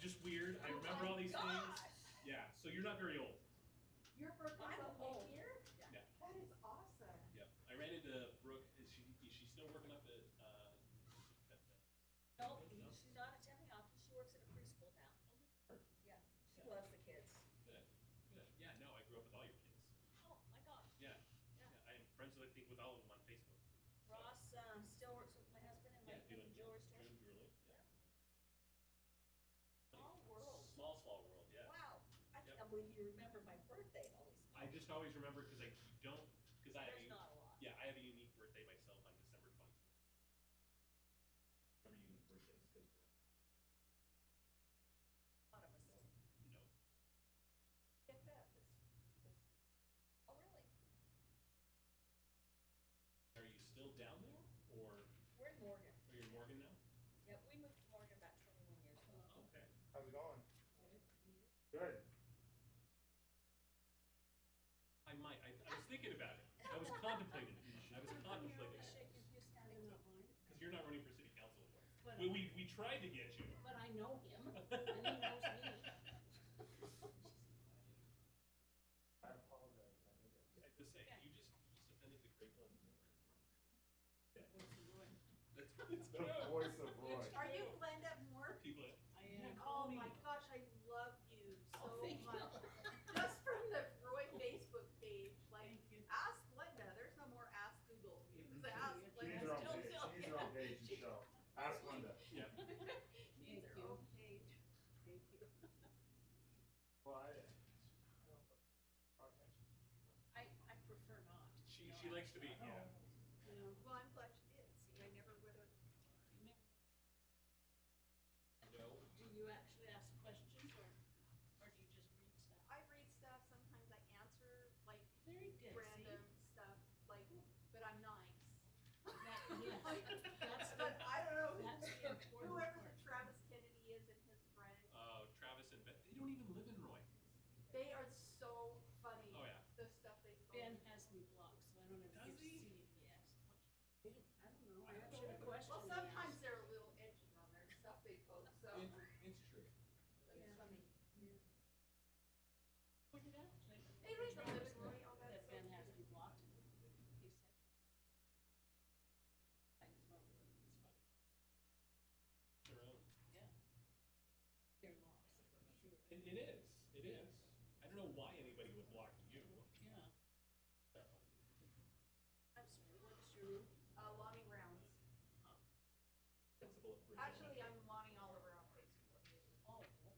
just weird. I remember all these things. Yeah, so you're not very old. Your birthday's I'm on old. May here? Yeah. That is awesome. Yep. I ran into Brooke. Is she still working up at the? No, No? she's not at Tempe. She works at a preschool now. Yeah, she loves the kids. Good. Good. Yeah. No, I grew up with all your kids. Oh, my gosh. Yeah. Yeah. Yeah. I am friends with I think with all of them on Facebook. So, Ross, still works with my husband in yeah, like in the jewelry store. doing jewelry. Yeah. Small world. Small world. Yeah. Wow, I Yep. can't believe you remember my birthday, holy smokes. I just always remember because I don't because There's not a lot. Yeah, I have a unique birthday myself on December 24th. Remember unique birthdays because A lot of us don't no. get that. Oh, really? Are you still down there or We're in Morgan. are you in Morgan now? Yeah, we moved to Morgan about 21 years ago. Okay. How's it going? Good. I might. I was thinking about it. I was contemplating it. I was contemplating it. Shake your fist down and take- Because you're not running for city council But- anymore. We tried to get you. But I know him, and he knows me. I apologize. I knew that. I just say, you just offended the great one. Yeah. That's it's The true. voice of Roy. Are you Glenda Moore? People. I am. Oh my gosh, I love you Oh, so thank you. much. Just from the Roy Facebook page, like, Thank you. ask Glenda, there's no more ask Google. Because ask She's Glenda her own still page, silly. she's her own page and show. Ask Linda. Yeah. She's her Thank you. own page. Thank you. Well, I prefer not. She likes to be. Yeah. You know, Well, I'm glad you did. See, I never would have. No. do you actually ask questions, or do you just read stuff? I read stuff, sometimes I answer, like, Very good, see? random stuff, like, but I'm nice. That, yes, that's the, But I don't know, that's the important whoever part. the Travis Kennedy is and his friend, Travis and Ben. They don't even live in Roy. they are so funny. Oh, yeah. The stuff they post. Ben has me blocked, so I don't ever Does get to he? see it, yes. I don't know, I I answered a question. Well, he sometimes asked. they're a little edgy on their stuff they post, so. It's true. But it's funny. What did that? They read the living room, all that That stuff. Ben has me blocked, he said. I just thought, It's funny. Their own. yeah. They're lost, sure. It is. It is. I don't know why anybody would block you. Yeah. So, I'm sorry, what's your, Lonnie Rounds. Principal of Bridge. Actually, I'm Lonnie Oliver on Facebook. oh, okay.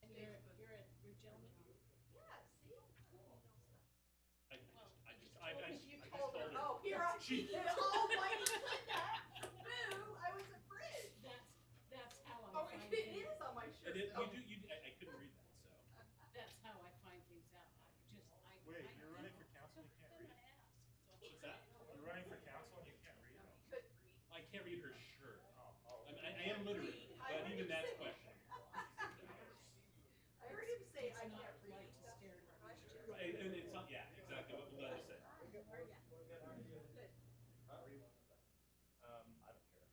And Facebook. you're at Bridgella? Yeah, see? You know stuff. I just You told told her, her. oh, here I She- see the almighty Glenda. Boo, I was a bridge. That's how I Oh, find it things. is on my shirt. It is, though. I couldn't read that, so. That's how I find things out. Wait, you're running for council and you can't Then read? I ask, so. What's that? You're running for council and you can't read? You couldn't read. I can't read her shirt. Oh. I am literate, but even that's questionable. I heard him say, I can't read. Like to stare at I should- Right, and it's not, yeah, exactly what Glenda said. Good. I don't care.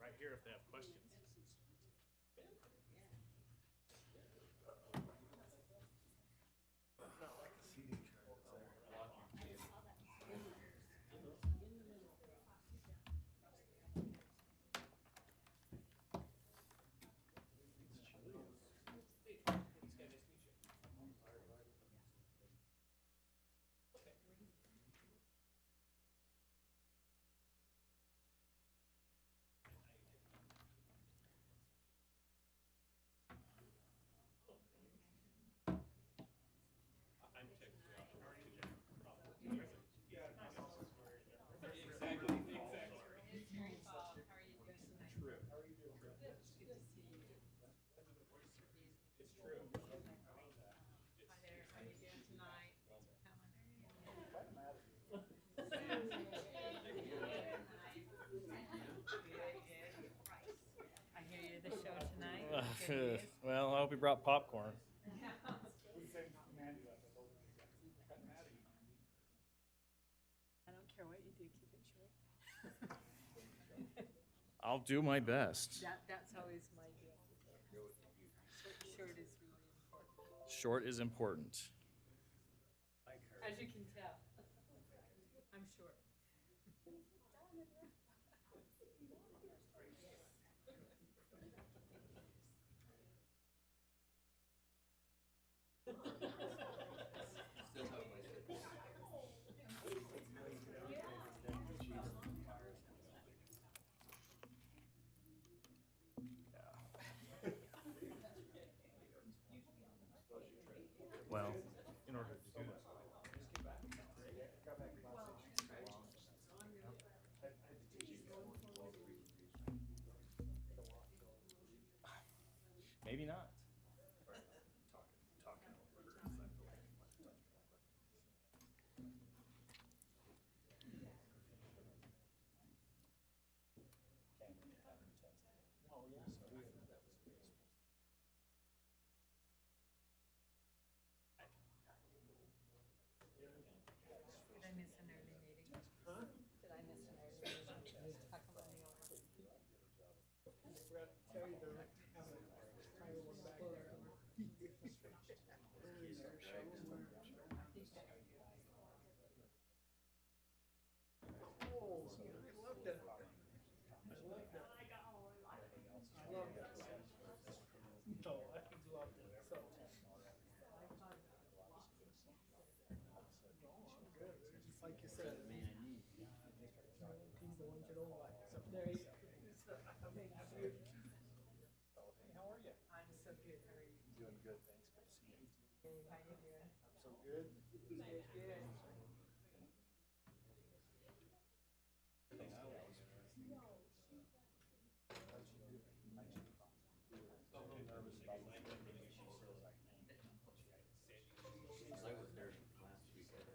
Right here if they have questions. Not like a CD card. I saw that in the middle. I'm ticked. I hear you the show tonight. Good news. Well, I hope you brought popcorn. I don't care what you do, keep it short. I'll do my best. That's always my deal. Short is really important, Short is important. as you can tell. I'm short. Well, in order to do that. Maybe not. Did I miss an early meeting? Did I miss an early meeting? How come I'm the only Like you said, he's the one you don't like. So there you go. How are you? I'm so good, how are you? Doing good, thanks. Good to see you. Hey, how you doing? So good. Good, good. I was there last week.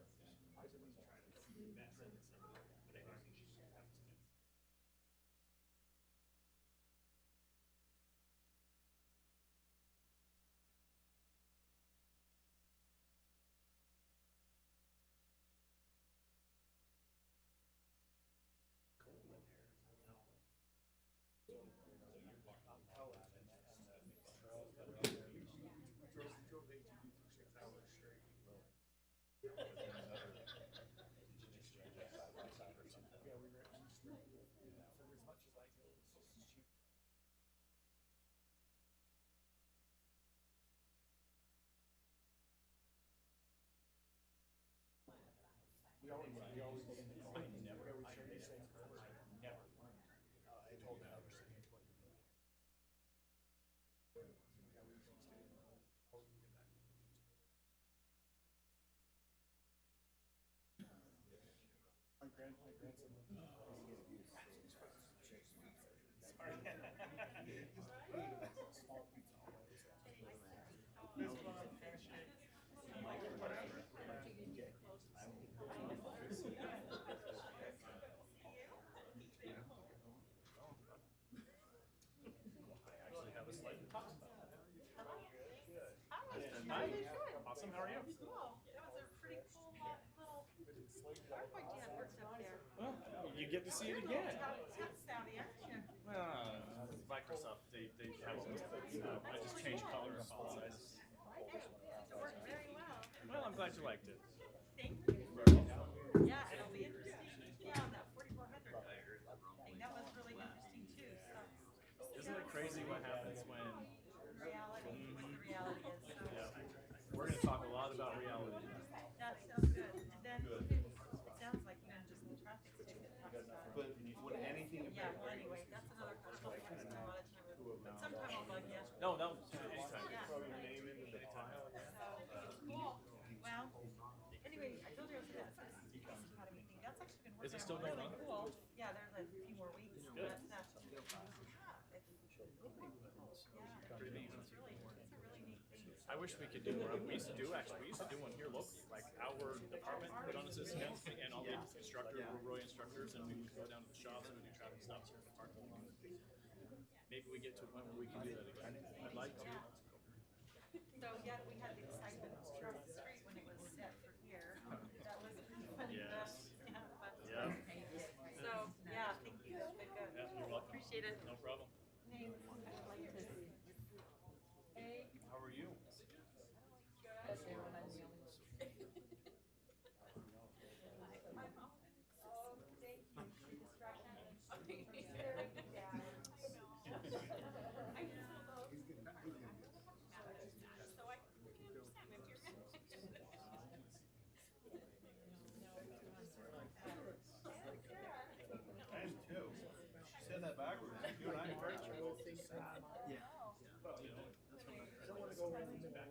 We always get in the car. Never. We always share the same car. Never. I told another city employee. My grandson. Awesome, how are you? Cool. That was a pretty cool little PowerPoint you had worked up there. Well, you get to see it again. Tech savvy, aren't you? Microsoft, they have I just changed color and font sizes. It worked very well. Well, I'm glad you liked it. Thank you. Yeah, it'll be interesting. Yeah, on that 4400. I think that was really interesting too. So Isn't it crazy what happens when reality, what the reality is. So we're going to talk a lot about reality? that sounds good. And then it sounds like even just the traffic ticket talks about. But would anything Yeah, well, anyway, that's another question we have to spend a lot of time with. But sometime I'll bug you. No, anytime. Yeah. throw your name in the pile? Cool. Well, anyway, I told you I was at that Police Academy thing. That's actually been Is it working still out going really on? cool. Yeah, there's a few more weeks. Good. But, Pretty neat. it's a really neat thing. I wish we could do more. We used to do one here locally. Like our department put on a system and all the instructors were Roy instructors, and we would go down to the shops and we'd do traffic stops here in the parking lot. Maybe we get to a point where we can do that again. I'd like to. So yeah, we had the excitement across the street when it was set for here. That was pretty fun. Yes. Yeah, but, Yeah. So yeah, thank you. It's been good. Yeah, you're welcome. Appreciate appreciate it. No problem. Name, I'd like to see. A, How are you? but there when I'm the only one. I am too. She said that backwards. You and I are very true. Yeah. I don't wanna go over in the middle.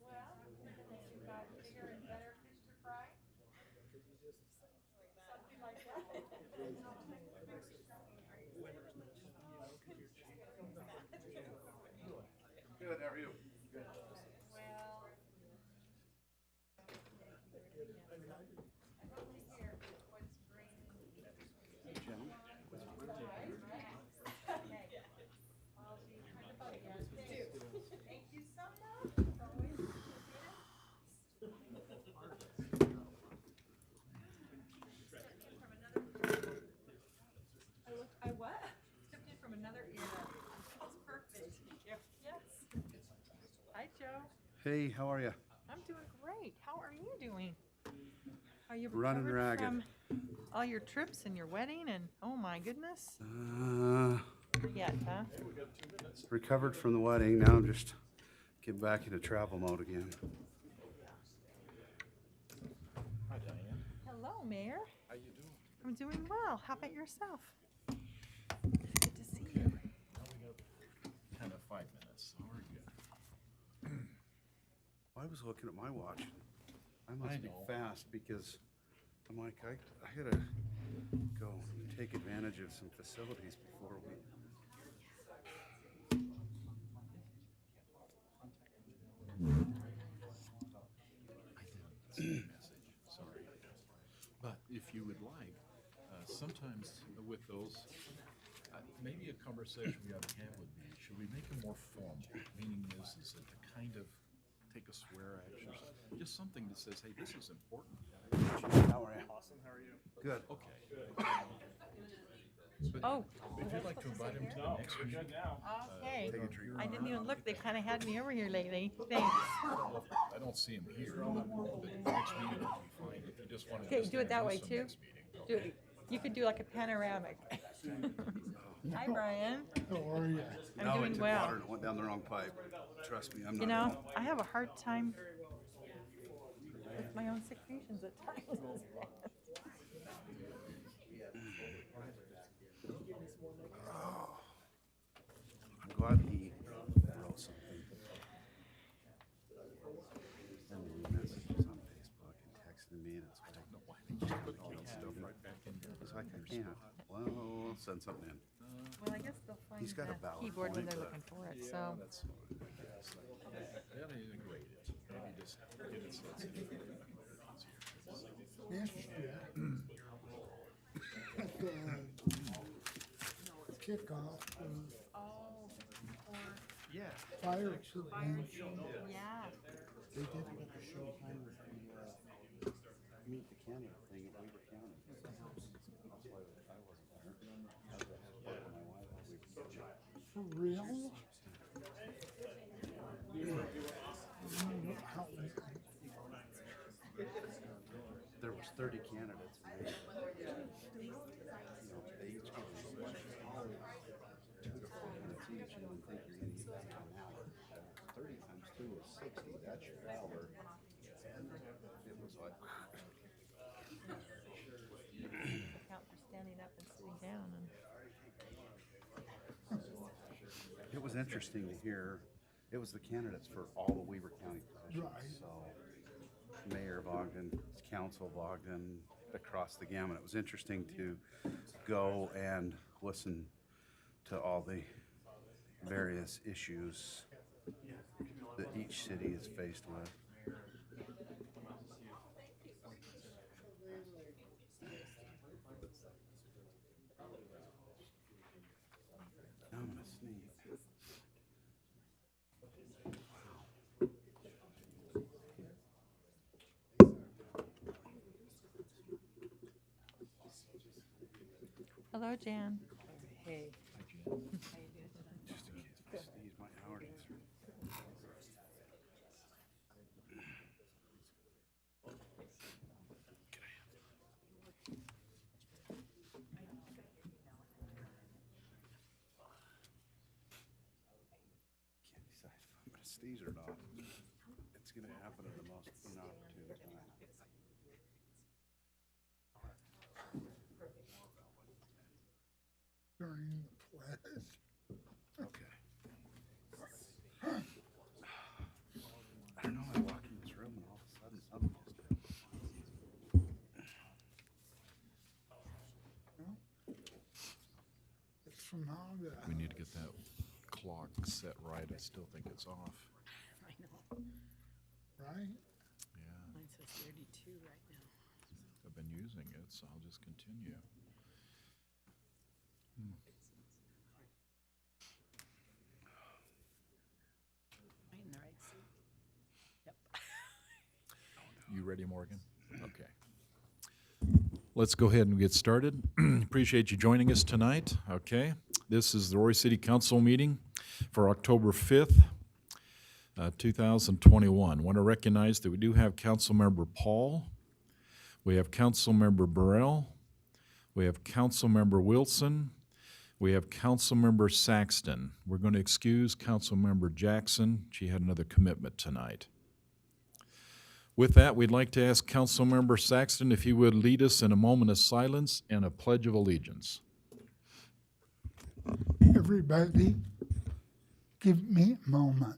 Well, you got bigger and better fish to fry? Something like that. Good, how are you? Well. I'm only here what's bringing. I'll be kind of funny, guys, too. Thank you so much. Always I what? Stepped in from another era. That's perfect. Yes. Hi, Joe. Hey, how are you? I'm doing great. How are you doing? Are you Running recovered ragged. from all your trips and your wedding and oh my goodness? Yet, huh? Recovered from the wedding. Now I'm just getting back into travel mode again. Hi, Diane. Hello, Mayor. How you doing? I'm doing well. How about yourself? Good to see you. Now we got kind of 5 minutes. How are you? I was looking at my watch. I I must be know. fast because I'm like, I gotta go take advantage of some facilities before we. I didn't see the message. Sorry. But if you would like, sometimes with those, maybe a conversation we ought to have would be, should we make it more formal? Meaning is it to kind of take a swear action, just something that says, hey, this is important. How are you? Awesome. How are you? Good. Okay. But Oh. would you like to invite him to the No, next we're meeting? good now. Okay. Take a drink. I didn't even look. They kind of had me over here lately. Thanks. I don't see him here, but the next meeting would be fine. If you just want to. Okay, do it that way, too. Next meeting. Do it. You could do like a panoramic. Hi, Brian. How are you? I'm No, I doing took well. water and it went down the wrong pipe. Trust me, I'm not. You know, I have a hard time with my own secretions at times. I'm glad he wrote something. Sending me messages on Facebook and texting me, and it's I don't know why they just put all that stuff right back in there. it's like I can't. Well, I'll send something in. Well, I guess they'll find He's got a the valid keyboard when point, they're but- looking for it, Yeah, so. that's fine, I guess. That ain't integrate it. Maybe just get it so it's easier. Yes, at the kickoff of Oh, or, Yeah. fire prevention, yeah. They did it at the same time as the Meet the Canada thing at Weaver County. That's why I wasn't there. I was with my wife at Weaver County. for real? How- There was 30 candidates. And they each gave us 2 to 4 minutes each, and then think you're going to get back in an hour. 30 times 2 is 60. That's your hour. It was like. Count for standing up and sitting down and. It was interesting to hear. It was the candidates for all the Weaver County positions. Right. So, Mayor of Ogden, Council of Ogden, across the gamut. It was interesting to go and listen to all the various issues that each city is faced with. Hello, Jan. Hey. Just in case I sneeze, my allergies. Can't decide if I'm gonna sneeze or not. It's gonna happen at the most inopportune time. During the pledge. Okay. I don't know, I walked in this room and all of a sudden something just happened. It's from how the, We need to get that clock set right. I still think it's off. I know. right? Yeah, Mine says 32 right now. I've been using it, so I'll just continue. Am I in the right seat? Yep. You ready, Morgan? Okay. Let's go ahead and get started. Appreciate you joining us tonight. Okay. This is the Roy City Council meeting for October 5th, 2021. Want to recognize that we do have Councilmember Paul. We have Councilmember Burrell. We have Councilmember Wilson. We have Councilmember Saxton. We're going to excuse Councilmember Jackson. She had another commitment tonight. With that, we'd like to ask Councilmember Saxton if he would lead us in a moment of silence and a pledge of allegiance. Everybody, give me a moment.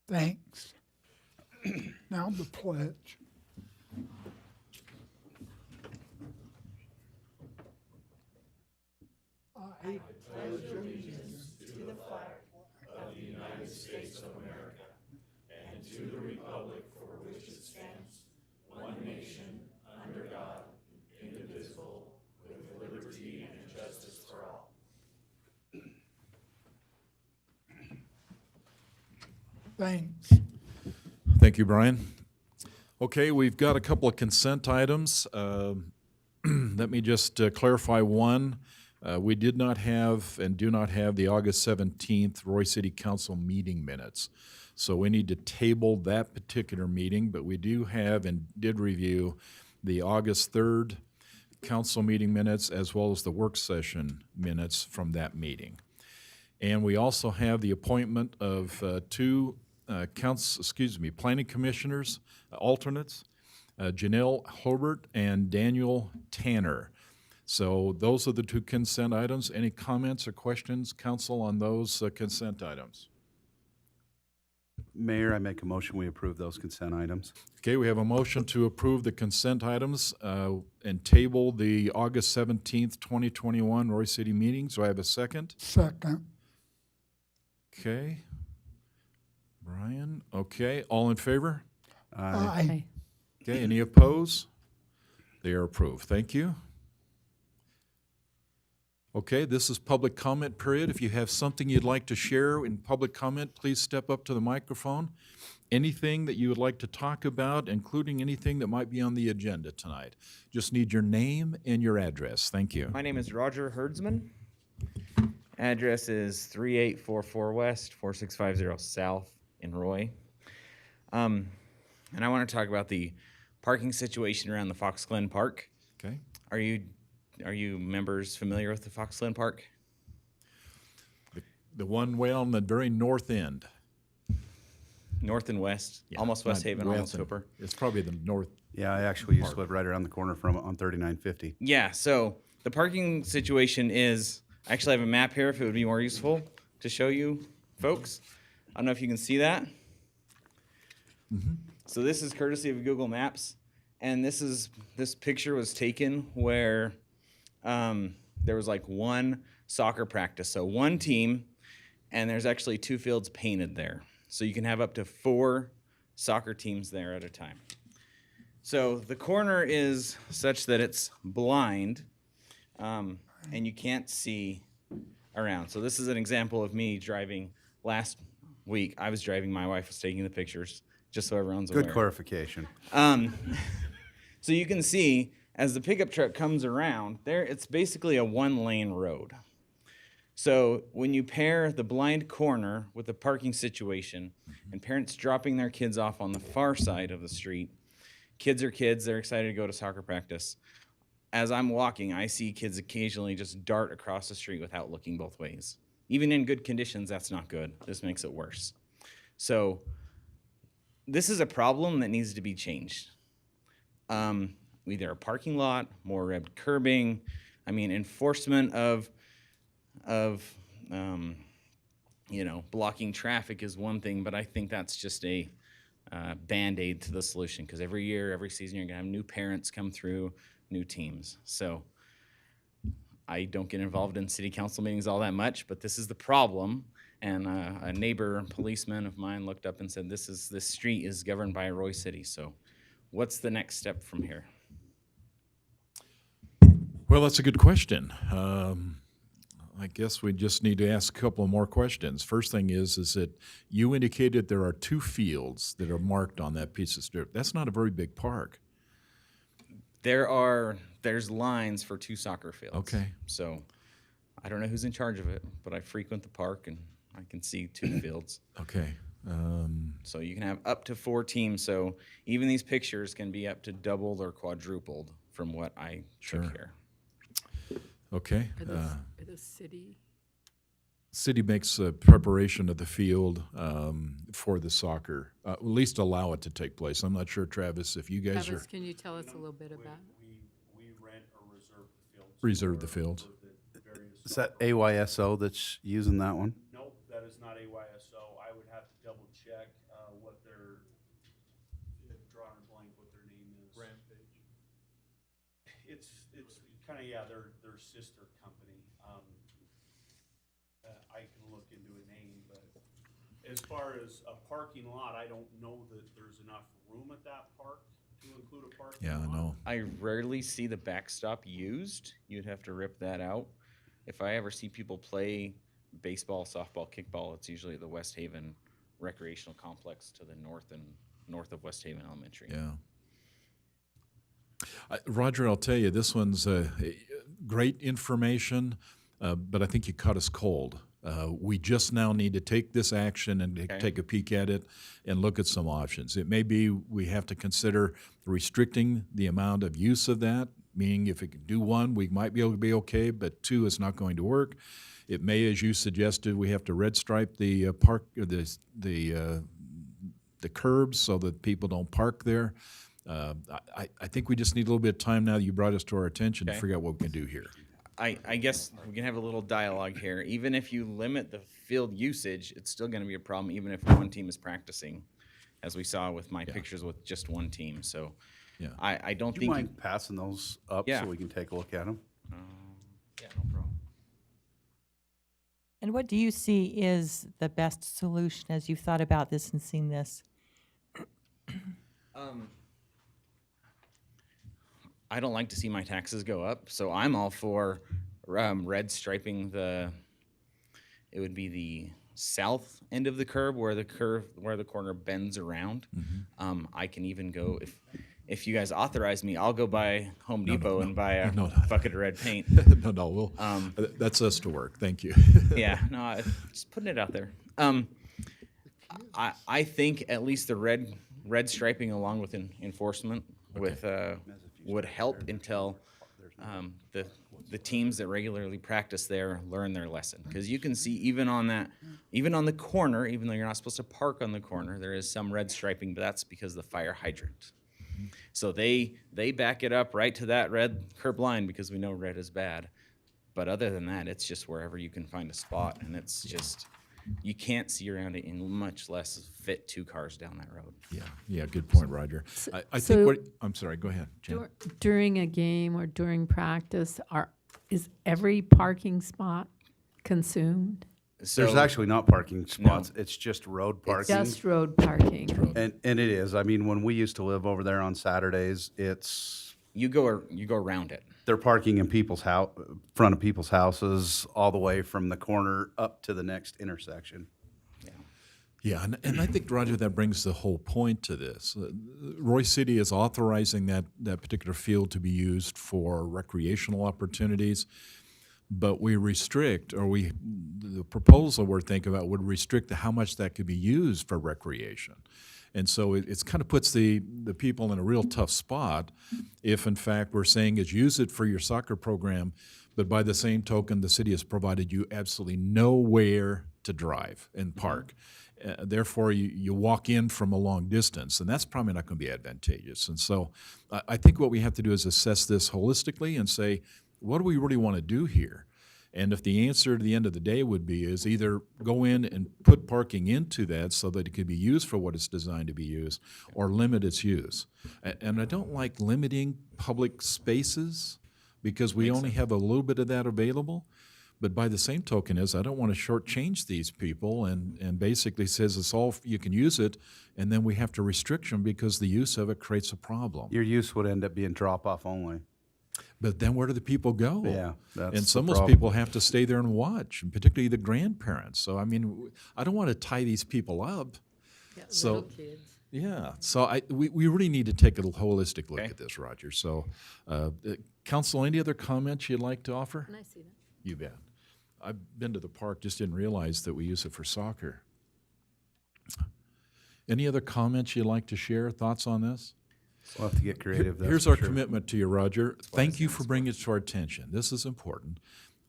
Thanks. Now the pledge. I pledge allegiance to the flag of the United States of America and to the republic for which it stands, one nation, under God, indivisible, with liberty and justice for all. Thanks. Thank you, Brian. Okay, we've got a couple of consent items. Let me just clarify one. We did not have and do not have the August 17th Roy City Council meeting minutes. So we need to table that particular meeting, but we do have and did review the August 3rd council meeting minutes as well as the work session minutes from that meeting. And we also have the appointment of two planning commissioners, alternates, Janelle Hobart and Daniel Tanner. So those are the two consent items. Any comments or questions, council, on those consent items? Mayor, I make a motion, we approve those consent items. Okay, we have a motion to approve the consent items and table the August 17th, 2021 Roy City meetings. Do I have a second? Second. Okay. Brian, okay. All in favor? Aye. Okay, any opposed? They are approved. Thank you. Okay, this is public comment period. If you have something you'd like to share in public comment, please step up to the microphone. Anything that you would like to talk about, including anything that might be on the agenda tonight. Just need your name and your address. Thank you. My name is Roger Herdsman. Address is 3844 West, 4650 South in Roy. And I want to talk about the parking situation around the Fox Glen Park. Okay. Are you members familiar with the Fox Glen Park? The one way on the very north end. North and west, Yeah, almost West not Haven, almost and- Hooper. It's probably the north. Yeah, I actually used to live right around the corner from on 3950. Yeah, so the parking situation is, I actually have a map here if it would be more useful to show you folks. I don't know if you can see that. So this is courtesy of Google Maps. And this picture was taken where there was like one soccer practice. So one team, and there's actually two fields painted there. So you can have up to 4 soccer teams there at a time. So the corner is such that it's blind, and you can't see around. So this is an example of me driving. Last week, I was driving. My wife was taking the pictures, just so everyone's aware. Good clarification. So you can see as the pickup truck comes around there, it's basically a one-lane road. So when you pair the blind corner with the parking situation and parents dropping their kids off on the far side of the street, kids are kids, they're excited to go to soccer practice. As I'm walking, I see kids occasionally just dart across the street without looking both ways. Even in good conditions, that's not good. This makes it worse. So this is a problem that needs to be changed. Either a parking lot, more red curbing, enforcement of blocking traffic is one thing, but I think that's just a Band-Aid to the solution, because every year, every season, you're gonna have new parents come through, new teams. So I don't get involved in city council meetings all that much, but this is the problem. And a neighbor policeman of mine looked up and said, this street is governed by Roy City. So what's the next step from here? Well, that's a good question. I guess we just need to ask a couple more questions. First thing is that you indicated there are 2 fields that are marked on that piece of strip. That's not a very big park. There's lines for 2 soccer fields. Okay. So I don't know who's in charge of it, but I frequent the park and I can see 2 fields. Okay. So you can have up to 4 teams. So even these pictures can be up to doubled or quadrupled from what I took here. Okay. The city. City makes a preparation of the field for the soccer. At least allow it to take place. I'm not sure, Travis, if you guys Travis, are can you tell us a little bit about? We rent or reserve the fields. reserve the fields. Is that AYSO that's using that one? Nope, that is not AYSO. I would have to double check what their, drawing a blank what their name is. Rampage. It's kind of, their sister company. I can look into a name, but as far as a parking lot, I don't know that there's enough room at that park to include a parking Yeah, lot. I know. I rarely see the backstop used. You'd have to rip that out. If I ever see people play baseball, softball, kickball, it's usually the West Haven Recreational Complex to the north of West Haven Elementary. Yeah. Roger, I'll tell you, this one's great information, but I think you cut us cold. We just now need to take this action and take a peek at it and look at some options. It may be we have to consider restricting the amount of use of that, meaning if it could do 1, we might be able to be okay, but 2, it's not going to work. It may, as you suggested, we have to red stripe the park, or the curbs so that people don't park there. I think we just need a little bit of time now that you brought us to our attention to figure out what we can do here. I guess we can have a little dialogue here. Even if you limit the field usage, it's still going to be a problem, even if 1 team is practicing, as we saw with my pictures with just 1 team. So I don't Do think you mind passing those up so we can take a look at them? yeah, no problem. And what do you see is the best solution as you've thought about this and seen this? I don't like to see my taxes go up, so I'm all for red striping it would be the south end of the curb where the corner bends around. I can even go, if you guys authorize me, I'll go by Home Depot and buy a bucket of red paint. No, we'll, that's us to work. Thank you. Yeah, no, just putting it out there. I think at least the red striping along with enforcement would help until the teams that regularly practice there learn their lesson. Because you can see even on the corner, even though you're not supposed to park on the corner, there is some red striping, but that's because of the fire hydrant. So they back it up right to that red curb line because we know red is bad. But other than that, it's just wherever you can find a spot, and it's just you can't see around it, and much less fit 2 cars down that road. Yeah, good point, Roger. I think I'm sorry, go ahead, Jen. During a game or during practice, is every parking spot consumed? There's actually not parking spots. It's just road parking. Just road parking. And it is. I mean, when we used to live over there on Saturdays, You go around it. they're parking in people's front of people's houses, all the way from the corner up to the next intersection. Yeah, and I think, Roger, that brings the whole point to this. Roy City is authorizing that particular field to be used for recreational opportunities, but we restrict, or the proposal we're thinking about would restrict how much that could be used for recreation. And so it's kind of puts the people in a real tough spot if, in fact, we're saying is use it for your soccer program, but by the same token, the city has provided you absolutely nowhere to drive and park. Therefore, you walk in from a long distance, and that's probably not going to be advantageous. And so I think what we have to do is assess this holistically and say, what do we really want to do here? And if the answer at the end of the day would be is either go in and put parking into that so that it could be used for what it's designed to be used, or limit its use. And I don't like limiting public spaces because we only have a little bit of that available. But by the same token is I don't want to shortchange these people and basically says it's all, you can use it, and then we have to restrict them because the use of it creates a problem. Your use would end up being drop-off only. But then where do the people go? Yeah, that's and some the of those problem. people have to stay there and watch, and particularly the grandparents. So, I mean, I don't want to tie these people up. Yeah, So- little kids. Yeah, so we really need to take a holistic look Okay. at this, Roger. So, Council, any other comments you'd like to offer? Can I see that? You bet. I've been to the park, just didn't realize that we use it for soccer. Any other comments you'd like to share, thoughts on this? We'll have to get creative. that's Here's for our sure. commitment to you, Roger. Thank you for bringing it to our attention. This is important.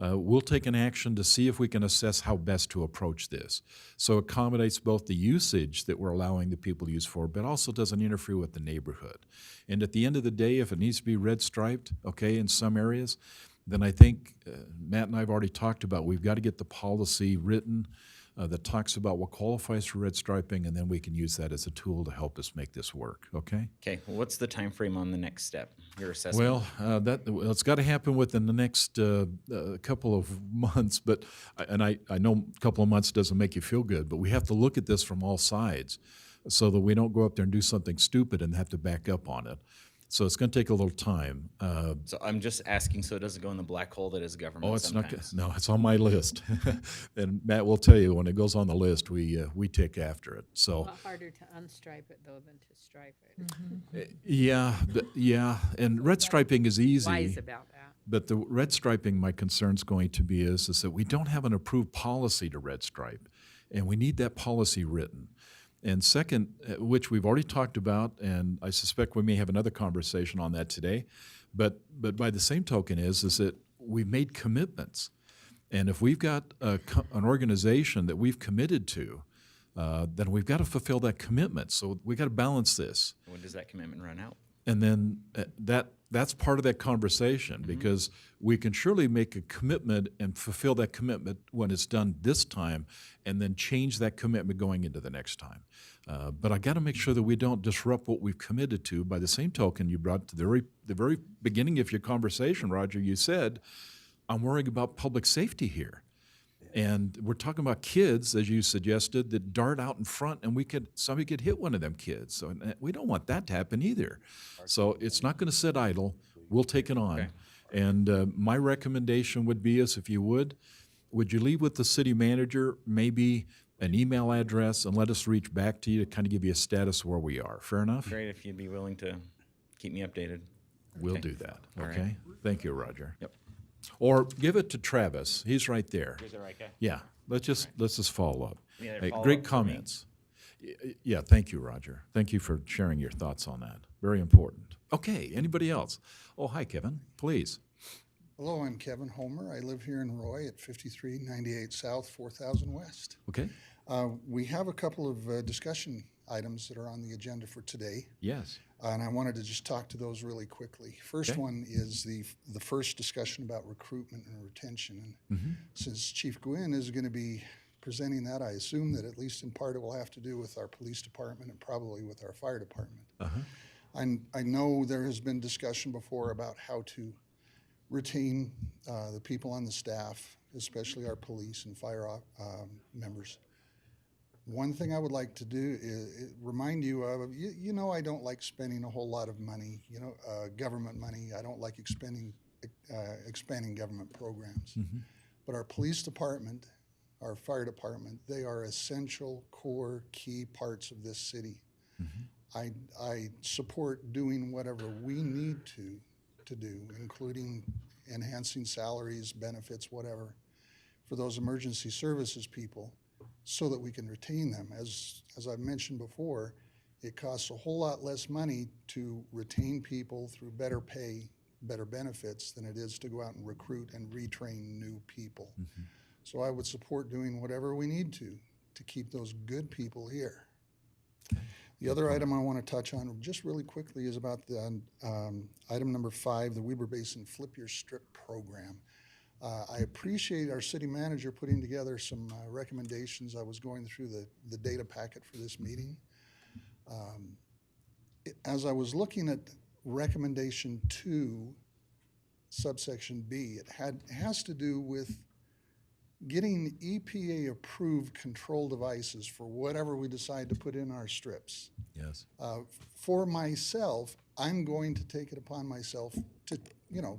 We'll take an action to see if we can assess how best to approach this. So it accommodates both the usage that we're allowing the people to use for, but also doesn't interfere with the neighborhood. And at the end of the day, if it needs to be red striped, okay, in some areas, then I think Matt and I have already talked about, we've got to get the policy written that talks about what qualifies for red striping, and then we can use that as a tool to help us make this work, okay? Okay, well, what's the time frame on the next step, your assessment? Well, it's got to happen within the next couple of months, but, I know a couple of months doesn't make you feel good, but we have to look at this from all sides so that we don't go up there and do something stupid and have to back up on it. So it's going to take a little time. So I'm just asking so it doesn't go in the black hole that is government Oh, it's sometimes. not. No, it's on my list, and Matt will tell you when it goes on the list, we take after it. A So lot harder to unstripe it though than to stripe it. yeah, and red striping is easy. Wise about that. But the red striping, my concern's going to be is that we don't have an approved policy to red stripe, and we need that policy written. And second, which we've already talked about, and I suspect we may have another conversation on that today, but by the same token is that we've made commitments. And if we've got an organization that we've committed to, then we've got to fulfill that commitment. So we've got to balance this. When does that commitment run out? And then that's part of that conversation because we can surely make a commitment and fulfill that commitment when it's done this time and then change that commitment going into the next time. But I got to make sure that we don't disrupt what we've committed to. By the same token, you brought to the very beginning of your conversation, Roger, you said, I'm worrying about public safety here. And we're talking about kids, as you suggested, that dart out in front, and somebody could hit one of them kids. So we don't want that to happen either. So it's not going to sit idle. We'll take it on. Okay. And my recommendation would be is if you would you leave with the city manager maybe an email address and let us reach back to you to kind of give you a status where we are. Fair enough? Great if you'd be willing to keep me updated. We'll Okay. do that. All right. Okay? Thank you, Roger. Yep. Or give it to Travis. He's right there. Is that right, guy? Yeah, let's just follow up. Any other Hey, follow-up great for me? comments. Yeah, thank you, Roger. Thank you for sharing your thoughts on that. Very important. Okay, anybody else? Oh, hi, Kevin, please. Hello, I'm Kevin Homer. I live here in Roy at 5398 South, 4000 West. Okay, We have a couple of discussion items that are on the agenda for today, yes. and I wanted to just talk to those really quickly. First Okay. one is the first discussion about recruitment and retention. And since Chief Gwynn is going to be presenting that, I assume that at least in part it will have to do with our police department and probably with our fire department. I know there has been discussion before about how to retain the people on the staff, especially our police and fire members. One thing I would like to do is remind you of, you know, I don't like spending a whole lot of money, you know, government money. I don't like expanding government programs. But our police department, our fire department, they are essential, core, key parts of this city. I support doing whatever we need to do, including enhancing salaries, benefits, whatever, for those emergency services people, so that we can retain them. As I've mentioned before, it costs a whole lot less money to retain people through better pay, better benefits, than it is to go out and recruit and retrain new people. So I would support doing whatever we need to keep those good people here. The other item I want to touch on just really quickly is about the item number 5, the Weber Basin Flip Your Strip program. I appreciate our city manager putting together some recommendations. I was going through the data packet for this meeting. As I was looking at recommendation 2, subsection B, it has to do with getting EPA approved control devices for whatever we decide to put in our strips. Yes. For myself, I'm going to take it upon myself to, you know,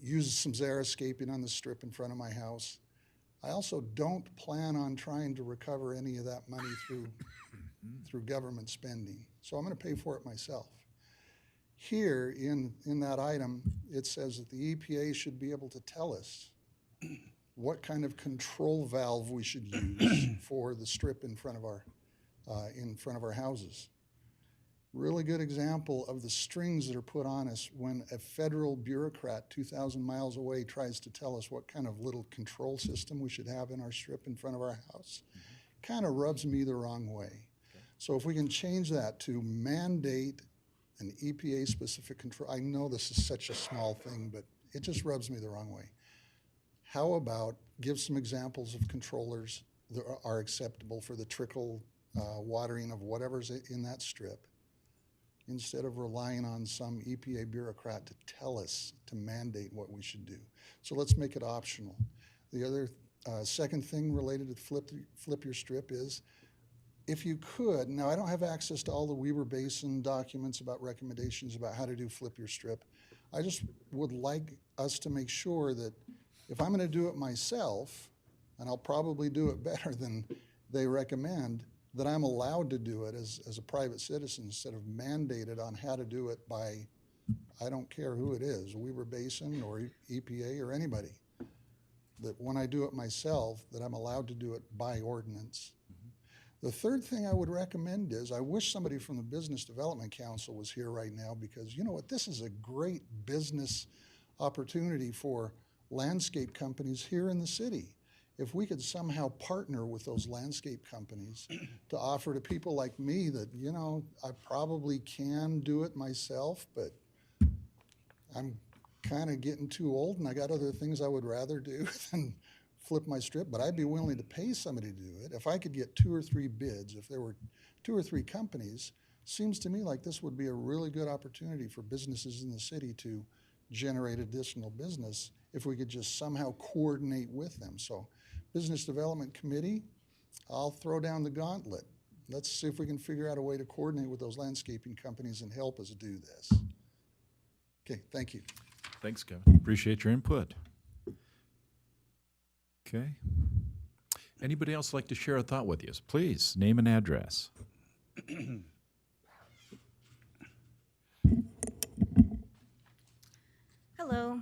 use some xeriscaping on the strip in front of my house. I also don't plan on trying to recover any of that money through government spending. So I'm going to pay for it myself. Here in that item, it says that the EPA should be able to tell us what kind of control valve we should use for the strip in front of our houses. Really good example of the strings that are put on us when a federal bureaucrat 2,000 miles away tries to tell us what kind of little control system we should have in our strip in front of our house. Kind of rubs me the wrong way. So if we can change that to mandate an EPA-specific control, I know this is such a small thing, but it just rubs me the wrong way. How about give some examples of controllers that are acceptable for the trickle watering of whatever's in that strip, instead of relying on some EPA bureaucrat to tell us, to mandate what we should do. So let's make it optional. The other second thing related to Flip Your Strip is, if you could, now I don't have access to all the Weber Basin documents about recommendations about how to do Flip Your Strip. I just would like us to make sure that if I'm going to do it myself, and I'll probably do it better than they recommend, that I'm allowed to do it as a private citizen instead of mandated on how to do it by, I don't care who it is, Weber Basin or EPA or anybody. That when I do it myself, that I'm allowed to do it by ordinance. The third thing I would recommend is, I wish somebody from the Business Development Council was here right now, because you know what, this is a great business opportunity for landscape companies here in the city. If we could somehow partner with those landscape companies to offer to people like me that, you know, I probably can do it myself, but I'm kind of getting too old and I got other things I would rather do than flip my strip, but I'd be willing to pay somebody to do it. If I could get 2 or 3 bids, if there were 2 or 3 companies, seems to me like this would be a really good opportunity for businesses in the city to generate additional business if we could just somehow coordinate with them. So Business Development Committee, I'll throw down the gauntlet. Let's see if we can figure out a way to coordinate with those landscaping companies and help us do this. Okay, thank you. Thanks, Kevin. Appreciate your input. Okay. Anybody else like to share a thought with you? Please, name and address. Hello,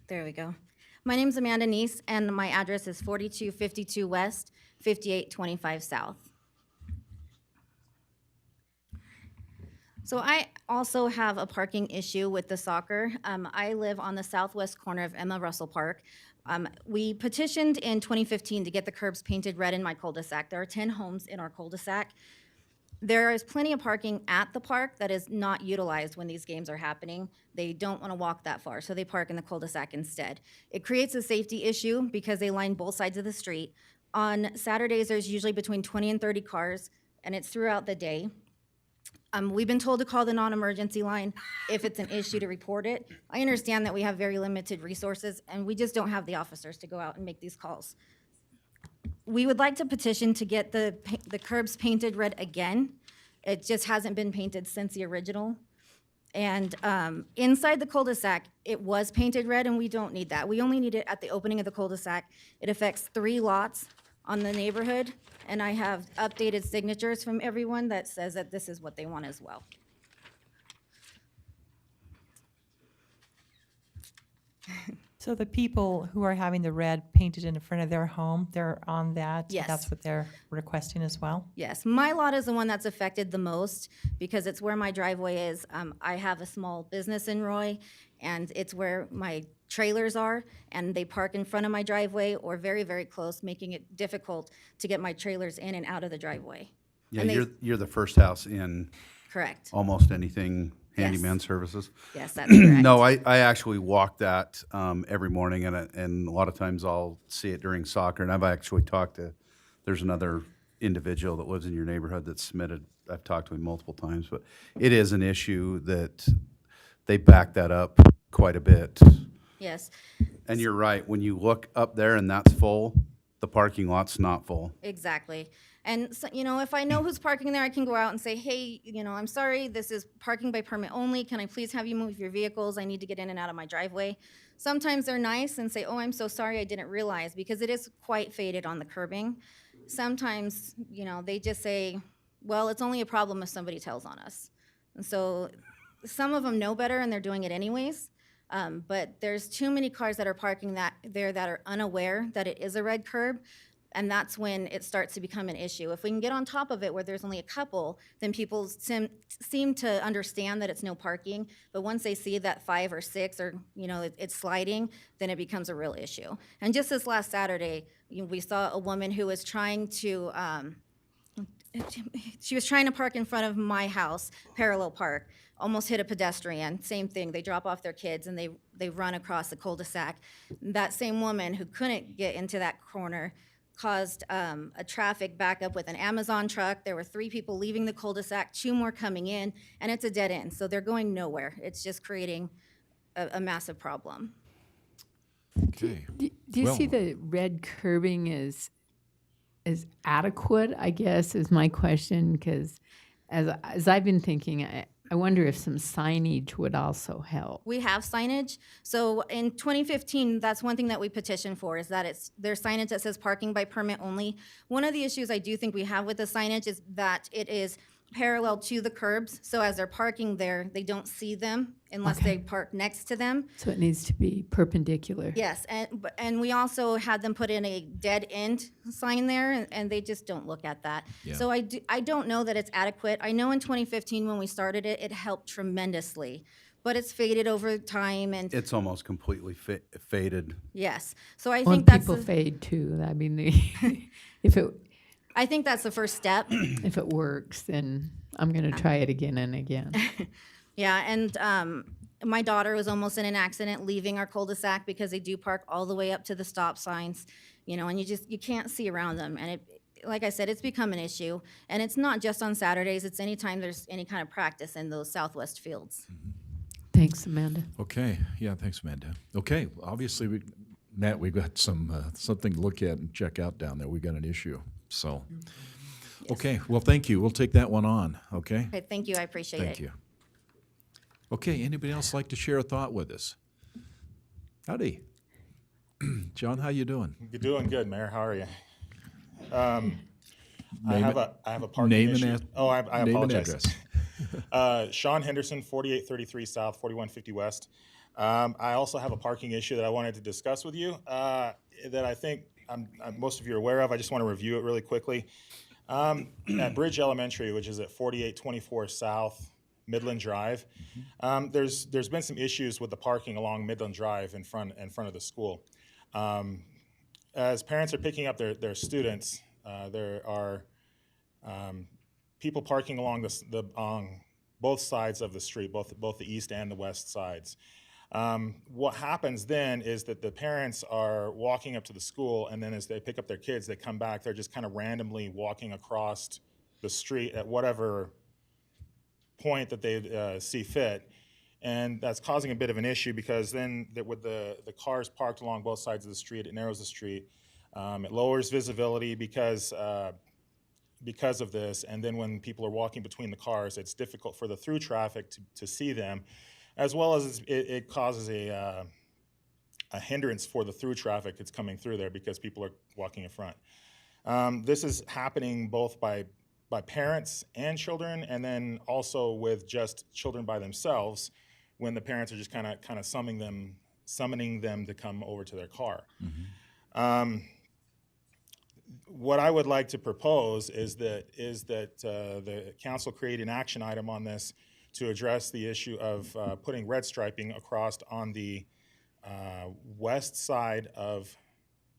there we go. My name's Amanda Neese, and my address is 4252 West, 5825 South. So I also have a parking issue with the soccer. I live on the southwest corner of Emma Russell Park. We petitioned in 2015 to get the curbs painted red in my cul-de-sac. There are 10 homes in our cul-de-sac. There is plenty of parking at the park that is not utilized when these games are happening. They don't want to walk that far, so they park in the cul-de-sac instead. It creates a safety issue because they line both sides of the street. On Saturdays, there's usually between 20 and 30 cars, and it's throughout the day. We've been told to call the non-emergency line if it's an issue to report it. I understand that we have very limited resources, and we just don't have the officers to go out and make these calls. We would like to petition to get the curbs painted red again. It just hasn't been painted since the original. And inside the cul-de-sac, it was painted red, and we don't need that. We only need it at the opening of the cul-de-sac. It affects 3 lots on the neighborhood, and I have updated signatures from everyone that says that this is what they want as well. So the people who are having the red painted in front of their home, they're on that? Yes. That's what they're requesting as well? Yes, my lot is the one that's affected the most because it's where my driveway is. I have a small business in Roy, and it's where my trailers are, and they park in front of my driveway or very, very close, making it difficult to get my trailers in and out of the driveway. Yeah, And they- you're the first house in Correct. almost anything Yes. handyman services. Yes, that's correct. No, I actually walk that every morning, and a lot of times I'll see it during soccer. And I've actually talked to, there's another individual that lives in your neighborhood that's submitted. I've talked to him multiple times, but it is an issue that they back that up quite a bit. Yes, And you're right, when you look up there and that's full, the parking lot's not full. exactly. And, so, you know, if I know who's parking there, I can go out and say, hey, you know, I'm sorry, this is parking by permit only. Can I please have you move your vehicles? I need to get in and out of my driveway. Sometimes they're nice and say, oh, I'm so sorry, I didn't realize, because it is quite faded on the curbing. Sometimes, you know, they just say, well, it's only a problem if somebody tells on us. And so some of them know better and they're doing it anyways. But there's too many cars that are parking there that are unaware that it is a red curb. And that's when it starts to become an issue. If we can get on top of it where there's only a couple, then people seem to understand that it's no parking. But once they see that 5 or 6 or, you know, it's sliding, then it becomes a real issue. And just this last Saturday, we saw a woman who was trying to, she was trying to park in front of my house, parallel park, almost hit a pedestrian. Same thing, they drop off their kids and they run across the cul-de-sac. That same woman who couldn't get into that corner caused a traffic backup with an Amazon truck. There were 3 people leaving the cul-de-sac, 2 more coming in, and it's a dead end, so they're going nowhere. It's just creating a massive problem. Okay. Do you see the red curbing is adequate, I guess, is my question, because as I've been thinking, I wonder if some signage would also help. We have signage. So in 2015, that's one thing that we petitioned for, is that there's signage that says parking by permit only. One of the issues I do think we have with the signage is that it is parallel to the curbs. So as they're parking there, they don't see them unless they park next to them. So it needs to be perpendicular. Yes, and we also had them put in a dead end sign there, and they just don't look at that. Yeah. So I don't know that it's adequate. I know in 2015 when we started it, it helped tremendously, but it's faded over time, and It's almost completely faded. yes. So I Well, think that's people fade too. I mean, I think that's the first step. if it works, then I'm going to try it again and again. Yeah, and my daughter was almost in an accident leaving our cul-de-sac because they do park all the way up to the stop signs, you know, and you can't see around them. And like I said, it's become an issue. And it's not just on Saturdays, it's anytime there's any kind of practice in those southwest fields. Thanks, Amanda. Okay, yeah, thanks, Amanda. Okay, obviously, Matt, we've got something to look at and check out down there. We've got an issue, so. Okay, well, thank you. We'll take that one on, okay? Okay, thank you, I appreciate it. Thank you. Okay, anybody else like to share a thought with us? Howdy. John, how you doing? You're doing good, Mayor. How are you? I Name have a parking name and issue. ad- I name and apologize. address. Sean Henderson, 4833 South, 4150 West. I also have a parking issue that I wanted to discuss with you that I think most of you are aware of. I just want to review it really quickly. At Bridge Elementary, which is at 4824 South Midland Drive, there's been some issues with the parking along Midland Drive in front of the school. As parents are picking up their students, there are people parking along on both sides of the street, both the east and the west sides. What happens then is that the parents are walking up to the school, and then as they pick up their kids, they come back, they're just kind of randomly walking across the street at whatever point that they see fit. And that's causing a bit of an issue because then with the cars parked along both sides of the street, it narrows the street. It lowers visibility because of this. And then when people are walking between the cars, it's difficult for the through traffic to see them, as well as it causes a hindrance for the through traffic that's coming through there because people are walking in front. This is happening both by parents and children, and then also with just children by themselves, when the parents are just kind of summoning them to come over to their car. What I would like to propose is that the council create an action item on this to address the issue of putting red striping across on the west side of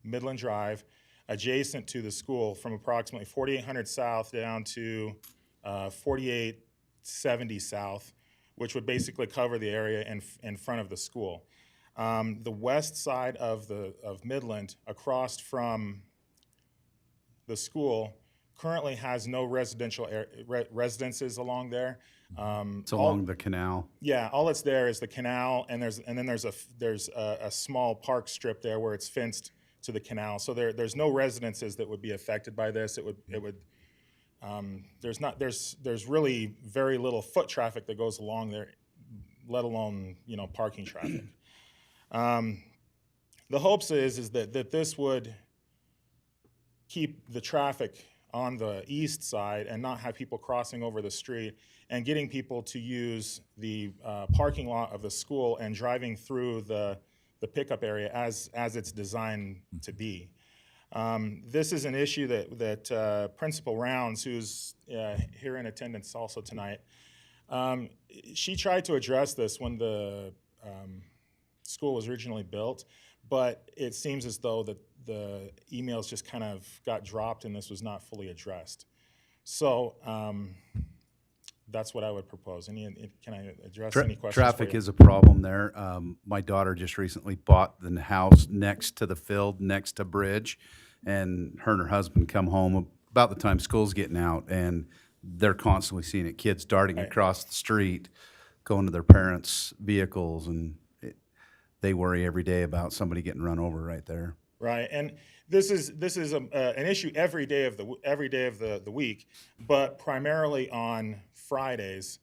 Midland Drive, adjacent to the school, from approximately 4800 South down to 4870 South, which would basically cover the area in front of the school. The west side of Midland, across from the school, currently has no residential residences along there. It's along the canal. Yeah, all that's there is the canal, and then there's a small park strip there where it's fenced to the canal. So there's no residences that would be affected by this. There's really very little foot traffic that goes along there, let alone parking traffic. The hopes is that this would keep the traffic on the east side and not have people crossing over the street, and getting people to use the parking lot of the school and driving through the pickup area as it's designed to be. This is an issue that Principal Rounds, who's here in attendance also tonight, she tried to address this when the school was originally built, but it seems as though that the emails just kind of got dropped and this was not fully addressed. So that's what I would propose. Can I address any questions? Traffic is a problem there. My daughter just recently bought the house next to the field, next to Bridge, and her and her husband come home about the time school's getting out, and they're constantly seeing it, kids darting across the street, going to their parents' vehicles, and they worry every day about somebody getting run over right there. Right, and this is an issue every day of the week, but primarily on Fridays.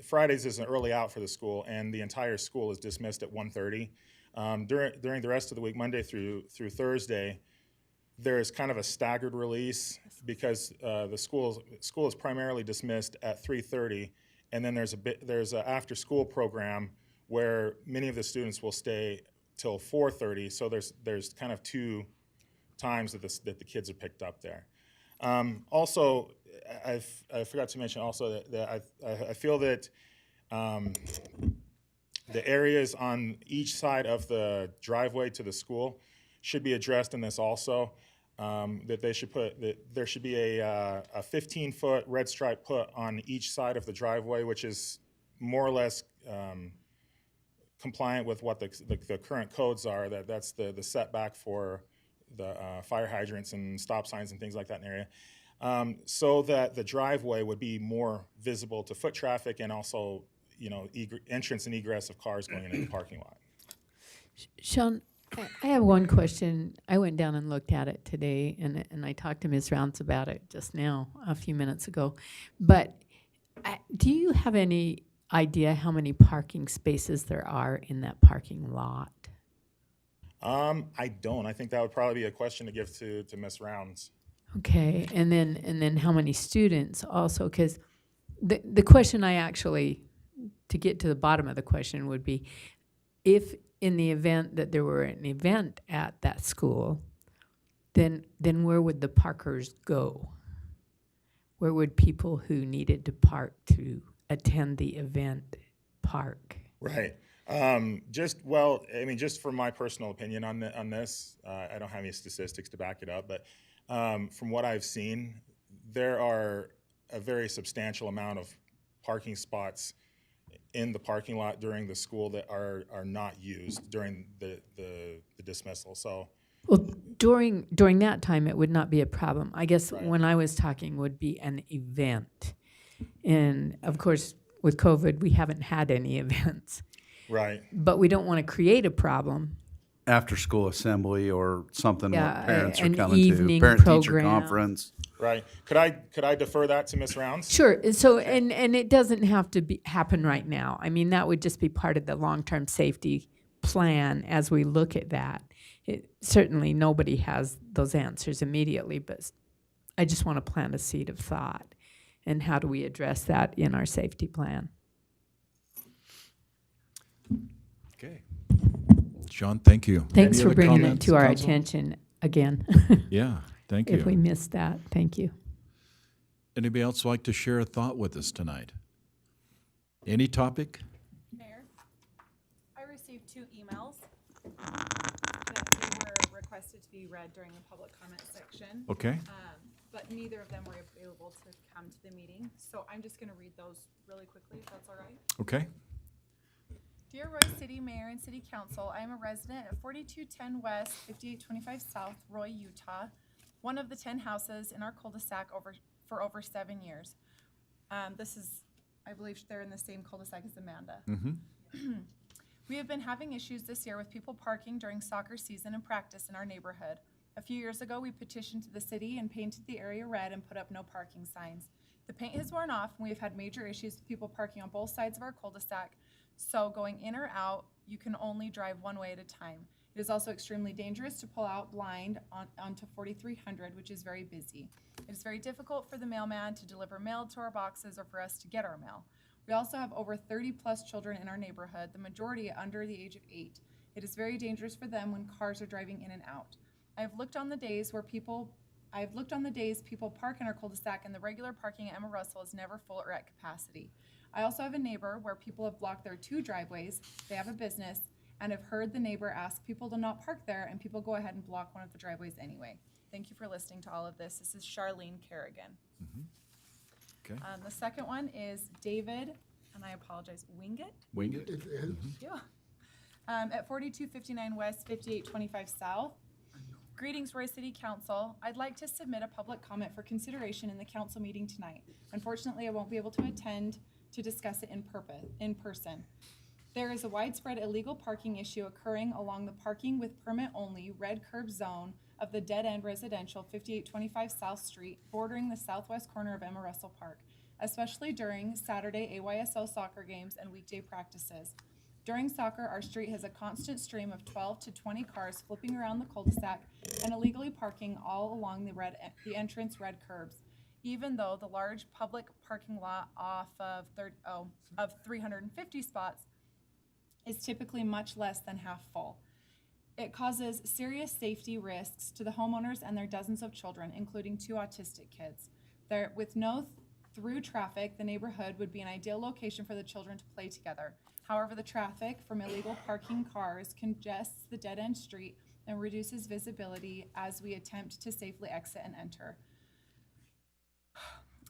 Fridays is an early out for the school, and the entire school is dismissed at 1:30. During the rest of the week, Monday through Thursday, there is kind of a staggered release because the school is primarily dismissed at 3:30, and then there's an after school program where many of the students will stay till 4:30. So there's kind of two times that the kids are picked up there. Also, I forgot to mention also that I feel that the areas on each side of the driveway to the school should be addressed in this also. That there should be a 15-foot red stripe put on each side of the driveway, which is more or less compliant with what the current codes are. That's the setback for the fire hydrants and stop signs and things like that in the area, so that the driveway would be more visible to foot traffic and also entrance and egress of cars going into the parking lot. Sean, I have one question. I went down and looked at it today, and I talked to Ms. Rounds about it just now, a few minutes ago. But do you have any idea how many parking spaces there are in that parking lot? I don't. I think that would probably be a question to give to Ms. Rounds. Okay, and then how many students also? Because the question to get to the bottom of the question would be, if in the event that there were an event at that school, then where would the parkers go? Where would people who needed to park to attend the event park? Right. Just from my personal opinion on this, I don't have any statistics to back it up, but from what I've seen, there are a very substantial amount of parking spots in the parking lot during the school that are not used during the dismissal. So, well, during that time, it would not be a problem. I guess when I was talking would be an event. And of course, with COVID, we haven't had any events. Right. But we don't want to create a problem. After-school assembly or something Yeah, where parents are an coming to, evening parent-teacher program. conference. Right. Could I defer that to Ms. Rounds? Sure. So, and it doesn't have to happen right now. I mean, that would just be part of the long-term safety plan as we look at that. Certainly, nobody has those answers immediately, but I just want to plant a seed of thought. And how do we address that in our safety plan? Okay. Sean, thank you. Thanks Any for other bringing it comments, to our council? attention again. Yeah, thank you. If we missed that, thank you. Anybody else like to share a thought with us tonight? Any topic? Mayor, I received 2 emails that they were requested to be read during the public comment section. Okay. But neither of them were available to come to the meeting. So I'm just gonna read those really quickly, if that's all right. Okay. Dear Roy City Mayor and City Council, I am a resident at 4210 West, 5825 South, Roy, Utah, one of the 10 houses in our cul-de-sac for over 7 years. This is, I believe they're in the same cul-de-sac as Amanda. We have been having issues this year with people parking during soccer season and practice in our neighborhood. A few years ago, we petitioned to the city and painted the area red and put up no parking signs. The paint has worn off, and we have had major issues with people parking on both sides of our cul-de-sac. So going in or out, you can only drive one way at a time. It is also extremely dangerous to pull out blind onto 4300, which is very busy. It is very difficult for the mailman to deliver mail to our boxes or for us to get our mail. We also have over 30+ children in our neighborhood, the majority under the age of 8. It is very dangerous for them when cars are driving in and out. I have looked on the days people park in our cul-de-sac, and the regular parking at Emma Russell is never full or at capacity. I also have a neighbor where people have blocked their 2 driveways. They have a business and have heard the neighbor ask people to not park there, and people go ahead and block one of the driveways anyway. Thank you for listening to all of this. This is Charlene Kerrigan. Okay. The second one is David, and I apologize, Wingett? Wingett? Thank you. At 4259 West, 5825 South. Greetings, Roy City Council. I'd like to submit a public comment for consideration in the council meeting tonight. Unfortunately, I won't be able to attend to discuss it in person. There is a widespread illegal parking issue occurring along the parking with permit only red curb zone of the dead end residential 5825 South Street, bordering the southwest corner of Emma Russell Park, especially during Saturday AYSO soccer games and weekday practices. During soccer, our street has a constant stream of 12 to 20 cars flipping around the cul-de-sac and illegally parking all along the entrance red curbs, even though the large public parking lot off of 350 spots is typically much less than half full. It causes serious safety risks to the homeowners and their dozens of children, including 2 autistic kids. With no through traffic, the neighborhood would be an ideal location for the children to play together. However, the traffic from illegal parking cars congests the dead-end street and reduces visibility as we attempt to safely exit and enter.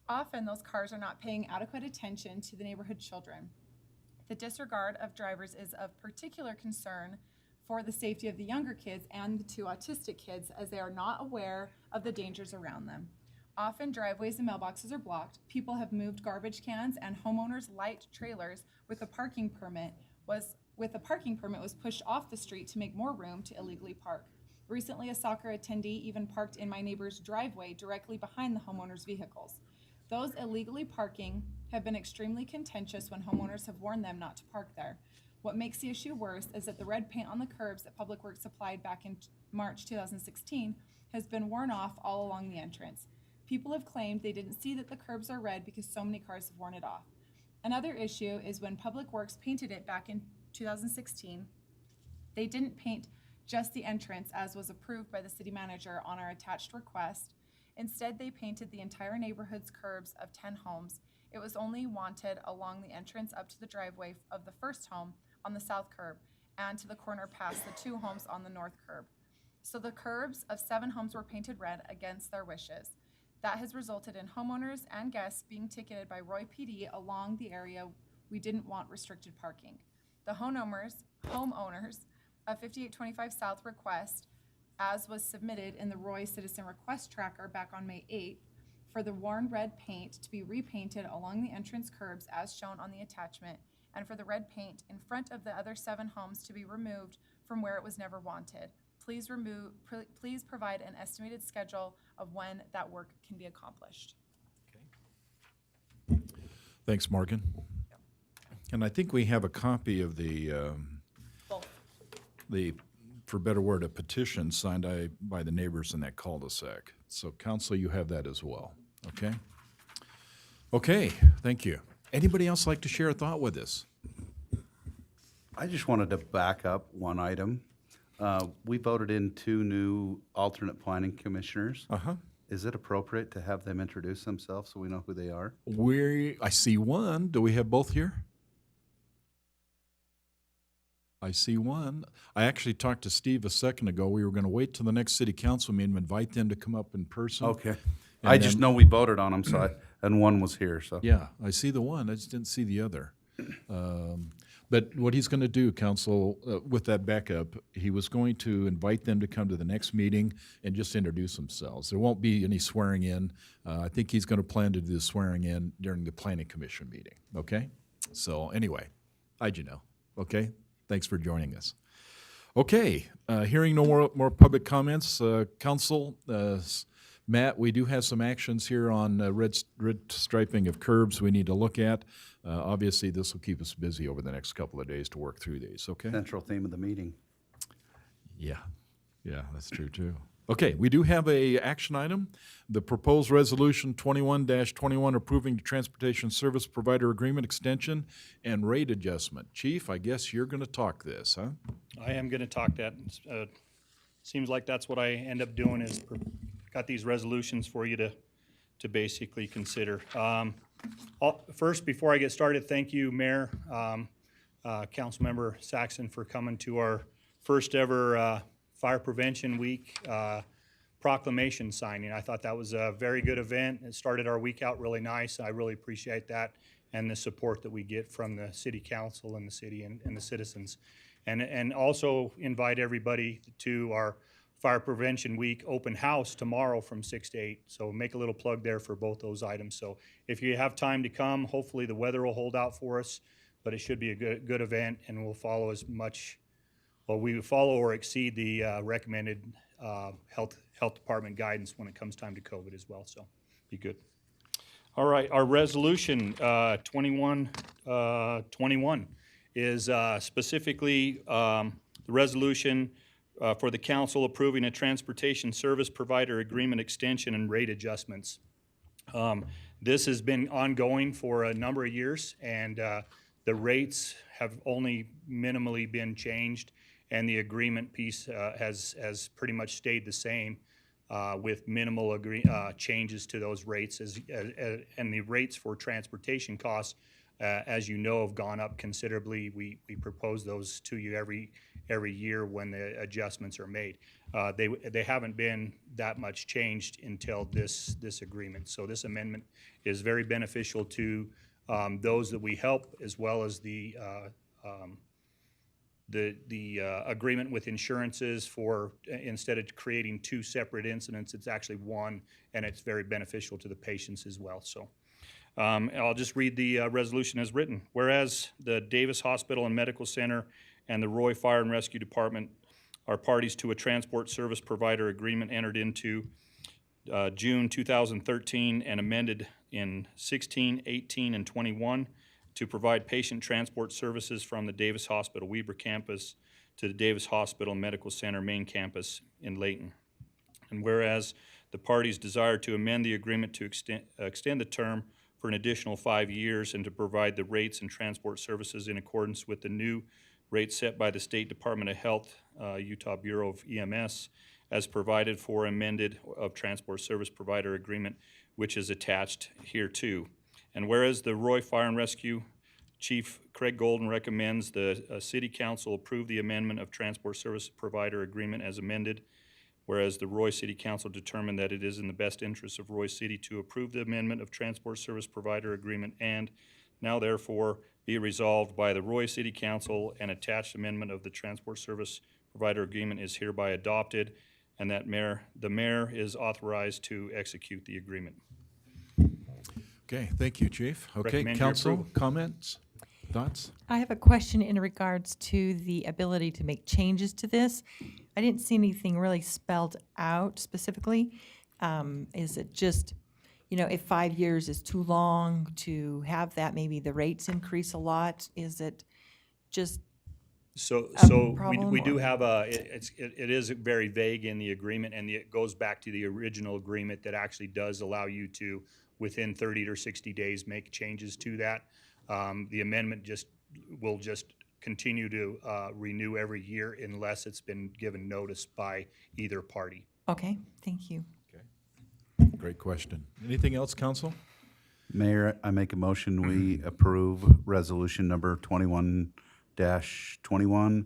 Often, those cars are not paying adequate attention to the neighborhood children. The disregard of drivers is of particular concern for the safety of the younger kids and the 2 autistic kids, as they are not aware of the dangers around them. Often driveways and mailboxes are blocked. People have moved garbage cans, and homeowners' light trailers with a parking permit was pushed off the street to make more room to illegally park. Recently, a soccer attendee even parked in my neighbor's driveway directly behind the homeowners' vehicles. Those illegally parking have been extremely contentious when homeowners have warned them not to park there. What makes the issue worse is that the red paint on the curbs that Public Works applied back in March 2016 has been worn off all along the entrance. People have claimed they didn't see that the curbs are red because so many cars have worn it off. Another issue is when Public Works painted it back in 2016, they didn't paint just the entrance as was approved by the city manager on our attached request. Instead, they painted the entire neighborhood's curbs of 10 homes. It was only wanted along the entrance up to the driveway of the first home on the south curb and to the corner past the 2 homes on the north curb. So the curbs of 7 homes were painted red against their wishes. That has resulted in homeowners and guests being ticketed by Roy PD along the area we didn't want restricted parking. The homeowners of 5825 South request, as was submitted in the Roy Citizen Request Tracker back on May 8th, for the worn red paint to be repainted along the entrance curbs as shown on the attachment, and for the red paint in front of the other 7 homes to be removed from where it was never wanted. Please provide an estimated schedule of when that work can be accomplished. Thanks, Morgan. And I think we have a copy of the, for better word, a petition signed by the neighbors in that cul-de-sac. So council, you have that as well, okay? Okay, thank you. Anybody else like to share a thought with us? I just wanted to back up one item. We voted in 2 new alternate planning commissioners. Uh-huh. Is it appropriate to have them introduce themselves so we know who they are? I see one. Do we have both here? I see one. I actually talked to Steve a second ago. We were going to wait till the next city council meeting, invite them to come up in person. Okay. I just know we voted on them, so and one was here, so. Yeah, I see the one. I just didn't see the other. But what he's going to do, council, with that backup, he was going to invite them to come to the next meeting and just introduce themselves. There won't be any swearing in. I think he's going to plan to do the swearing in during the planning commission meeting, okay? So anyway, how'd you know? Okay, thanks for joining us. Okay, hearing no more public comments, council, Matt, we do have some actions here on red striping of curbs we need to look at. Obviously, this will keep us busy over the next couple of days to work through these, okay? Central theme of the meeting. Yeah, that's true too. Okay, we do have a action item, the proposed resolution 21-21 approving the transportation service provider agreement extension and rate adjustment. Chief, I guess you're going to talk this, huh? I am going to talk that. Seems like that's what I end up doing is got these resolutions for you to basically consider. First, before I get started, thank you, Mayor, Councilmember Saxon, for coming to our first ever Fire Prevention Week proclamation signing. I thought that was a very good event. It started our week out really nice. I really appreciate that and the support that we get from the City Council and the city and the citizens. And also invite everybody to our Fire Prevention Week open house tomorrow from 6 to 8. So make a little plug there for both those items. So if you have time to come, hopefully the weather will hold out for us, but it should be a good event, and we'll follow we will follow or exceed the recommended health department guidance when it comes time to COVID as well. So be good. All right, our resolution 2121 is specifically the resolution for the council approving a transportation service provider agreement extension and rate adjustments. This has been ongoing for a number of years, and the rates have only minimally been changed, and the agreement piece has pretty much stayed the same with minimal changes to those rates. And the rates for transportation costs, as you know, have gone up considerably. We propose those to you every year when the adjustments are made. They haven't been that much changed until this agreement. So this amendment is very beneficial to those that we help, as well as the agreement with insurances for, instead of creating 2 separate incidents, it's actually one, and it's very beneficial to the patients as well. So I'll just read the resolution as written. Whereas the Davis Hospital and Medical Center and the Roy Fire and Rescue Department are parties to a transport service provider agreement entered into June 2013 and amended in 16, 18, and 21 to provide patient transport services from the Davis Hospital Weber campus to the Davis Hospital Medical Center main campus in Layton. And whereas the parties desire to amend the agreement to extend the term for an additional 5 years and to provide the rates and transport services in accordance with the new rates set by the State Department of Health, Utah Bureau of EMS, as provided for amended of transport service provider agreement, which is attached here too. And whereas the Roy Fire and Rescue Chief Craig Golden recommends the City Council approve the amendment of transport service provider agreement as amended, whereas the Roy City Council determined that it is in the best interest of Roy City to approve the amendment of transport service provider agreement, and now therefore be resolved by the Roy City Council, an attached amendment of the transport service provider agreement is hereby adopted, and that the mayor is authorized to execute the agreement. Okay, thank you, Chief. Okay, Recommend your council, approval. comments, thoughts? I have a question in regards to the ability to make changes to this. I didn't see anything really spelled out specifically. Is it just, if 5 years is too long to have that, maybe the rates increase a lot? Is it just So, a we problem, do or- have it is very vague in the agreement, and it goes back to the original agreement that actually does allow you to, within 30 or 60 days, make changes to that. The amendment will just continue to renew every year unless it's been given notice by either party. Okay, thank you. Great question. Anything else, council? Mayor, I make a motion, we approve resolution number 21-21.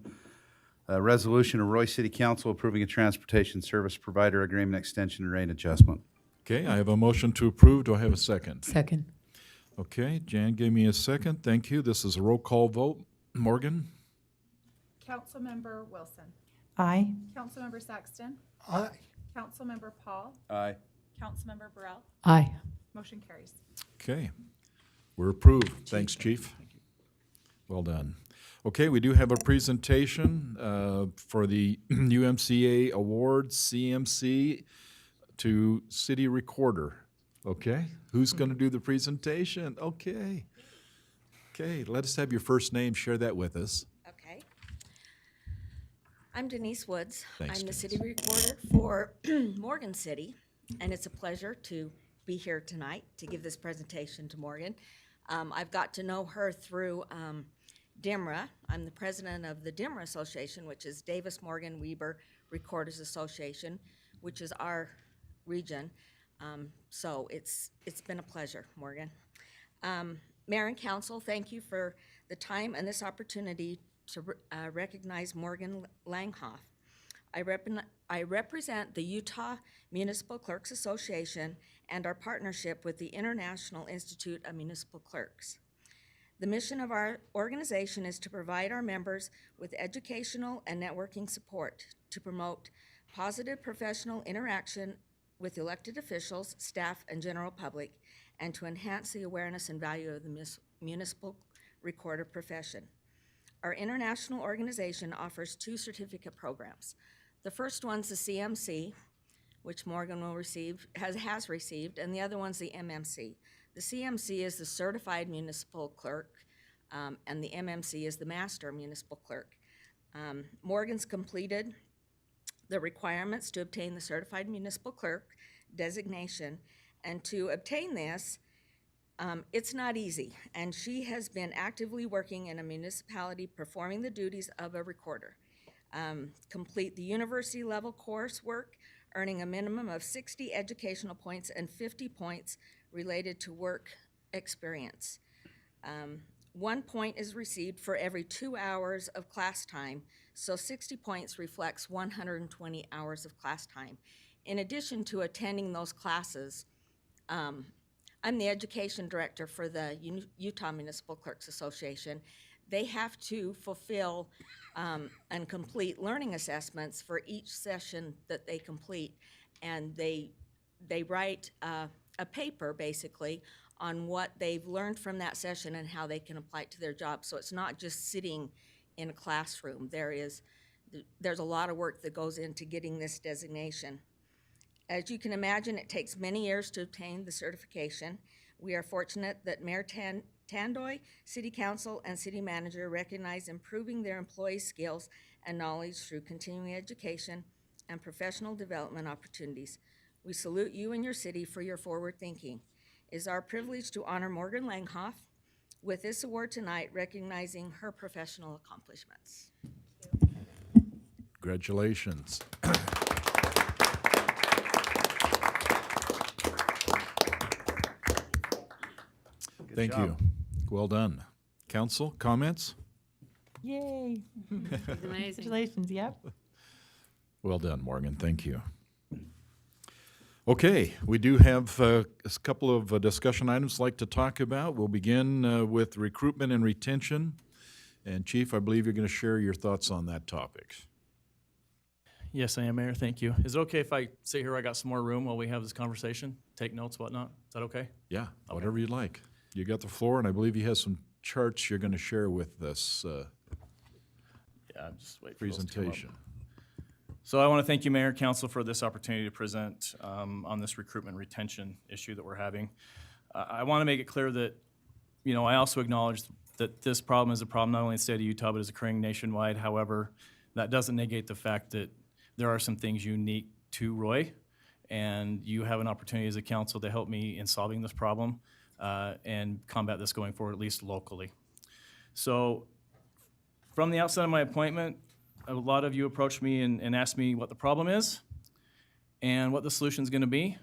A resolution of Roy City Council approving a transportation service provider agreement extension and rate adjustment. Okay, I have a motion to approve. Do I have a second? Second. Okay, Jan gave me a second. Thank you. This is a roll call vote. Morgan? Councilmember Wilson. Aye. Councilmember Saxton. Aye. Councilmember Paul. Aye. Councilmember Burrell. Aye. Motion carries. Okay, we're approved. Thanks, Chief. Well done. Okay, we do have a presentation for the UMCA Awards, CMC, to City Recorder. Okay, who's going to do the presentation? Okay. Okay, let us have your first name. Share that with us. Okay. I'm Denise Woods. Thanks, I'm the Denise. city recorder for Morgan City, and it's a pleasure to be here tonight to give this presentation to Morgan. I've got to know her through DIMRA. I'm the president of the DIMRA Association, which is Davis Morgan Weber Recorders Association, which is our region. So it's been a pleasure, Morgan. Mayor and council, thank you for the time and this opportunity to recognize Morgan Langhoff. I represent the Utah Municipal Clerks Association and our partnership with the International Institute of Municipal Clerks. The mission of our organization is to provide our members with educational and networking support to promote positive professional interaction with elected officials, staff, and general public, and to enhance the awareness and value of the municipal recorder profession. Our international organization offers 2 certificate programs. The first one's the CMC, which Morgan will receive, has received, and the other one's the MMC. The CMC is the Certified Municipal Clerk, and the MMC is the Master Municipal Clerk. Morgan's completed the requirements to obtain the Certified Municipal Clerk designation, and to obtain this, it's not easy, and she has been actively working in a municipality performing the duties of a recorder. Complete the university level coursework, earning a minimum of 60 educational points and 50 points related to work experience. 1 point is received for every 2 hours of class time, so 60 points reflects 120 hours of class time. In addition to attending those classes, I'm the education director for the Utah Municipal Clerks Association. They have to fulfill and complete learning assessments for each session that they complete, and they write a paper basically on what they've learned from that session and how they can apply it to their job. So it's not just sitting in a classroom. There's a lot of work that goes into getting this designation. As you can imagine, it takes many years to obtain the certification. We are fortunate that Mayor Tandoy, City Council, and City Manager recognize improving their employees' skills and knowledge through continuing education and professional development opportunities. We salute you and your city for your forward thinking. It is our privilege to honor Morgan Langhoff with this award tonight, recognizing her professional accomplishments. Congratulations. Thank you. Well done. Council, comments? Yay. It's amazing. Congratulations, yep. Well done, Morgan. Thank you. Okay, we do have a couple of discussion items I'd like to talk about. We'll begin with recruitment and retention. And Chief, I believe you're going to share your thoughts on that topic. Yes, I am, Mayor. Thank you. Is it okay if I sit here? I got some more room while we have this conversation, take notes, whatnot? Is that okay? Yeah, whatever you'd like. You got the floor, and I believe you have some charts you're going to share with this Yeah, I'm just waiting for those to come up. presentation. So I want to thank you, Mayor, Council, for this opportunity to present on this recruitment retention issue that we're having. I want to make it clear that, I also acknowledge that this problem is a problem not only in the state of Utah, but is occurring nationwide. However, that doesn't negate the fact that there are some things unique to Roy, and you have an opportunity as a council to help me in solving this problem and combat this going forward, at least locally. So from the outset of my appointment, a lot of you approached me and asked me what the problem is and what the solution is going to be.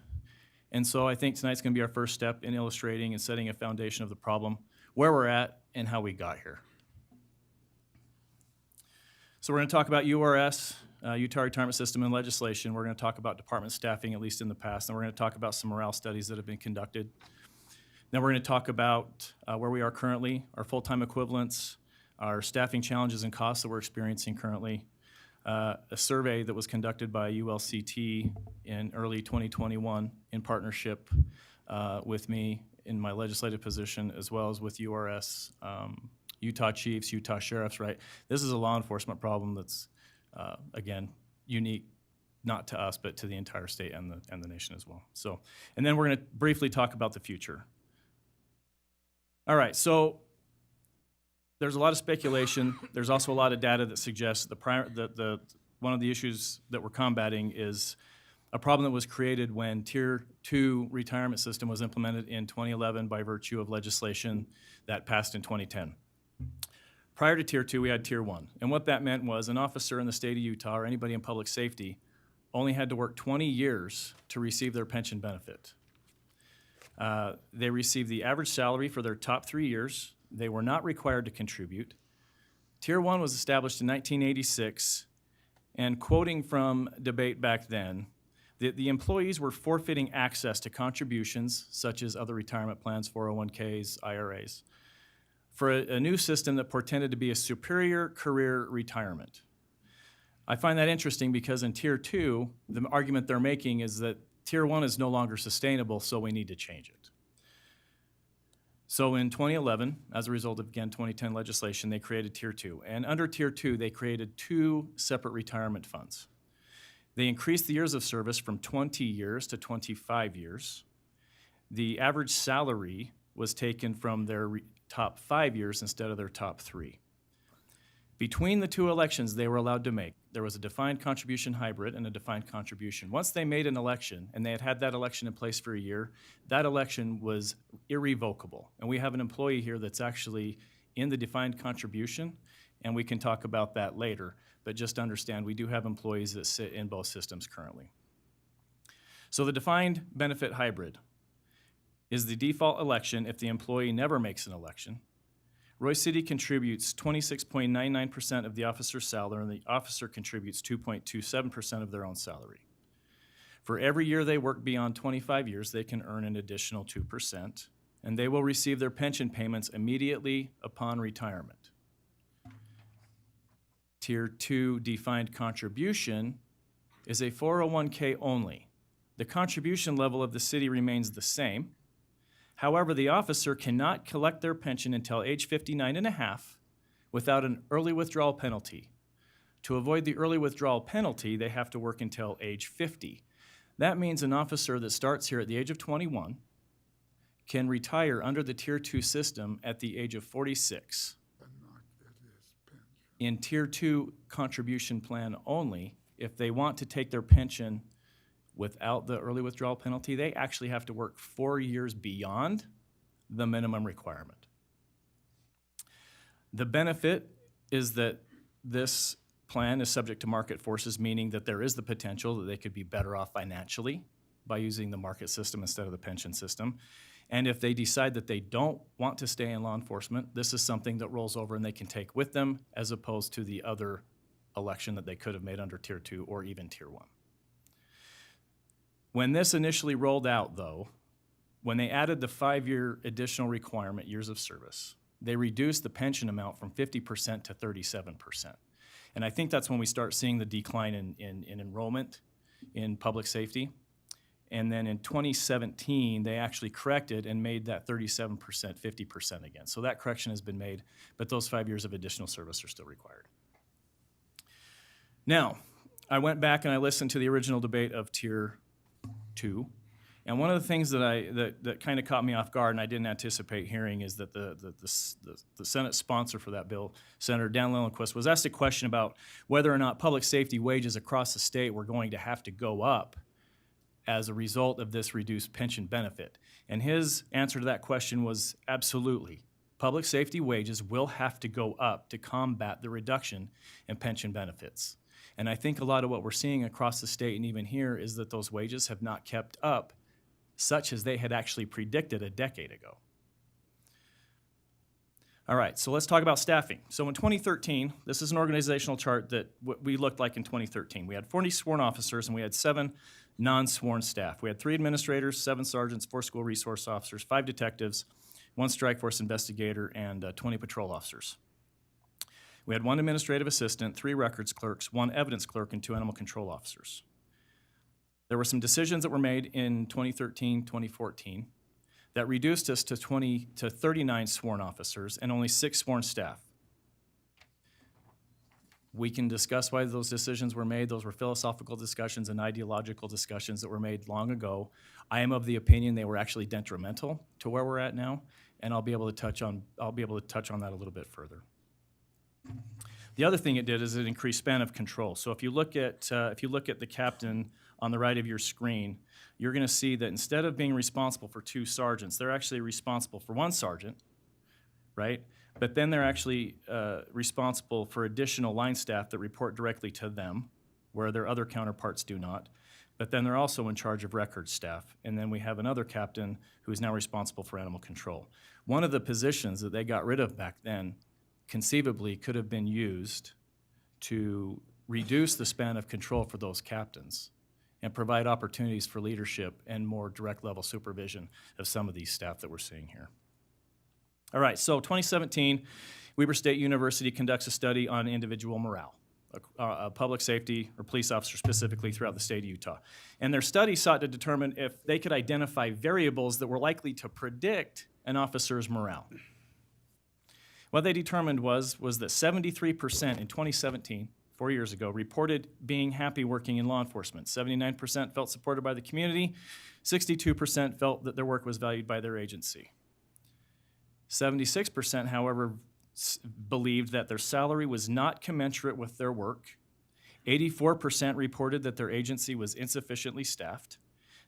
And so I think tonight's going to be our first step in illustrating and setting a foundation of the problem, where we're at, and how we got here. So we're going to talk about URS, Utah Retirement System, and legislation. We're going to talk about department staffing, at least in the past, and we're going to talk about some morale studies that have been conducted. Then we're going to talk about where we are currently, our full-time equivalents, our staffing challenges and costs that we're experiencing currently, a survey that was conducted by ULCT in early 2021 in partnership with me in my legislative position, as well as with URS, Utah chiefs, Utah sheriffs, right? This is a law enforcement problem that's, again, unique, not to us, but to the entire state and the nation as well. So, and then we're going to briefly talk about the future. All right, so there's a lot of speculation. There's also a lot of data that suggests one of the issues that we're combating is a problem that was created when Tier 2 retirement system was implemented in 2011 by virtue of legislation that passed in 2010. Prior to Tier 2, we had Tier 1. And what that meant was an officer in the state of Utah or anybody in public safety only had to work 20 years to receive their pension benefit. They received the average salary for their top 3 years. They were not required to contribute. Tier 1 was established in 1986, and quoting from debate back then, the employees were forfeiting access to contributions, such as other retirement plans, 401ks, IRAs, for a new system that portended to be a superior career retirement. I find that interesting because in Tier 2, the argument they're making is that Tier 1 is no longer sustainable, so we need to change it. So in 2011, as a result of, again, 2010 legislation, they created Tier 2. And under Tier 2, they created 2 separate retirement funds. They increased the years of service from 20 years to 25 years. The average salary was taken from their top 5 years instead of their top 3. Between the 2 elections they were allowed to make, there was a defined contribution hybrid and a defined contribution. Once they made an election, and they had that election in place for a year, that election was irrevocable. And we have an employee here that's actually in the defined contribution, and we can talk about that later. But just understand, we do have employees that sit in both systems currently. So the defined benefit hybrid is the default election if the employee never makes an election. Roy City contributes 26.99% of the officer's salary, and the officer contributes 2.27% of their own salary. For every year they work beyond 25 years, they can earn an additional 2%, and they will receive their pension payments immediately upon retirement. Tier 2 defined contribution is a 401k only. The contribution level of the city remains the same. However, the officer cannot collect their pension until age 59 and a half without an early withdrawal penalty. To avoid the early withdrawal penalty, they have to work until age 50. That means an officer that starts here at the age of 21 can retire under the Tier 2 system at the age of 46. In Tier 2 contribution plan only, if they want to take their pension without the early withdrawal penalty, they actually have to work 4 years beyond the minimum requirement. The benefit is that this plan is subject to market forces, meaning that there is the potential that they could be better off financially by using the market system instead of the pension system. And if they decide that they don't want to stay in law enforcement, this is something that rolls over and they can take with them as opposed to the other election that they could have made under Tier 2 or even Tier 1. When this initially rolled out, though, when they added the 5-year additional requirement, years of service, they reduced the pension amount from 50% to 37%. And I think that's when we start seeing the decline in enrollment in public safety. And then in 2017, they actually corrected and made that 37%, 50% again. So that correction has been made, but those 5 years of additional service are still required. Now, I went back and I listened to the original debate of Tier 2. And one of the things that kind of caught me off guard and I didn't anticipate hearing is that the Senate sponsor for that bill, Senator Dan Lillenquist, was asked a question about whether or not public safety wages across the state were going to have to go up as a result of this reduced pension benefit. And his answer to that question was absolutely. Public safety wages will have to go up to combat the reduction in pension benefits. And I think a lot of what we're seeing across the state and even here is that those wages have not kept up such as they had actually predicted a decade ago. All right, so let's talk about staffing. So in 2013, this is an organizational chart that what we looked like in 2013. We had 40 sworn officers and we had 7 non-sworn staff. We had 3 administrators, 7 sergeants, 4 school resource officers, 5 detectives, 1 strike force investigator, and 20 patrol officers. We had 1 administrative assistant, 3 records clerks, 1 evidence clerk, and 2 animal control officers. There were some decisions that were made in 2013, 2014 that reduced us to 39 sworn officers and only 6 sworn staff. We can discuss why those decisions were made. Those were philosophical discussions and ideological discussions that were made long ago. I am of the opinion they were actually detrimental to where we're at now, and I'll be able to touch on that a little bit further. The other thing it did is it increased span of control. So if you look at the captain on the right of your screen, you're going to see that instead of being responsible for 2 sergeants, they're actually responsible for 1 sergeant, right? But then they're actually responsible for additional line staff that report directly to them, where their other counterparts do not. But then they're also in charge of records staff. And then we have another captain who is now responsible for animal control. One of the positions that they got rid of back then conceivably could have been used to reduce the span of control for those captains and provide opportunities for leadership and more direct level supervision of some of these staff that we're seeing here. All right, so 2017, Weber State University conducts a study on individual morale, public safety or police officers specifically throughout the state of Utah. And their study sought to determine if they could identify variables that were likely to predict an officer's morale. What they determined was that 73% in 2017, 4 years ago, reported being happy working in law enforcement. 79% felt supported by the community. 62% felt that their work was valued by their agency. 76%, however, believed that their salary was not commensurate with their work. 84% reported that their agency was insufficiently staffed.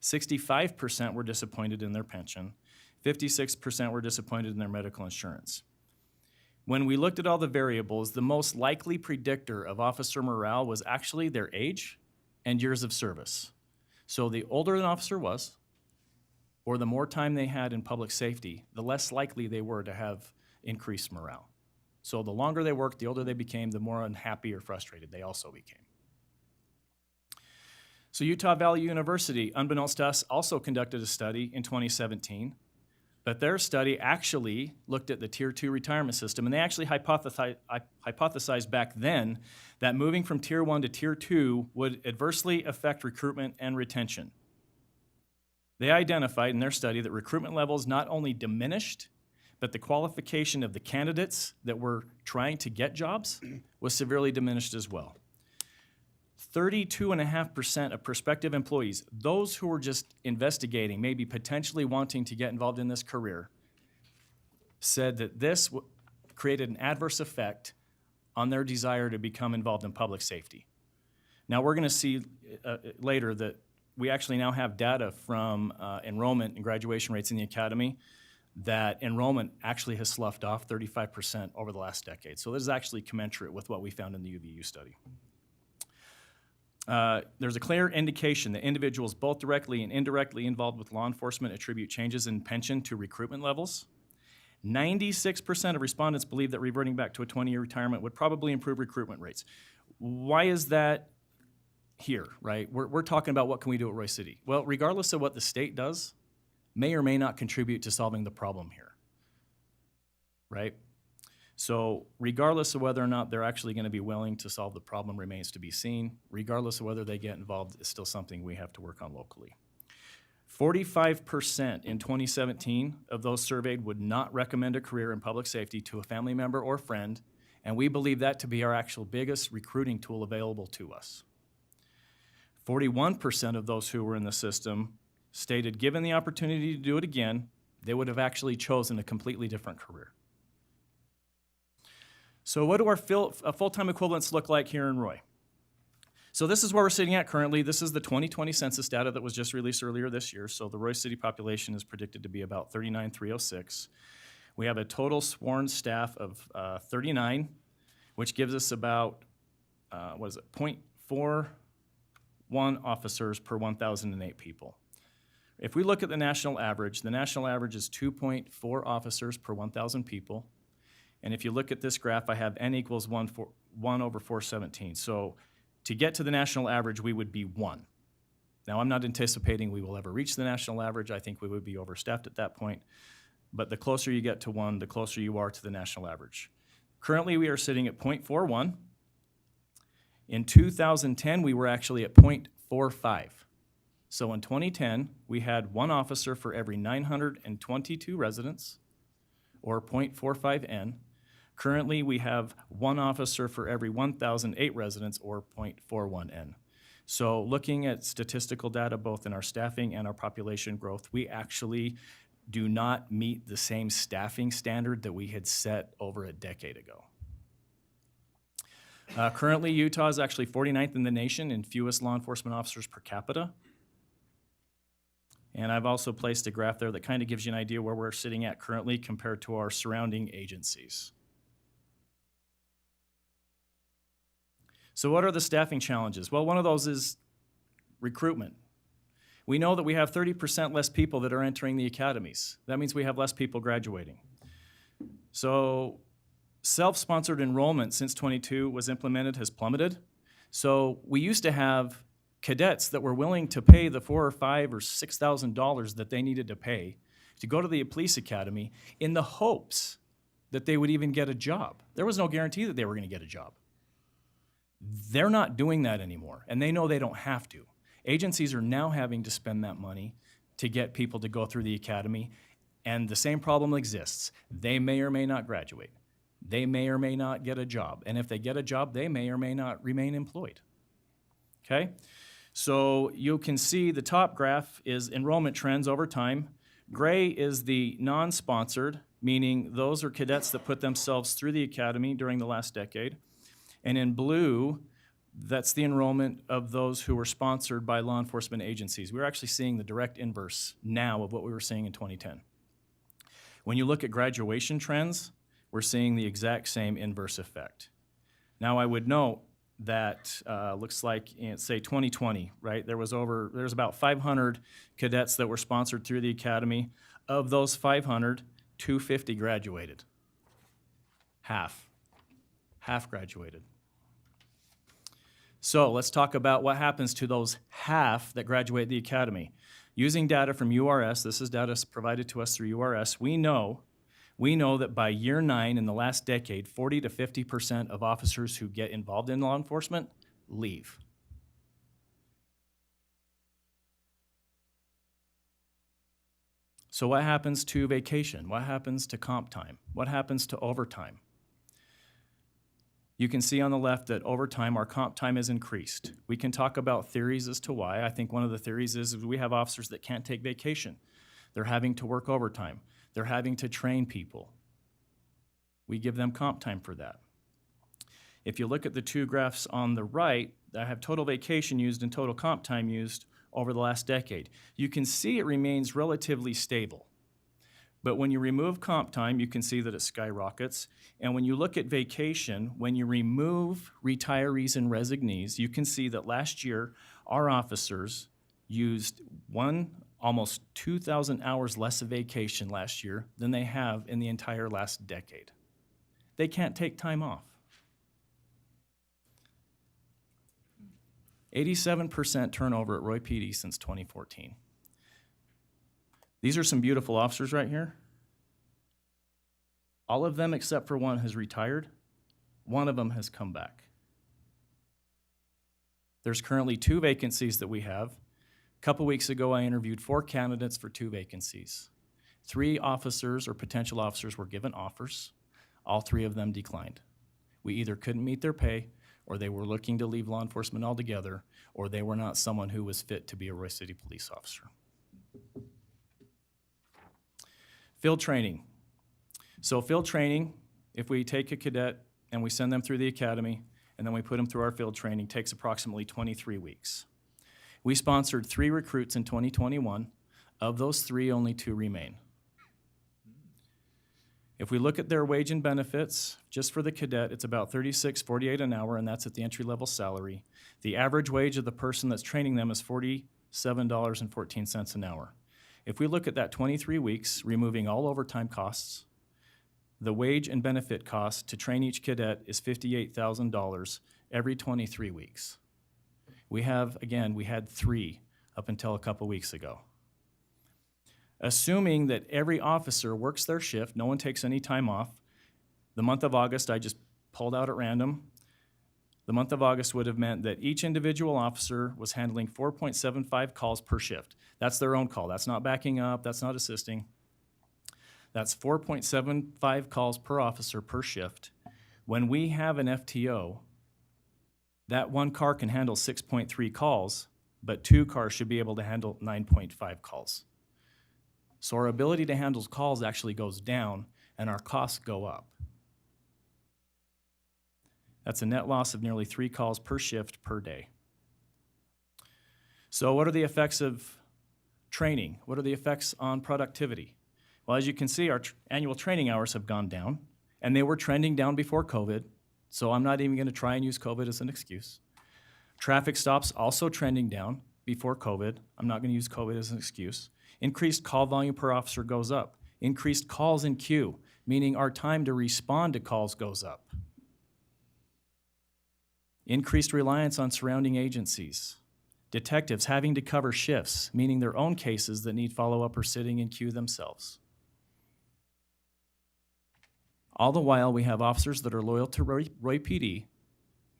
65% were disappointed in their pension. 56% were disappointed in their medical insurance. When we looked at all the variables, the most likely predictor of officer morale was actually their age and years of service. So the older an officer was, or the more time they had in public safety, the less likely they were to have increased morale. So the longer they worked, the older they became, the more unhappy or frustrated they also became. So Utah Valley University, unbeknownst to us, also conducted a study in 2017, but their study actually looked at the Tier 2 retirement system, and they actually hypothesized back then that moving from Tier 1 to Tier 2 would adversely affect recruitment and retention. They identified in their study that recruitment levels not only diminished, but the qualification of the candidates that were trying to get jobs was severely diminished as well. 32.5% of prospective employees, those who were just investigating, maybe potentially wanting to get involved in this career, said that this created an adverse effect on their desire to become involved in public safety. Now, we're going to see later that we actually now have data from enrollment and graduation rates in the academy that enrollment actually has sloughed off 35% over the last decade. So this is actually commensurate with what we found in the UVU study. There's a clear indication that individuals both directly and indirectly involved with law enforcement attribute changes in pension to recruitment levels. 96% of respondents believe that reverting back to a 20-year retirement would probably improve recruitment rates. Why is that here, right? We're talking about what can we do at Royse City. Well, regardless of what the state does, may or may not contribute to solving the problem here, right? So regardless of whether or not they're actually going to be willing to solve the problem remains to be seen. Regardless of whether they get involved, is still something we have to work on locally. 45% in 2017 of those surveyed would not recommend a career in public safety to a family member or friend, and we believe that to be our actual biggest recruiting tool available to us. 41% of those who were in the system stated given the opportunity to do it again, they would have actually chosen a completely different career. So what do our full-time equivalents look like here in Roy? So this is where we're sitting at currently. This is the 2020 census data that was just released earlier this year. So the Roy City population is predicted to be about 39,306. We have a total sworn staff of 39, which gives us about, 0.41 officers per 1,008 people. If we look at the national average is 2.4 officers per 1,000 people. And if you look at this graph, I have N equals 1 over 417. So to get to the national average, we would be 1. Now, I'm not anticipating we will ever reach the national average. I think we would be overstaffed at that point. But the closer you get to 1, the closer you are to the national average. Currently, we are sitting at 0.41. In 2010, we were actually at 0.45. So in 2010, we had 1 officer for every 922 residents, or 0.45 N. Currently, we have 1 officer for every 1,008 residents, or 0.41 N. So looking at statistical data, both in our staffing and our population growth, we actually do not meet the same staffing standard that we had set over a decade ago. Currently, Utah is actually 49th in the nation in fewest law enforcement officers per capita. And I've also placed a graph there that kind of gives you an idea where we're sitting at currently compared to our surrounding agencies. So what are the staffing challenges? Well, one of those is recruitment. We know that we have 30% less people that are entering the academies. That means we have less people graduating. So self-sponsored enrollment since 22 was implemented has plummeted. So we used to have cadets that were willing to pay the $4,000 or $5,000 or $6,000 that they needed to pay to go to the police academy in the hopes that they would even get a job. There was no guarantee that they were going to get a job. They're not doing that anymore, and they know they don't have to. Agencies are now having to spend that money to get people to go through the academy, and the same problem exists. They may or may not graduate. They may or may not get a job, and if they get a job, they may or may not remain employed. Okay? So you can see the top graph is enrollment trends over time. Gray is the non-sponsored, meaning those are cadets that put themselves through the academy during the last decade. And in blue, that's the enrollment of those who were sponsored by law enforcement agencies. We're actually seeing the direct inverse now of what we were seeing in 2010. When you look at graduation trends, we're seeing the exact same inverse effect. Now, I would note that looks like in, say, 2020, right? There's about 500 cadets that were sponsored through the academy. Of those 500, 250 graduated. Half graduated. So let's talk about what happens to those half that graduate the academy. Using data from URS, this is data provided to us through URS, we know that by year 9 in the last decade, 40 to 50% of officers who get involved in law enforcement leave. So what happens to vacation? What happens to comp time? What happens to overtime? You can see on the left that over time, our comp time has increased. We can talk about theories as to why. I think one of the theories is we have officers that can't take vacation. They're having to work overtime. They're having to train people. We give them comp time for that. If you look at the 2 graphs on the right, I have total vacation used and total comp time used over the last decade. You can see it remains relatively stable. But when you remove comp time, you can see that it skyrockets. And when you look at vacation, when you remove retirees and resignees, you can see that last year, our officers used almost 2,000 hours less of vacation last year than they have in the entire last decade. They can't take time off. 87% turnover at Roy PD since 2014. These are some beautiful officers right here. All of them except for one has retired. One of them has come back. There's currently 2 vacancies that we have. A couple weeks ago, I interviewed 4 candidates for 2 vacancies. 3 officers or potential officers were given offers. All 3 of them declined. We either couldn't meet their pay, or they were looking to leave law enforcement altogether, or they were not someone who was fit to be a Roy City police officer. Field training. So field training, if we take a cadet and we send them through the academy, and then we put them through our field training, takes approximately 23 weeks. We sponsored 3 recruits in 2021. Of those 3, only 2 remain. If we look at their wage and benefits, just for the cadet, it's about $36.48 an hour, and that's at the entry-level salary. The average wage of the person that's training them is $47.14 an hour. If we look at that 23 weeks, removing all overtime costs, the wage and benefit cost to train each cadet is $58,000 every 23 weeks. We had 3 up until a couple weeks ago. Assuming that every officer works their shift, no one takes any time off, the month of August I just pulled out at random. The month of August would have meant that each individual officer was handling 4.75 calls per shift. That's their own call. That's not backing up. That's not assisting. That's 4.75 calls per officer per shift. When we have an FTO, that one car can handle 6.3 calls, but 2 cars should be able to handle 9.5 calls. So our ability to handle calls actually goes down and our costs go up. That's a net loss of nearly 3 calls per shift per day. So what are the effects of training? What are the effects on productivity? Well, as you can see, our annual training hours have gone down, and they were trending down before COVID, so I'm not even going to try and use COVID as an excuse. Traffic stops also trending down before COVID. I'm not going to use COVID as an excuse. Increased call volume per officer goes up. Increased calls in queue, meaning our time to respond to calls goes up. Increased reliance on surrounding agencies. Detectives having to cover shifts, meaning their own cases that need follow-up are sitting in queue themselves. All the while, we have officers that are loyal to Roy PD,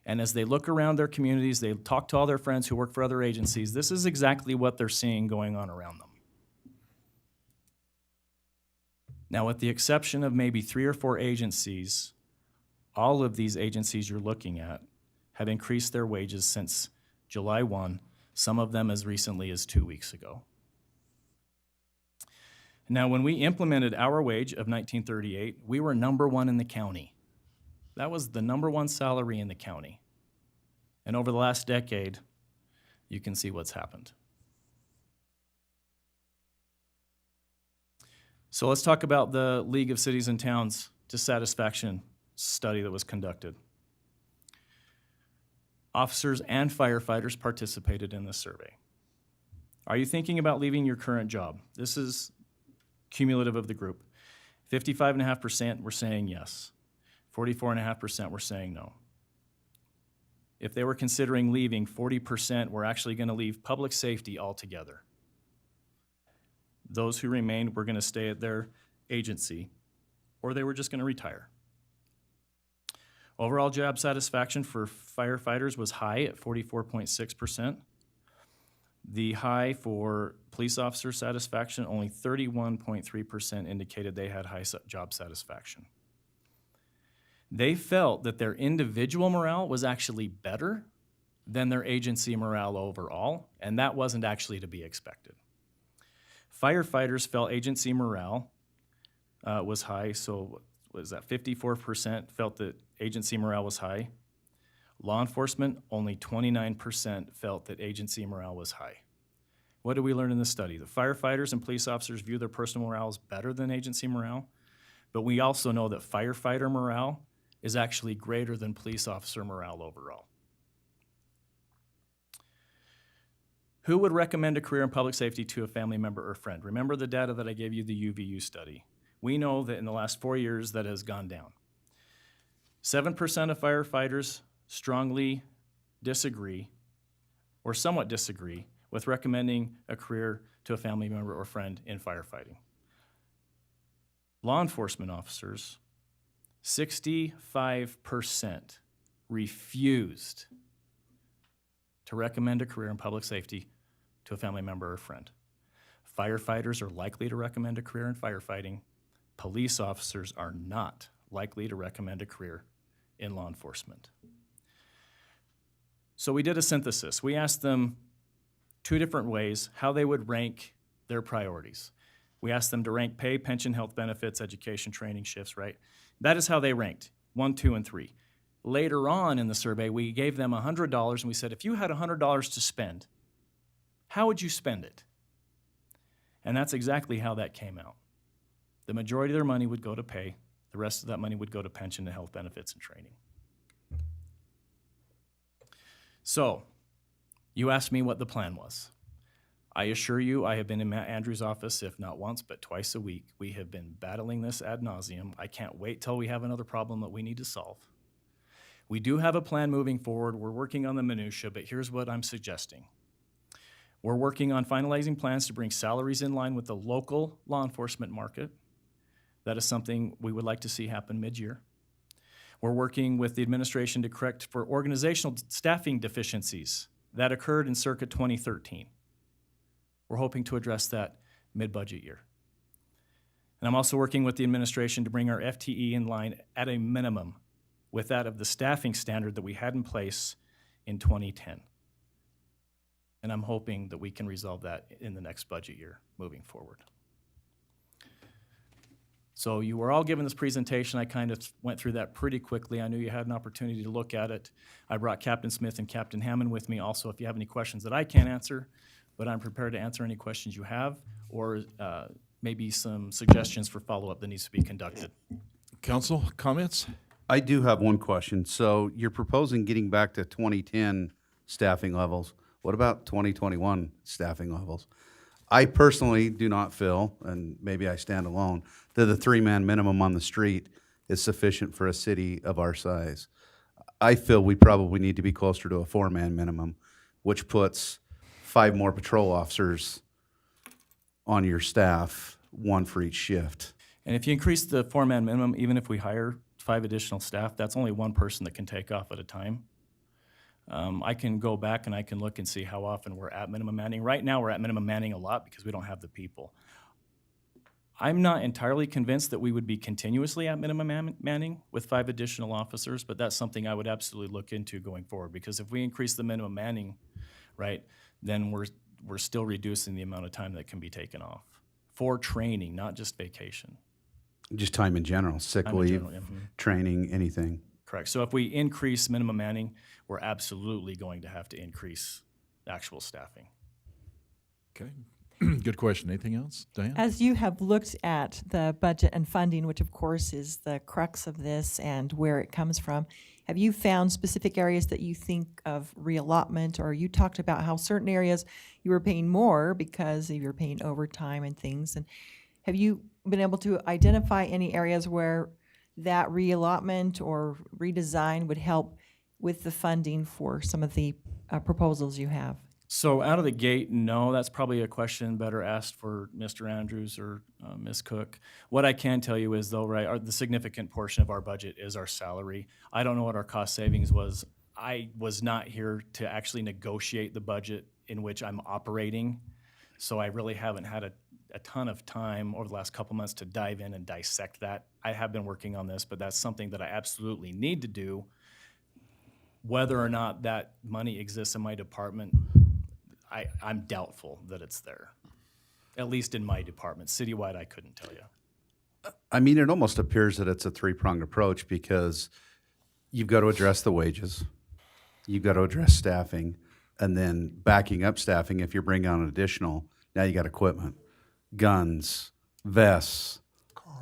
and as they look around their communities, they talk to all their friends who work for other agencies, this is exactly what they're seeing going on around them. Now, with the exception of maybe 3 or 4 agencies, all of these agencies you're looking at have increased their wages since July 1, some of them as recently as 2 weeks ago. Now, when we implemented our wage of $19.38, we were number 1 in the county. That was the number 1 salary in the county. And over the last decade, you can see what's happened. So let's talk about the League of Cities and Towns Dissatisfaction study that was conducted. Officers and firefighters participated in this survey. Are you thinking about leaving your current job? This is cumulative of the group. 55.5% were saying yes. 44.5% were saying no. If they were considering leaving, 40% were actually going to leave public safety altogether. Those who remained were going to stay at their agency, or they were just going to retire. Overall job satisfaction for firefighters was high at 44.6%. The high for police officer satisfaction, only 31.3% indicated they had high job satisfaction. They felt that their individual morale was actually better than their agency morale overall, and that wasn't actually to be expected. Firefighters felt agency morale was high, so what is that, 54% felt that agency morale was high. Law enforcement, only 29% felt that agency morale was high. What did we learn in this study? The firefighters and police officers view their personal morale as better than agency morale, but we also know that firefighter morale is actually greater than police officer morale overall. Who would recommend a career in public safety to a family member or friend? Remember the data that I gave you, the UVU study. We know that in the last 4 years that has gone down. 7% of firefighters strongly disagree, or somewhat disagree, with recommending a career to a family member or friend in firefighting. Law enforcement officers 65% refused to recommend a career in public safety to a family member or friend. Firefighters are likely to recommend a career in firefighting. Police officers are not likely to recommend a career in law enforcement. So we did a synthesis. We asked them 2 different ways how they would rank their priorities. We asked them to rank pay, pension, health benefits, education, training, shifts, right? That is how they ranked, 1, 2, and 3. Later on in the survey, we gave them $100 and we said, if you had $100 to spend, how would you spend it? And that's exactly how that came out. The majority of their money would go to pay. The rest of that money would go to pension and health benefits and training. So, you asked me what the plan was. I assure you, I have been in Matt Andrews' office, if not once, but twice a week. We have been battling this ad nauseum. I can't wait till we have another problem that we need to solve. We do have a plan moving forward. We're working on the minutia, but here's what I'm suggesting. We're working on finalizing plans to bring salaries in line with the local law enforcement market. That is something we would like to see happen mid-year. We're working with the administration to correct for organizational staffing deficiencies that occurred in circa 2013. We're hoping to address that mid-budget year. And I'm also working with the administration to bring our FTE in line at a minimum with that of the staffing standard that we had in place in 2010. And I'm hoping that we can resolve that in the next budget year moving forward. So you were all given this presentation. I kind of went through that pretty quickly. I knew you had an opportunity to look at it. I brought Captain Smith and Captain Hammond with me also if you have any questions that I can't answer, but I'm prepared to answer any questions you have or maybe some suggestions for follow-up that needs to be conducted. Council, comments? I do have one question. So you're proposing getting back to 2010 staffing levels. What about 2021 staffing levels? I personally do not feel, and maybe I stand alone, that the 3-man minimum on the street is sufficient for a city of our size. I feel we probably need to be closer to a 4-man minimum, which puts 5 more patrol officers on your staff, 1 for each shift. And if you increase the 4-man minimum, even if we hire 5 additional staff, that's only 1 person that can take off at a time. I can go back and I can look and see how often we're at minimum manning. Right now, we're at minimum manning a lot because we don't have the people. I'm not entirely convinced that we would be continuously at minimum manning with 5 additional officers, but that's something I would absolutely look into going forward, because if we increase the minimum manning, right, then we're still reducing the amount of time that can be taken off for training, not just vacation. Just time in general, sick Time in leave, general, yeah. training, anything. Correct. So if we increase minimum manning, we're absolutely going to have to increase actual staffing. Okay, good question. Anything else, Diane? As you have looked at the budget and funding, which of course is the crux of this and where it comes from, have you found specific areas that you think of reallotment, or you talked about how certain areas you were paying more because you're paying overtime and things, and have you been able to identify any areas where that reallotment or redesign would help with the funding for some of the proposals you have? So out of the gate, no, that's probably a question better asked for Mr. Andrews or Ms. Cook. What I can tell you is though, right, the significant portion of our budget is our salary. I don't know what our cost savings was. I was not here to actually negotiate the budget in which I'm operating, so I really haven't had a ton of time over the last couple months to dive in and dissect that. I have been working on this, but that's something that I absolutely need to do. Whether or not that money exists in my department, I'm doubtful that it's there, at least in my department. Citywide, I couldn't tell you. I mean, it almost appears that it's a 3-pronged approach, because you've got to address the wages, you've got to address staffing, and then backing up staffing, if you're bringing on additional, now you got equipment, guns, vests,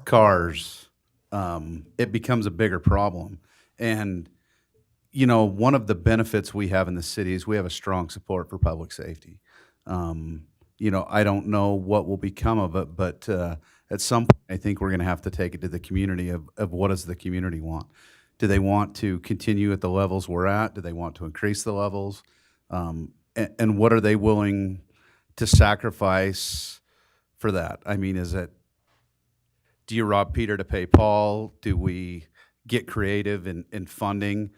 cars. It becomes a bigger problem. And you know, one of the benefits we have in the city is we have a strong support for public safety. You know, I don't know what will become of it, but at some point, I think we're going to have to take it to the community of what does the community want? Do they want to continue at the levels we're at? Do they want to increase the levels? And what are they willing to sacrifice for that? I mean, is it, do you rob Peter to pay Paul? Do we get creative in funding,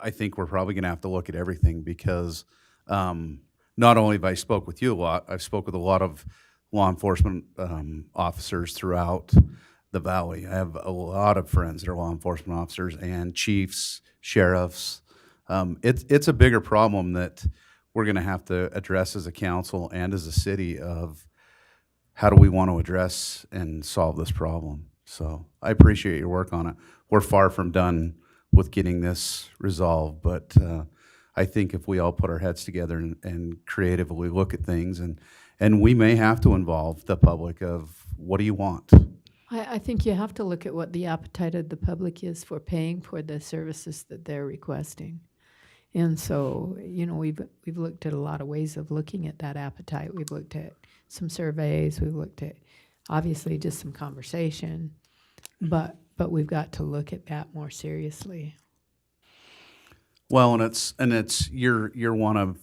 I think we're probably going to have to look at everything because not only have I spoke with you a lot, I've spoke with a lot of law enforcement officers throughout the valley. I have a lot of friends that are law enforcement officers and chiefs, sheriffs. It's a bigger problem that we're going to have to address as a council and as a city of how do we want to address and solve this problem. So I appreciate your work on it. We're far from done with getting this resolved, but I think if we all put our heads together and creatively look at things, and we may have to involve the public of what do you want? I think you have to look at what the appetite of the public is for paying for the services that they're requesting. And so, you know, we've looked at a lot of ways of looking at that appetite. We've looked at some surveys, we've looked at obviously just some conversation, but we've got to look at that more seriously. Well, and it's you're one of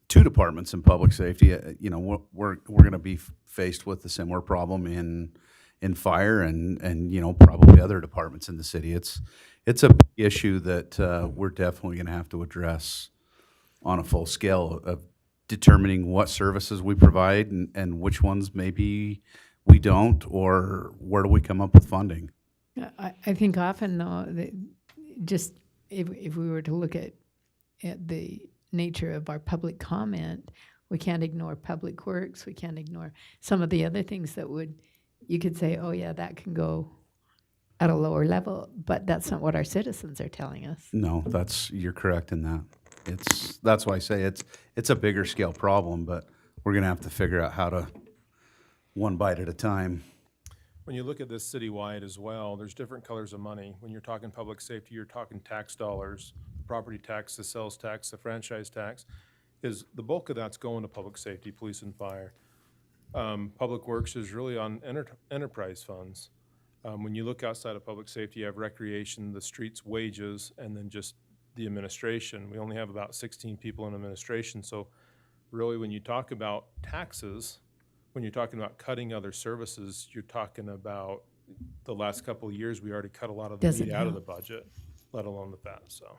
two departments in public safety. You know, we're going to be faced with a similar problem in fire and you know, probably other departments in the city. It's a big issue that we're definitely going to have to address on a full scale of determining what services we provide and which ones maybe we don't, or where do we come up with funding. I think often though, that just if we were to look at the nature of our public comment, we can't ignore public works, we can't ignore some of the other things that you could say, oh yeah, that can go at a lower level, but that's not what our citizens are telling us. No, you're correct in that. That's why I say it's a bigger scale problem, but we're gonna have to figure out how to one bite at a time. When you look at this citywide as well, there's different colors of money. When you're talking public safety, you're talking tax dollars, property tax, the sales tax, the franchise tax. Is the bulk of that's going to public safety, police and fire. Public works is really on enterprise funds. When you look outside of public safety, you have recreation, the streets, wages, and then just the administration. We only have about 16 people in administration. So really when you talk about taxes, when you're talking about cutting other services, you're talking about the last couple of years, we already cut a lot of the meat out of the budget, let alone the fat. So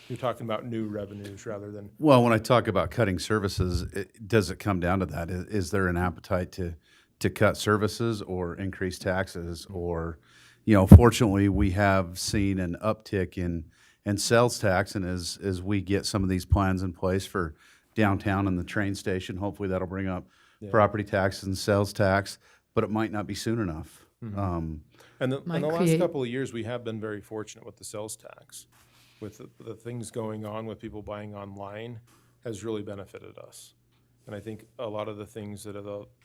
you're talking about new revenues rather than. Well, when I talk about cutting services, does it come down to that? Is there an appetite to cut services or increase taxes? Or, you know, fortunately, we have seen an uptick in sales tax, and as we get some of these plans in place for downtown and the train station, hopefully that'll bring up property tax and sales tax, but it might not be soon enough. Mm-hmm. And the last couple of years, we have been very fortunate with the sales tax. With the things going on with people buying online has really benefited us. And I think a lot of the things that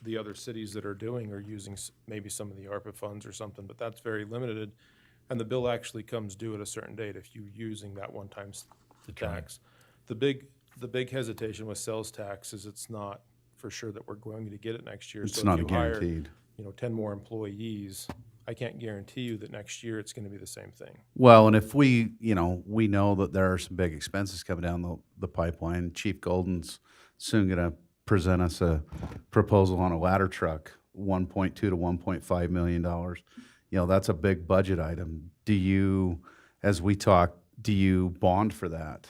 the other cities that are doing are using maybe some of the ARPA funds or something, but that's very limited. And the bill actually comes due at a certain date if you're using that one-time tax. The big hesitation with sales tax is it's not for sure that we're going to get it next year. It's so not if you hire, guaranteed. 10 more employees, I can't guarantee you that next year it's going to be the same thing. Well, and if we know that there are some big expenses coming down the pipeline. Chief Golden's soon going to present us a proposal on a ladder truck, $1.2 to $1.5 million. You know, that's a big budget item. As we talk, do you bond for that?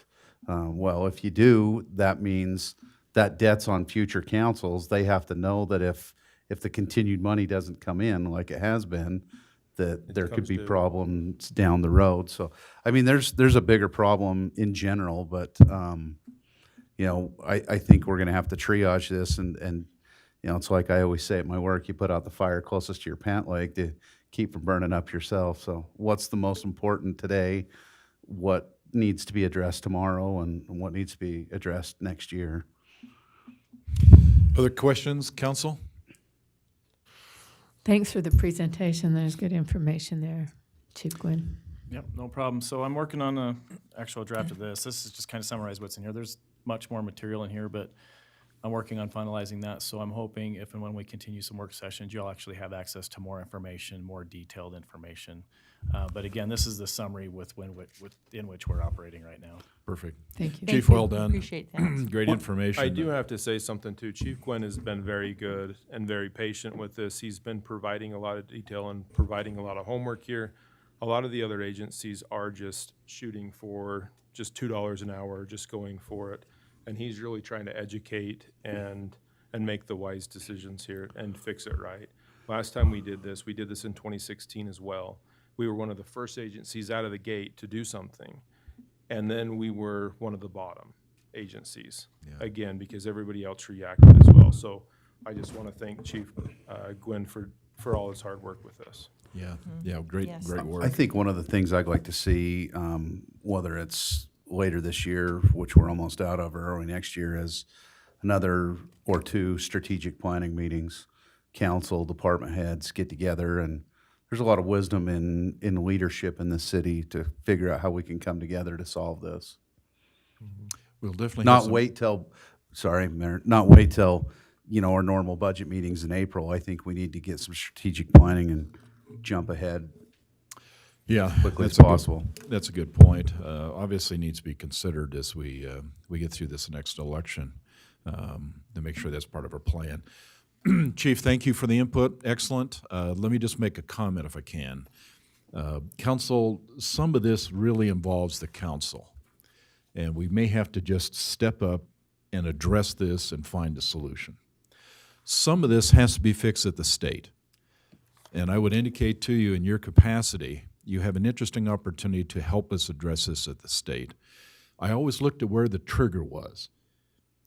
Well, if you do, that means that debt's on future councils. They have to know that if the continued money doesn't come in like it has been, that there could be problems down the road. So, I mean, there's a bigger problem in general, but, I think we're going to have to triage this and, it's like I always say at my work, you put out the fire closest to your pant leg to keep from burning up yourself. So what's the most important today? What needs to be addressed tomorrow and what needs to be addressed next year? Other questions, council? Thanks for the presentation. There's good information there, Chief Gwynn. Yep, no problem. So I'm working on an actual draft of this. This is just kind of summarize what's in here. There's much more material in here, but I'm working on finalizing that. So I'm hoping if and when we continue some work sessions, you'll actually have access to more information, more detailed information. But again, this is the summary in which we're operating right now. Perfect. Thank you. Chief, well done. Appreciate that. Great information. I do have to say something too. Chief Gwynn has been very good and very patient with this. He's been providing a lot of detail and providing a lot of homework here. A lot of the other agencies are just shooting for just $2 an hour, just going for it. And he's really trying to educate and make the wise decisions here and fix it right. Last time we did this in 2016 as well. We were one of the first agencies out of the gate to do something. And then we were one of the bottom agencies, again, because everybody else reacted as well. So I just want to thank Chief Gwynn for all his hard work with this. Yeah, great, Yes. great work. I think one of the things I'd like to see, whether it's later this year, which we're almost out of, or early next year, is another or two strategic planning meetings. Council, department heads get together, and there's a lot of wisdom in leadership in the city to figure out how we can come together to solve this. We'll definitely have Not some- wait till, sorry, Mayor, not wait till, our normal budget meetings in April. I think we need to get some strategic planning and jump ahead quickly as that's a good- possible. That's a good point. Obviously needs to be considered as we get through this next election, to make sure that's part of our plan. Chief, thank you for the input. Excellent. Let me just make a comment if I can. Council, some of this really involves the council, and we may have to just step up and address this and find a solution. Some of this has to be fixed at the state. And I would indicate to you, in your capacity, you have an interesting opportunity to help us address this at the state. I always looked at where the trigger was.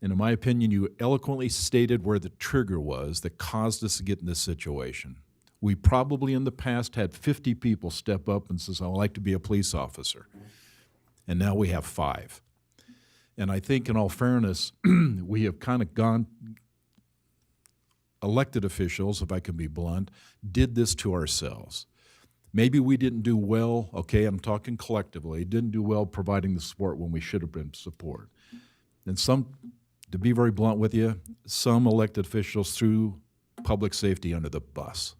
And in my opinion, you eloquently stated where the trigger was that caused us to get in this situation. We probably in the past had 50 people step up and says, I would like to be a police officer. And now we have 5. And I think in all fairness, we have kind of gone, elected officials, if I can be blunt, did this to ourselves. Maybe we didn't do well, okay, I'm talking collectively, didn't do well providing the support when we should have been support. And some, to be very blunt with you, some elected officials threw public safety under the bus.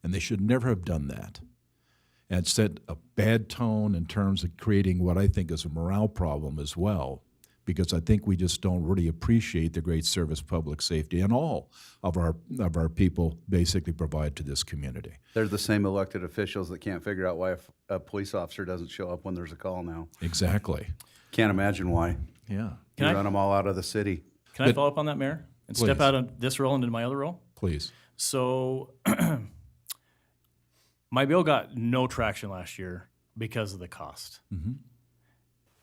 And they should never have done that. And it set a bad tone in terms of creating what I think is a morale problem as well, because I think we just don't really appreciate the great service public safety and all of our people basically provide to this community. They're the same elected officials that can't figure out why a police officer doesn't show up when there's a call now. Exactly. Can't imagine why. Yeah. You run them all out of the city. Can I follow up on that, Mayor? And step Please. out of this role and into my other role? Please. So my bill got no traction last year because of the cost. Mm-hmm.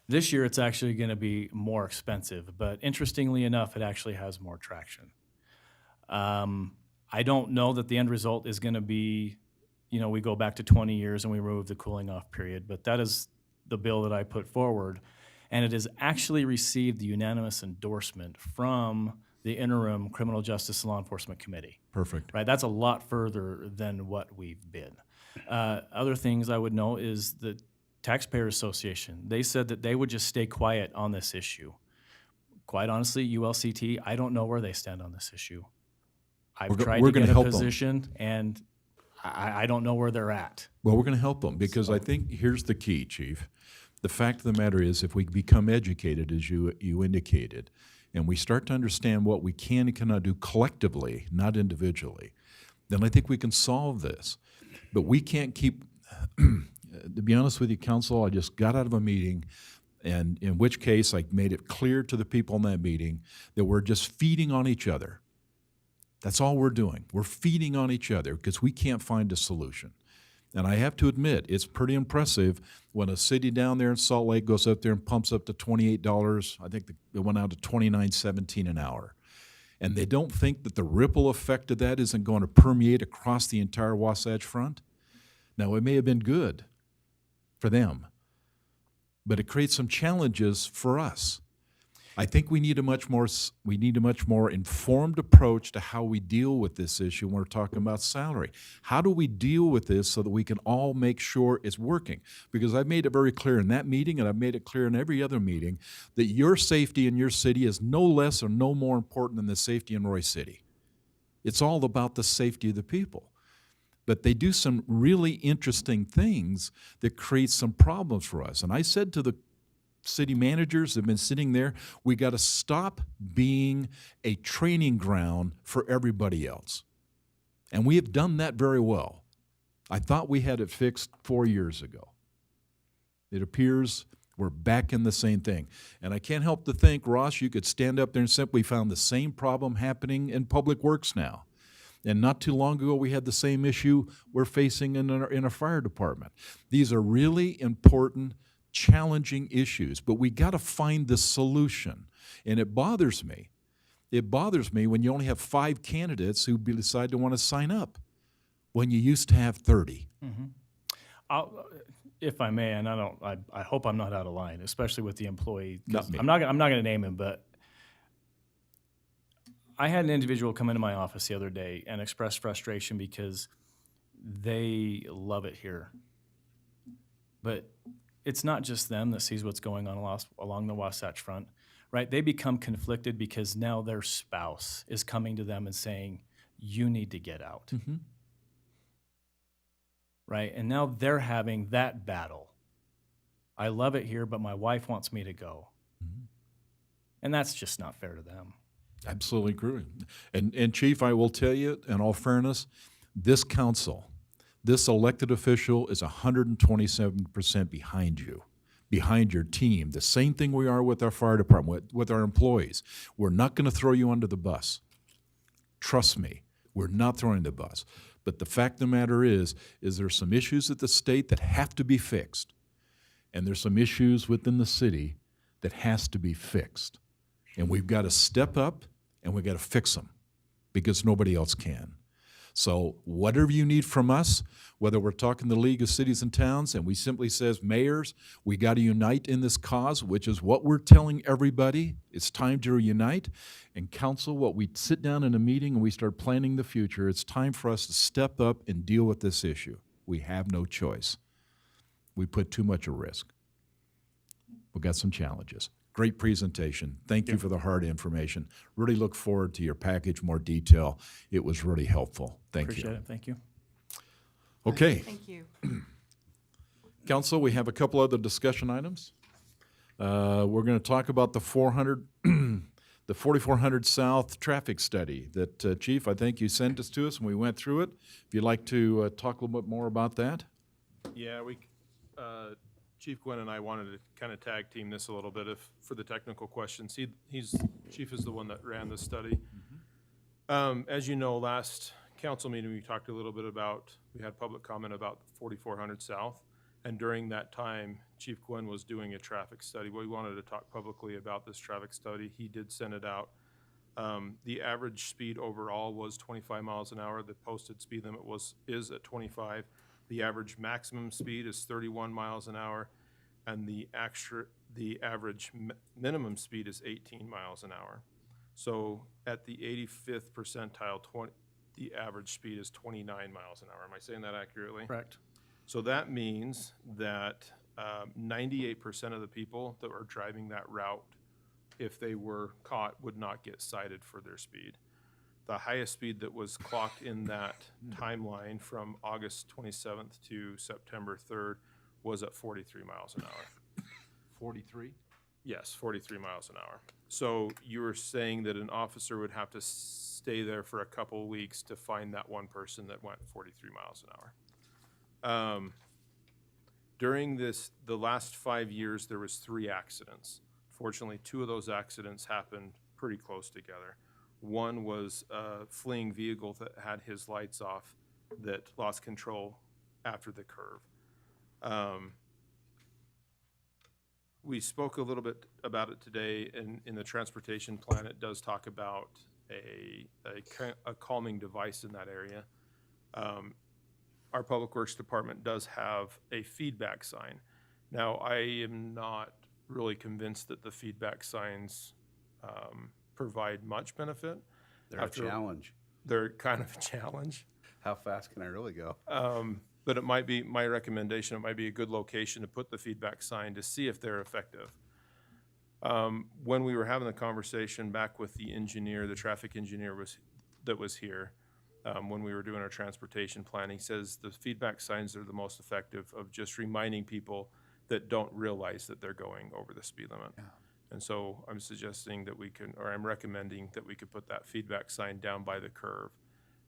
This year, it's actually going to be more expensive, but interestingly enough, it actually has more traction. I don't know that the end result is going to be, we go back to 20 years and we remove the cooling off period, but that is the bill that I put forward, and it has actually received the unanimous endorsement from the interim Criminal Justice Law Enforcement Committee. Perfect. Right, that's a lot further than what we've been. Other things I would know is the Taxpayer Association. They said that they would just stay quiet on this issue. Quite honestly, ULCT, I don't know where they stand on this issue. I've tried to gonna get a help them. position, and I don't know where they're at. Well, we're going to help them because I think here's the key, Chief. The fact of the matter is, if we become educated, as you indicated, and we start to understand what we can and cannot do collectively, not individually, then I think we can solve this. But we can't keep, to be honest with you, Council, I just got out of a meeting, and in which case I made it clear to the people in that meeting that we're just feeding on each other. That's all we're doing. We're feeding on each other because we can't find a solution. And I have to admit, it's pretty impressive when a city down there in Salt Lake goes up there and pumps up to $28. I think it went out to $29.17 an hour. And they don't think that the ripple effect of that isn't going to permeate across the entire Wasatch Front. Now, it may have been good for them, but it creates some challenges for us. I think we need a much more informed approach to how we deal with this issue when we're talking about salary. How do we deal with this so that we can all make sure it's working? Because I've made it very clear in that meeting, and I've made it clear in every other meeting, that your safety in your city is no less or no more important than the safety in Roy City. It's all about the safety of the people. But they do some really interesting things that create some problems for us. And I said to the city managers have been sitting there, we got to stop being a training ground for everybody else. And we have done that very well. I thought we had it fixed 4 years ago. It appears we're back in the same thing. And I can't help to think, Ross, you could stand up there and simply found the same problem happening in Public Works now. And not too long ago, we had the same issue we're facing in a fire department. These are really important, challenging issues, but we got to find the solution. And it bothers me. It bothers me when you only have 5 candidates who decide to want to sign up when you used to have 30. If I may, and I hope I'm not out of line, especially with the employee. 'Cause Not me. I'm not going to name him, but I had an individual come into my office the other day and express frustration because they love it here. But it's not just them that sees what's going on along the Wasatch Front, right? They become conflicted because now their spouse is coming to them and saying, you need to get out. Right? And now they're having that battle. I love it here, but my wife wants me to go. And that's just not fair to them. Absolutely agree. And Chief, I will tell you, in all fairness, this council, this elected official is 127% behind you, behind your team. The same thing we are with our fire department, with our employees. We're not going to throw you under the bus. Trust me, we're not throwing the bus. But the fact of the matter is there's some issues at the state that have to be fixed. And there's some issues within the city that has to be fixed. And we've got to step up and we've got to fix them because nobody else can. So whatever you need from us, whether we're talking the League of Cities and Towns and we simply says, mayors, we got to unite in this cause, which is what we're telling everybody. It's time to unite. And council, what we sit down in a meeting and we start planning the future, it's time for us to step up and deal with this issue. We have no choice. We put too much at risk. We've got some challenges. Great presentation. Thank you for the hard information. Really look forward to your package, more detail. It was really helpful. Thank you. Appreciate it. Thank you. Okay. Thank you. Council, we have a couple other discussion items. We're going to talk about the 4400 South traffic study that, Chief, I think you sent us to us and we went through it. If you'd like to talk a little bit more about that. Yeah, Chief Gwynn and I wanted to kind of tag team this a little bit for the technical questions. Chief is the one that ran this study. As you know, last council meeting, we talked a little bit about, we had public comment about 4400 South. And during that time, Chief Gwynn was doing a traffic study. We wanted to talk publicly about this traffic study. He did send it out. The average speed overall was 25 miles an hour. The posted speed limit is at 25. The average maximum speed is 31 miles an hour, and the average minimum speed is 18 miles an hour. So at the 85th percentile, the average speed is 29 miles an hour. Am I saying that accurately? Correct. So that means that 98% of the people that were driving that route, if they were caught, would not get cited for their speed. The highest speed that was clocked in that timeline from August 27th to September 3rd was at 43 miles an hour. 43? Yes, 43 miles an hour. So you were saying that an officer would have to stay there for a couple of weeks to find that one person that went 43 miles an hour. During the last 5 years, there was 3 accidents. Fortunately, 2 of those accidents happened pretty close together. One was a fleeing vehicle that had his lights off that lost control after the curve. We spoke a little bit about it today in the transportation plan. It does talk about a calming device in that area. Our Public Works Department does have a feedback sign. Now, I am not really convinced that the feedback signs provide much benefit. They're a challenge. They're kind of a challenge. How fast can I really go? But it might be, my recommendation, it might be a good location to put the feedback sign to see if they're effective. When we were having the conversation back with the engineer, the traffic engineer that was here, when we were doing our transportation planning, says the feedback signs are the most effective of just reminding people that don't realize that they're going over the speed limit. Yeah. And so I'm suggesting that I'm recommending that we could put that feedback sign down by the curve.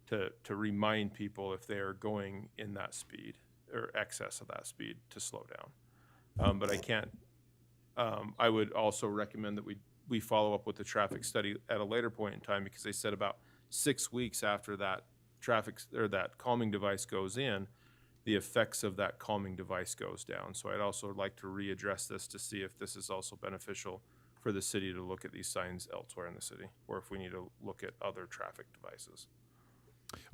to remind people if they are going in that speed or excess of that speed to slow down. But I can't, I would also recommend that we follow up with the traffic study at a later point in time, because they said about 6 weeks after that traffic or that calming device goes in, the effects of that calming device goes down. So I'd also like to readdress this to see if this is also beneficial for the city to look at these signs elsewhere in the city, or if we need to look at other traffic devices.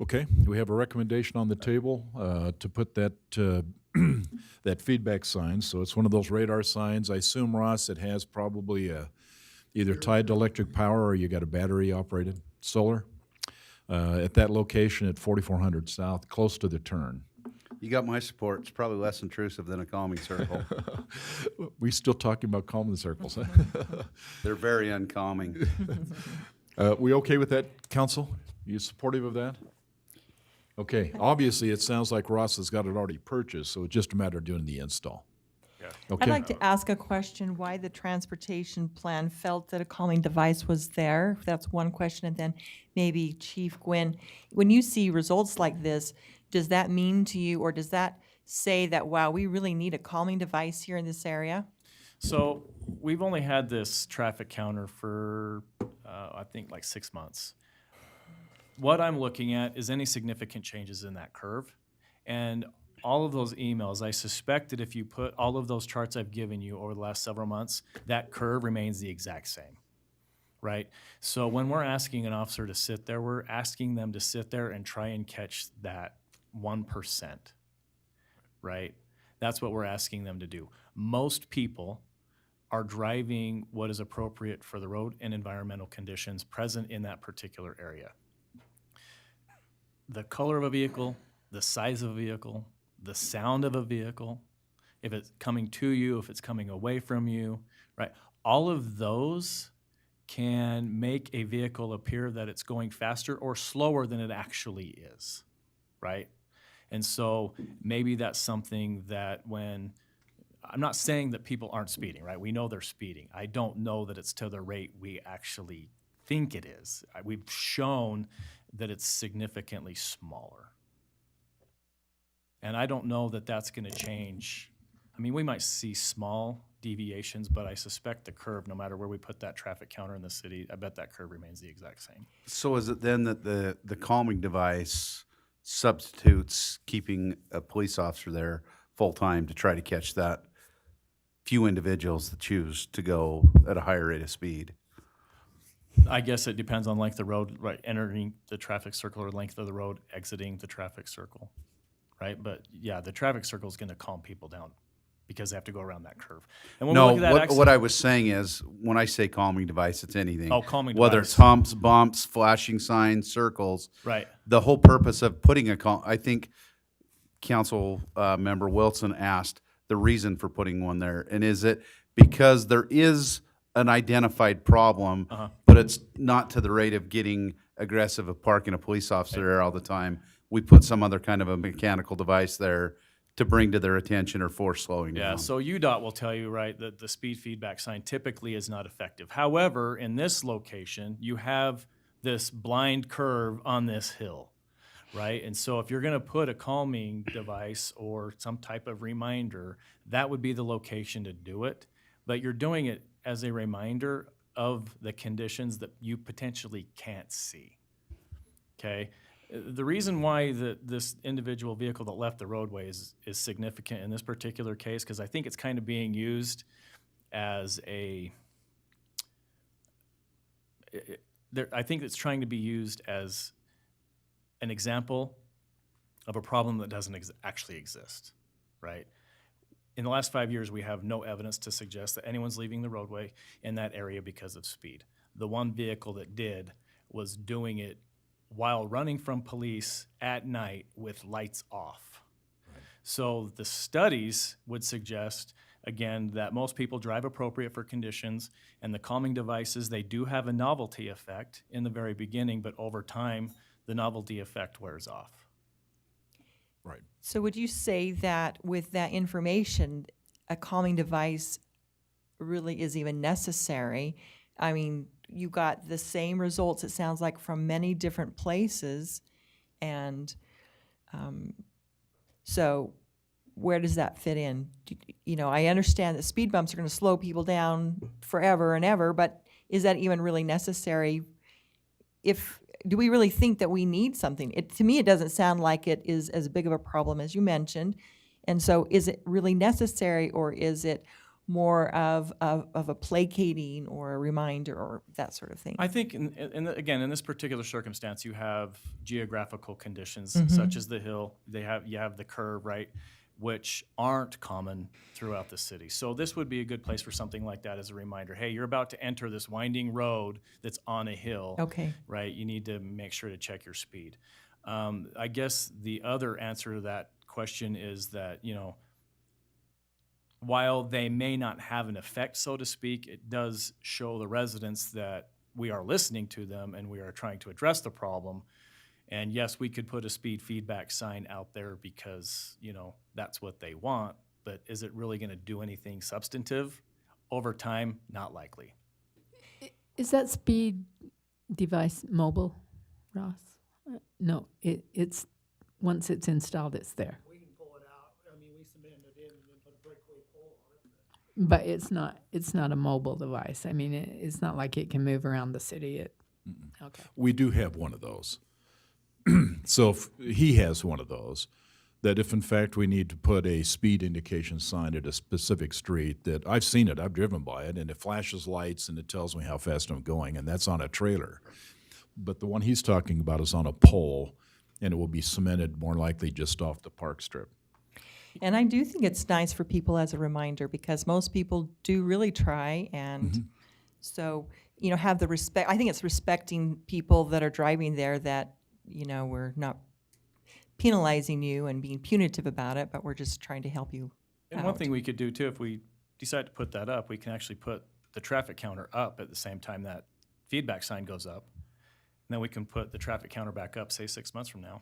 Okay, we have a recommendation on the table to put that, that feedback sign. So it's one of those radar signs. I assume, Ross, it has probably either tied to electric power or you got a battery-operated solar at that location at 4400 South, close to the turn. You got my support. It's probably less intrusive than a calming circle. We still talking about calming circles, huh? They're very uncalming. We okay with that, council? You supportive of that? Okay, obviously, it sounds like Ross has got it already purchased, so it's just a matter of doing the install. Yeah. Okay. I'd like to ask a question, why the transportation plan felt that a calming device was there. That's one question. And then maybe Chief Gwynn, when you see results like this, does that mean to you, or does that say that, wow, we really need a calming device here in this area? So we've only had this traffic counter for, I think, like 6 months. What I'm looking at is any significant changes in that curve. And all of those emails, I suspect that if you put all of those charts I've given you over the last several months, that curve remains the exact same, right? So when we're asking an officer to sit there, we're asking them to sit there and try and catch that 1%, right? That's what we're asking them to do. Most people are driving what is appropriate for the road and environmental conditions present in that particular area. The color of a vehicle, the size of a vehicle, the sound of a vehicle, if it's coming to you, if it's coming away from you, right? All of those can make a vehicle appear that it's going faster or slower than it actually is, right? And so maybe that's something that when, I'm not saying that people aren't speeding, right? We know they're speeding. I don't know that it's to the rate we actually think it is. We've shown that it's significantly smaller. And I don't know that that's going to change. I mean, we might see small deviations, but I suspect the curve, no matter where we put that traffic counter in the city, I bet that curve remains the exact same. So is it then that the calming device substitutes keeping a police officer there full-time to try to catch that few individuals that choose to go at a higher rate of speed? I guess it depends on length of road, right, entering the traffic circle, or length of the road exiting the traffic circle, right? But yeah, the traffic circle is going to calm people down because they have to go around that curve. And when we No, look at that what I was saying is, when I say calming device, it's anything. Oh, calming Whether device. it's humps, bumps, flashing signs, circles. Right. The whole purpose of putting I think Council Member Wilson asked the reason for putting one there. And is it because there is an identified problem, but it's not to the rate of getting aggressive of parking a police officer there all the time? We put some other kind of a mechanical device there to bring to their attention or force slowing down. Yeah, so UDOT will tell you, right, that the speed feedback sign typically is not effective. However, in this location, you have this blind curve on this hill, right? And so if you're going to put a calming device or some type of reminder, that would be the location to do it. But you're doing it as a reminder of the conditions that you potentially can't see, okay? The reason why this individual vehicle that left the roadway is significant in this particular case, because I think it's kind of being used as I think it's trying to be used as an example of a problem that doesn't actually exist, right? In the last 5 years, we have no evidence to suggest that anyone's leaving the roadway in that area because of speed. The one vehicle that did was doing it while running from police at night with lights off. Right. So the studies would suggest, again, that most people drive appropriate for conditions, and the calming devices, they do have a novelty effect in the very beginning, but over time, the novelty effect wears off. Right. So would you say that with that information, a calming device really is even necessary? I mean, you got the same results, it sounds like, from many different places. And so where does that fit in? You know, I understand that speed bumps are going to slow people down forever and ever, but is that even really necessary? Do we really think that we need something? To me, it doesn't sound like it is as big of a problem as you mentioned. And so is it really necessary, or is it more of a placating or a reminder or that sort of thing? I think, again, in this particular circumstance, you have geographical conditions such as the hill. You have the curve, right, which aren't common throughout the city. So this would be a good place for something like that as a reminder. Hey, you're about to enter this winding road that's on a hill. Okay. Right? You need to make sure to check your speed. I guess the other answer to that question is that, you know, while they may not have an effect, so to speak, it does show the residents that we are listening to them and we are trying to address the problem. And yes, we could put a speed feedback sign out there because, you know, that's what they want, but is it really going to do anything substantive? Over time, not likely. Is that speed device mobile, Ross? No, it's once it's installed, it's there. We can pull it out. I mean, we cemented it in and then put a breakaway pole on it. But it's not a mobile device. I mean, it's not like it can move around the city. Okay. We do have one of those. So if he has one of those, that if in fact we need to put a speed indication sign at a specific street, that I've seen it, I've driven by it, and it flashes lights and it tells me how fast I'm going, and that's on a trailer. But the one he's talking about is on a pole, and it will be cemented more likely just off the park strip. And I do think it's nice for people as a reminder, because most people do really try, and so, you know, have the respect. I think it's respecting people that are driving there, that, you know, we're not penalizing you and being punitive about it, but we're just trying to help you And out. one thing we could do too, if we decide to put that up, we can actually put the traffic counter up at the same time that feedback sign goes up. And then we can put the traffic counter back up, say 6 months from now,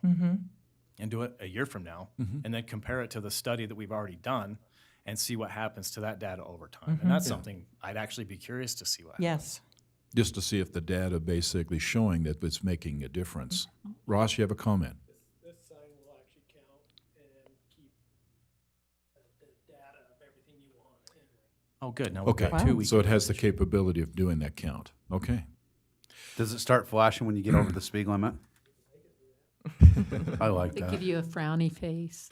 and do it a year from now, and then compare it to the study that we've already done and see what happens to that data over time. And that's something I'd actually be curious to see what happens. Yes. Just to see if the data basically showing that it's making a difference. Ross, you have a comment? This sign will actually count and keep the data of everything you want anyway. Oh, good. Now we've Okay, got 2 weeks. so it has the capability of doing that count. Okay. Does it start flashing when you get over the speed limit? I like They that. give you a frowny face.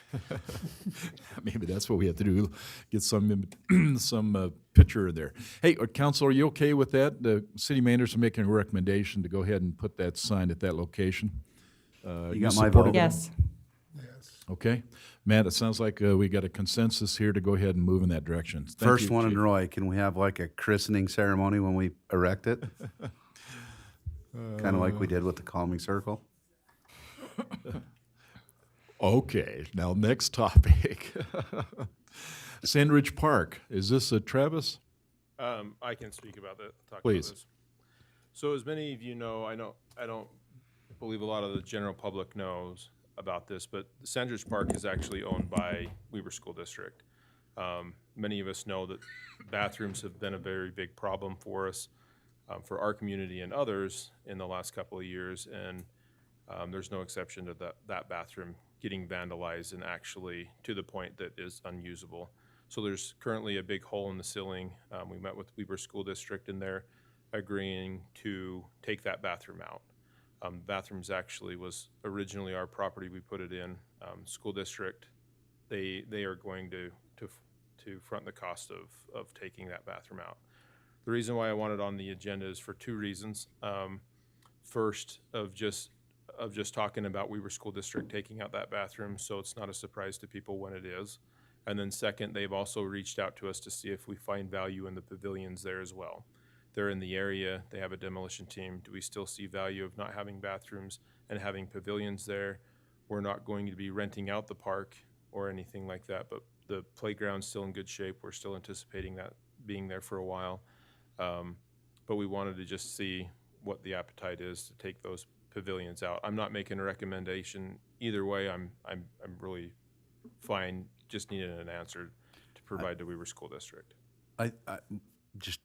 Maybe that's what we have to do, get some picture in there. Hey, Council, are you okay with that? The city manager's are making a recommendation to go ahead and put that sign at that location. You got my support vote. it? Yes. Okay. Matt, it sounds like we got a consensus here to go ahead and move in that direction. Thank First you, one in Chief. Roy, can we have like a christening ceremony when we erect it? Kind of like we did with the calming circle? Okay, now next topic. Sandridge Park, is this a Travis? I can speak about that, talk Please. about this. So as many of you know, I don't believe a lot of the general public knows about this, but the Sandridge Park is actually owned by Weber School District. Many of us know that bathrooms have been a very big problem for us, for our community and others in the last couple of years, and there's no exception to that bathroom getting vandalized and actually to the point that is unusable. So there's currently a big hole in the ceiling. We met with Weber School District and they're agreeing to take that bathroom out. Bathrooms actually was originally our property. We put it in. School District, they are going to front the cost of taking that bathroom out. The reason why I want it on the agenda is for 2 reasons. First, of just talking about Weber School District taking out that bathroom, so it's not a surprise to people when it is. And then second, they've also reached out to us to see if we find value in the pavilions there as well. They're in the area, they have a demolition team. Do we still see value of not having bathrooms and having pavilions there? We're not going to be renting out the park or anything like that, but the playground's still in good shape. We're still anticipating that being there for a while. But we wanted to just see what the appetite is to take those pavilions out. I'm not making a recommendation either way. I'm really fine, just needed an answer to provide to Weber School District. I just.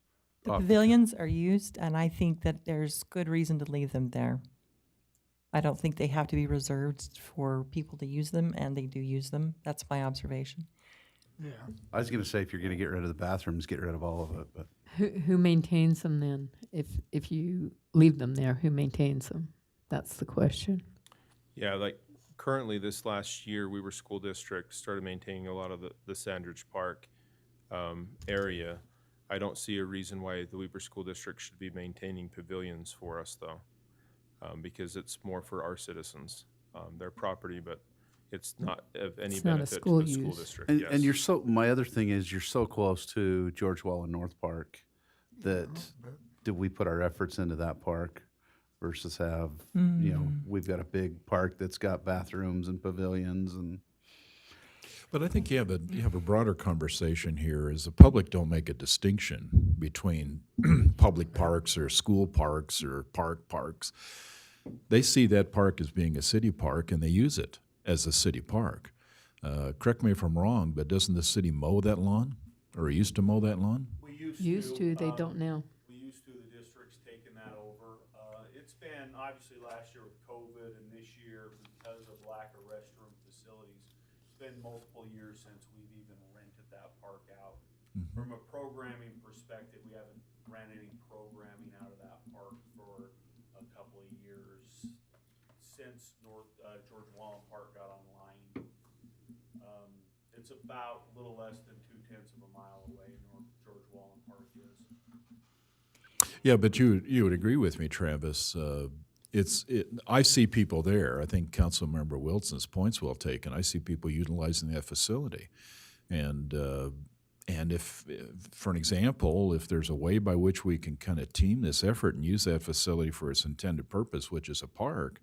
The pavilions are used, and I think that there's good reason to leave them there. I don't think they have to be reserved for people to use them, and they do use them. That's my observation. I was gonna say, if you're gonna get rid of the bathrooms, get rid of all of it, but Who maintains them then? If you leave them there, who maintains them? That's the question. Yeah, like currently this last year, Weber School District started maintaining a lot of the Sandridge Park area. I don't see a reason why the Weber School District should be maintaining pavilions for us though, because it's more for our citizens, their property, but it's not of any It's not a benefit to school the school use. district, and, yes. and you're so, my other thing is, you're so close to George Wall and North Park that, do we put our efforts into that park versus have, you know, we've got a big park that's got bathrooms and pavilions and. But I think you have a broader conversation here, is the public don't make a distinction between public parks or school parks or parks. They see that park as being a city park and they use it as a city park. Correct me if I'm wrong, but doesn't the city mow that lawn, or used to mow that lawn? We Used to, they don't now. We used to, the district's taken that over. It's been, obviously last year with COVID and this year because of lack of restroom facilities, it's been multiple years since we've even rented that park out. From a programming perspective, we haven't ran any programming out of that park for a couple of years since George Wallen Park got online. It's about a little less than 0.2 of a mile away, North George Wallen Park is. Yeah, but you would agree with me, Travis. I see people there. I think Councilmember Wilson's point's well taken. I see people utilizing that facility, and if, for an example, if there's a way by which we can kind of team this effort and use that facility for its intended purpose, which is a park,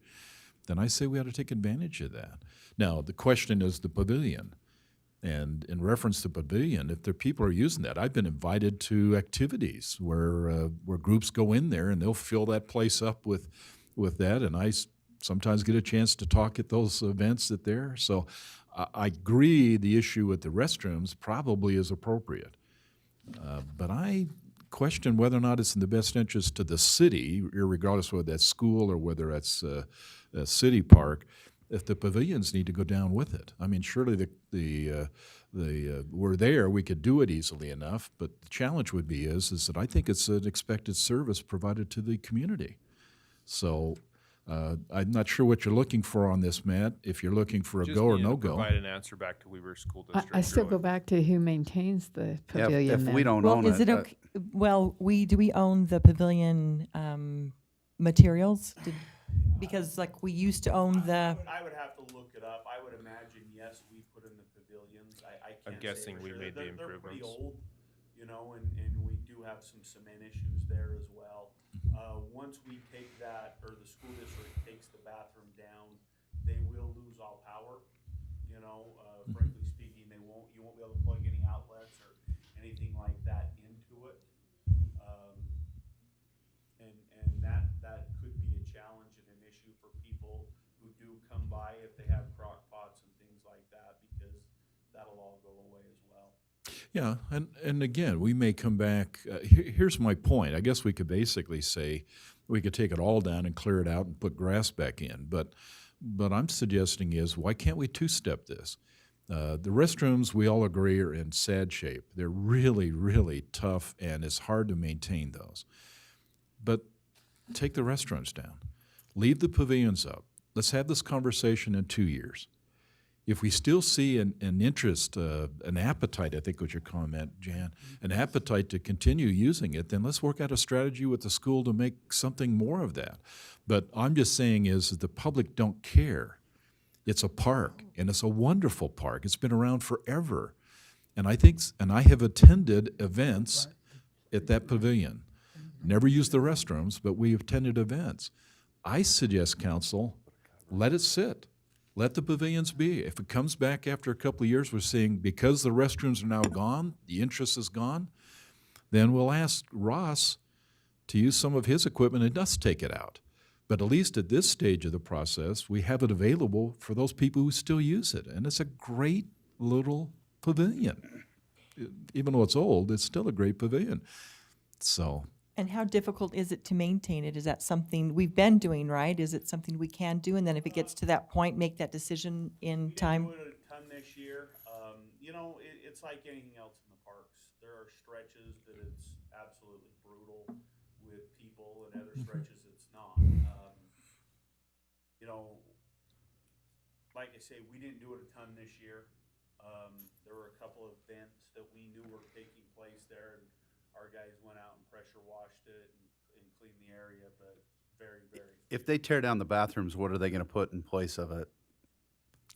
then I say we ought to take advantage of that. Now, the question is the pavilion. And in reference to pavilion, if the people are using that, I've been invited to activities where groups go in there and they'll fill that place up with that, and I sometimes get a chance to talk at those events that there. So I agree the issue with the restrooms probably is appropriate, but I question whether or not it's in the best interest to the city, regardless of whether that's school or whether that's a city park, if the pavilions need to go down with it. I mean, surely we're there, we could do it easily enough, but the challenge would be is that I think it's an expected service provided to the community. So I'm not sure what you're looking for on this, Matt, if you're looking for a Just go or needed to no-go. Provide an answer back to Weber School District. I still really. go back to who maintains the Yeah, pavilion if then. we don't Well, own is it it, okay? Well, do we own the pavilion materials? Because like we used to own the. I would have to look it up. I would imagine, yes, we put in the pavilions. I can't say guessing for we sure. made the They're pretty improvements. old, you know, and we do have some cement issues there as well. Once we take that, or the school district takes the bathroom down, they will lose all power. You know, frankly speaking, you won't be able to plug any outlets or anything like that into it. And that could be a challenge and an issue for people who do come by if they have crock pots and things like that, because that'll all go away as well. Yeah, and again, we may come back, here's my point. I guess we could basically say, we could take it all down and clear it out and put grass back in. But I'm suggesting is, why can't we two-step this? The restrooms, we all agree, are in sad shape. They're really, really tough, and it's hard to maintain those. But take the restrooms down. Leave the pavilions up. Let's have this conversation in 2 years. If we still see an interest, an appetite, I think was your comment, Jan, an appetite to continue using it, then let's work out a strategy with the school to make something more of that. But I'm just saying is that the public don't care. It's a park, and it's a wonderful park. It's been around forever. And I have attended events at that pavilion. Never used the restrooms, but we attended events. I suggest, council, let it sit. Let the pavilions be. If it comes back after a couple of years, we're seeing because the restrooms are now gone, the interest is gone, then we'll ask Ross to use some of his equipment and us take it out. But at least at this stage of the process, we have it available for those people who still use it. And it's a great little pavilion. Even though it's old, it's still a great pavilion. So And how difficult is it to maintain it? Is that something we've been doing, right? Is it something we can do? And then if it gets to that point, make that decision in time? We didn't do it a ton this year. You know, it's like anything else in the parks. There are stretches that it's absolutely brutal with people, and other stretches it's not. You know, like I say, we didn't do it a ton this year. There were a couple of events that we knew were taking place there, and our guys went out and pressure washed it and cleaned the area, but very, very. If they tear down the bathrooms, what are they gonna put in place of it?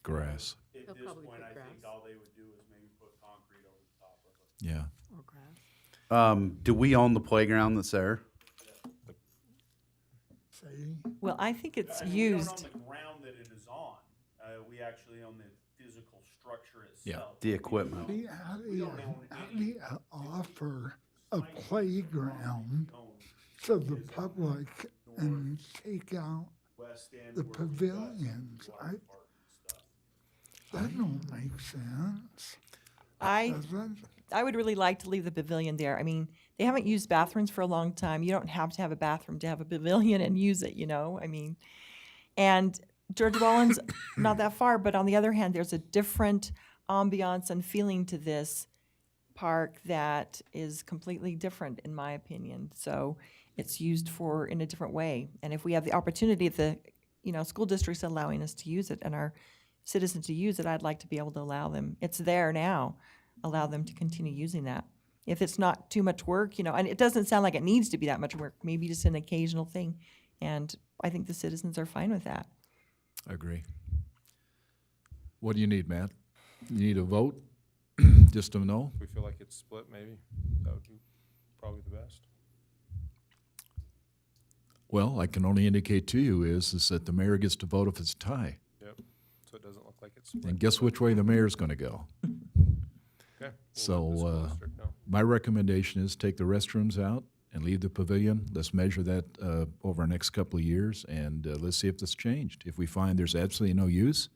Grass. At They'll this probably point, put I think grass. all they would do is maybe put concrete over the top of it. Yeah. Or grass. Do we own the playground that's there? See? Well, I think it's I mean, we don't used. own the ground that it is on. We actually own the physical structure Yeah. itself. The equipment. How do We you, don't own how any do you offer a playground own to the public and take out West End the where we've got pavilions? water park and stuff. That don't make sense, I does it? I would really like to leave the pavilion there. I mean, they haven't used bathrooms for a long time. You don't have to have a bathroom to have a pavilion and use it, you know? I mean, and George Wallen's not that far, but on the other hand, there's a different ambiance and feeling to this park that is completely different, in my opinion. So it's used for, in a different way. And if we have the opportunity, if the, school district's allowing us to use it and our citizens to use it, I'd like to be able to allow them. It's there now. Allow them to continue using that. If it's not too much work, and it doesn't sound like it needs to be that much work, maybe just an occasional thing. And I think the citizens are fine with that. I agree. What do you need, Matt? You need a vote? Just to know? If we feel like it's split, maybe, that would be probably the best. Well, I can only indicate to you is that the mayor gets to vote if it's a tie. Yep, so it doesn't look like it's split. And guess which way the mayor's gonna go? Okay. So, We'll let the school district know. my recommendation is take the restrooms out and leave the pavilion. Let's measure that over the next couple of years, and let's see if it's changed. If we find there's absolutely no use,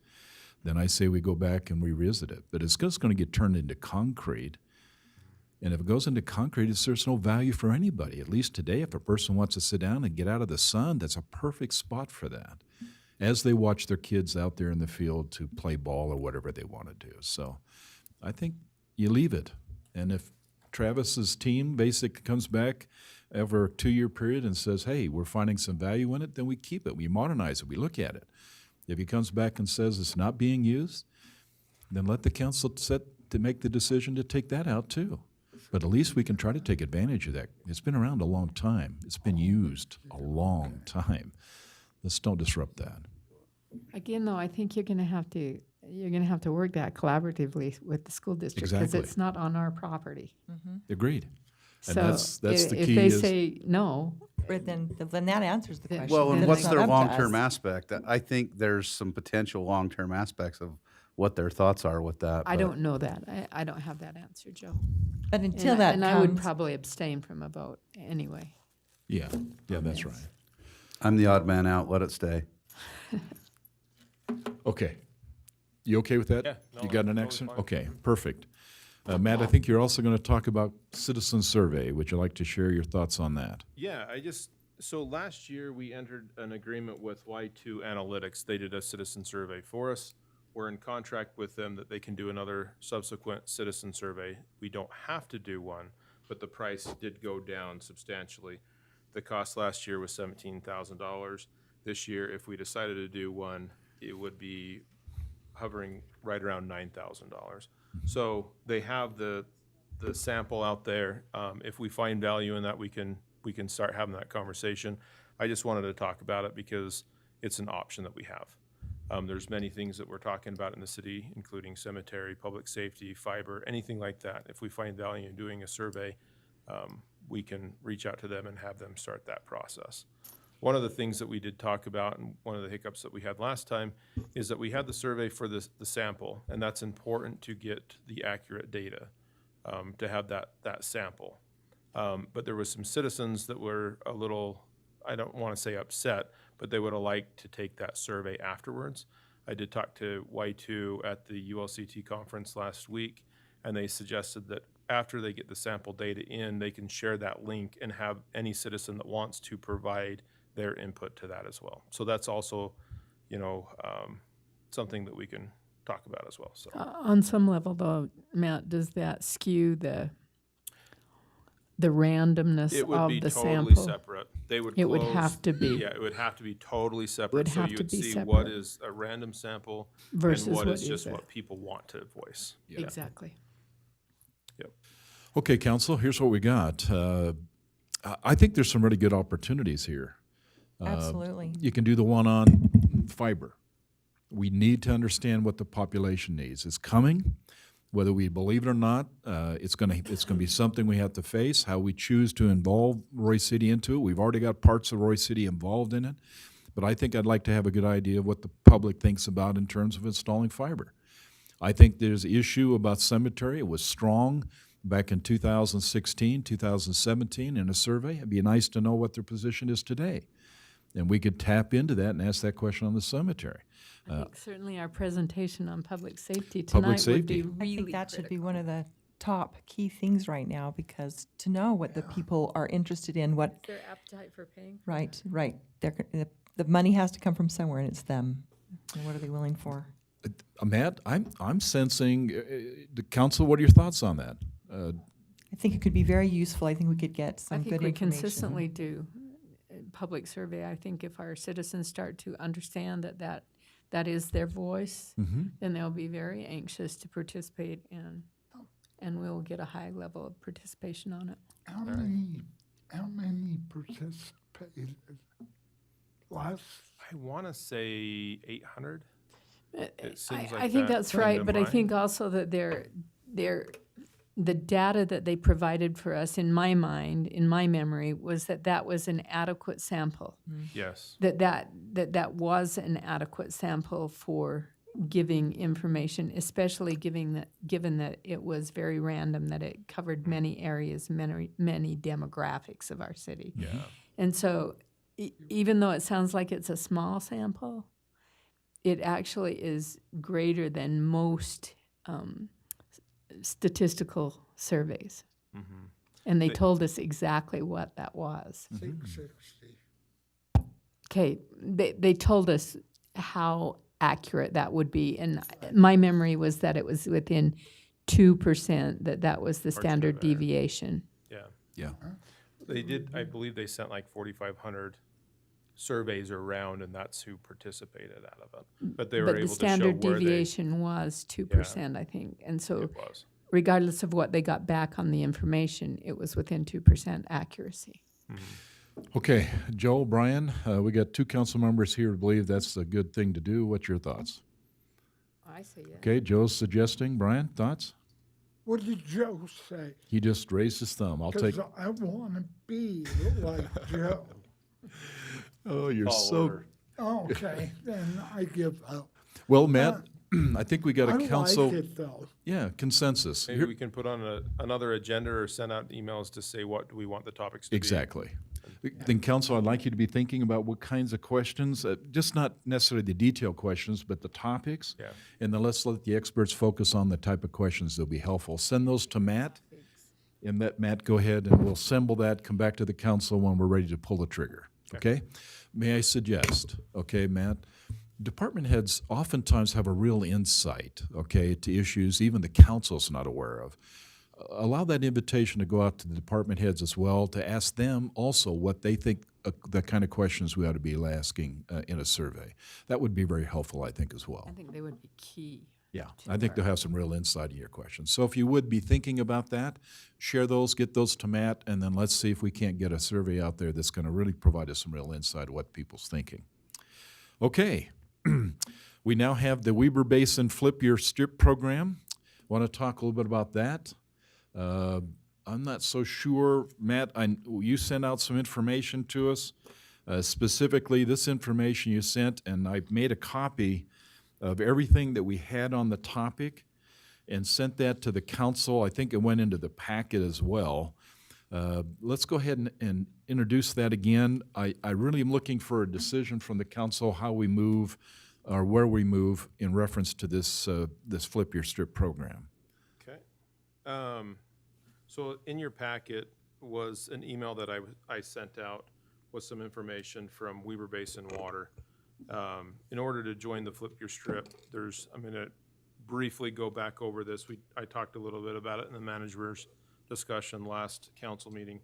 then I say we go back and revisit it. But it's just gonna get turned into concrete. And if it goes into concrete, there's no value for anybody. At least today, if a person wants to sit down and get out of the sun, that's a perfect spot for that, as they watch their kids out there in the field to play ball or whatever they want to do. So I think you leave it. And if Travis's team basically comes back over a 2-year period and says, hey, we're finding some value in it, then we keep it. We modernize it. We look at it. If he comes back and says it's not being used, then let the council set to make the decision to take that out too. But at least we can try to take advantage of that. It's been around a long time. It's been used a long time. Let's don't disrupt that. Again, though, I think you're gonna have to work that collaboratively with the school district. Because Exactly. it's not on our property. Agreed. And So that's the if key they is- say no, But then that answers the Then- question. Well, and Then what's it's their not up to long-term us. aspect? I think there's some potential long-term aspects of what their thoughts are with that. I but- don't know that. I don't have that answer, Joe. But until And that and I would comes, probably abstain from a vote anyway. Yeah, that's right. I'm the odd man out, let it stay. Okay. You okay with that? Yeah, no, You got I'm an totally excellent? fine. Okay, perfect. Matt, I think you're also going to talk about citizen survey. Would you like to share your thoughts on that? Yeah, so last year, we entered an agreement with Y2 Analytics. They did a citizen survey for us. We're in contract with them that they can do another subsequent citizen survey. We don't have to do one, but the price did go down substantially. The cost last year was $17,000. This year, if we decided to do one, it would be hovering right around $9,000. So they have the sample out there. If we find value in that, we can start having that conversation. I just wanted to talk about it because it's an option that we have. There's many things that we're talking about in the city, including cemetery, public safety, fiber, anything like that. If we find value in doing a survey, we can reach out to them and have them start that process. One of the things that we did talk about, and one of the hiccups that we had last time, is that we had the survey for the sample, and that's important to get the accurate data, to have that sample. But there was some citizens that were a little, I don't want to say upset, but they would have liked to take that survey afterwards. I did talk to Y2 at the ULCT conference last week, and they suggested that after they get the sample data in, they can share that link and have any citizen that wants to provide their input to that as well. So that's also, something that we can talk about as well, so. On some level, though, Matt, does that skew the randomness It would of be the totally sample? separate. They would It would close- have to be. Yeah, it would have to be totally separate. Would So have you to would be see what separate. is a random sample Versus and what what is is just a- what people want to voice. Yeah. Exactly. Yep. Okay, council, here's what we got. I think there's some really good opportunities here. Absolutely. You can do the one on fiber. We need to understand what the population needs. It's coming, whether we believe it or not. It's going to be something we have to face. How we choose to involve Roy City into it. We've already got parts of Roy City involved in it, but I think I'd like to have a good idea of what the public thinks about in terms of installing fiber. I think there's an issue about cemetery. It was strong back in 2016, 2017 in a survey. It'd be nice to know what their position is today. And we could tap into that and ask that question on the cemetery. I think certainly our presentation on public safety Public tonight would be safety. I really think that should be critical. one of the top key things right now, because to know what the people are interested in, what, Their appetite for paying. right. The money has to come from somewhere, and it's them. And what are they willing for? Matt, I'm sensing, the council, what are your thoughts on that? I think it could be very useful. I think we could get I some think good we information. consistently do public survey. I think if our citizens start to understand that is their voice, then they'll be very anxious to participate and we'll get a high level of participation on it. How many participated? Last, Uh, I want to say 800. It seems like I think that that's came to right, but I mind. think also that the data that they provided for us, in my mind, in my memory, was that was an adequate sample. Yes. That was an adequate sample for giving information, especially given that it was very random, that it covered many areas, many demographics of our city. Yeah. And so even though it sounds like it's a small sample, it actually is greater than most statistical surveys. And they told us exactly what that was. 660. Okay, they told us how accurate that would be, and my memory was that it was within 2%, that was the standard error. deviation. Yeah. Yeah. They did, I believe they sent like 4,500 surveys around, and that's who participated out of it. But they were But able the to show standard where they, deviation was 2%, I think. And so it was. regardless of what they got back on the information, it was within 2% accuracy. Okay, Joel, Brian, we got two council members here who believe that's a good thing to do. What's your thoughts? I see it. Okay, Joe's suggesting. Brian, thoughts? What did Joe say? He just raised his thumb. I'll take. Because I want to be like Joe. Oh, you're Tall so. order. Okay, then I give up. Well, Matt, I think we got I a council. like it though. Yeah, consensus. Maybe Here- we can put on another agenda or send out emails to say what do we want the topics to be. Exactly. Then, council, I'd like you to be thinking about what kinds of questions, just not necessarily the detailed questions, but the topics. Yeah. And then let's let the experts focus on the type of questions that'll be helpful. Send those to Matt, and let Matt go ahead and we'll assemble that, come back to the council when we're ready to pull the trigger. Okay? May I suggest, okay, Matt, department heads oftentimes have a real insight, okay, to issues even the council's not aware of. Allow that invitation to go out to the department heads as well, to ask them also what they think the kind of questions we ought to be asking in a survey. That would be very helpful, I think, as well. I think they would be key. Yeah, I think they'll have some real insight in your questions. So if you would be thinking about that, share those, get those to Matt, and then let's see if we can't get a survey out there that's going to really provide us some real insight of what people's thinking. Okay, we now have the Weber Basin Flip Your Strip program. Want to talk a little bit about that? I'm not so sure, Matt, you sent out some information to us. Specifically, this information you sent, and I made a copy of everything that we had on the topic and sent that to the council. I think it went into the packet as well. Let's go ahead and introduce that again. I really am looking for a decision from the council how we move or where we move in reference to this Flip Your Strip program. Okay. So in your packet was an email that I sent out with some information from Weber Basin Water. In order to join the Flip Your Strip, I'm gonna briefly go back over this. I talked a little bit about it in the manager's discussion last council meeting.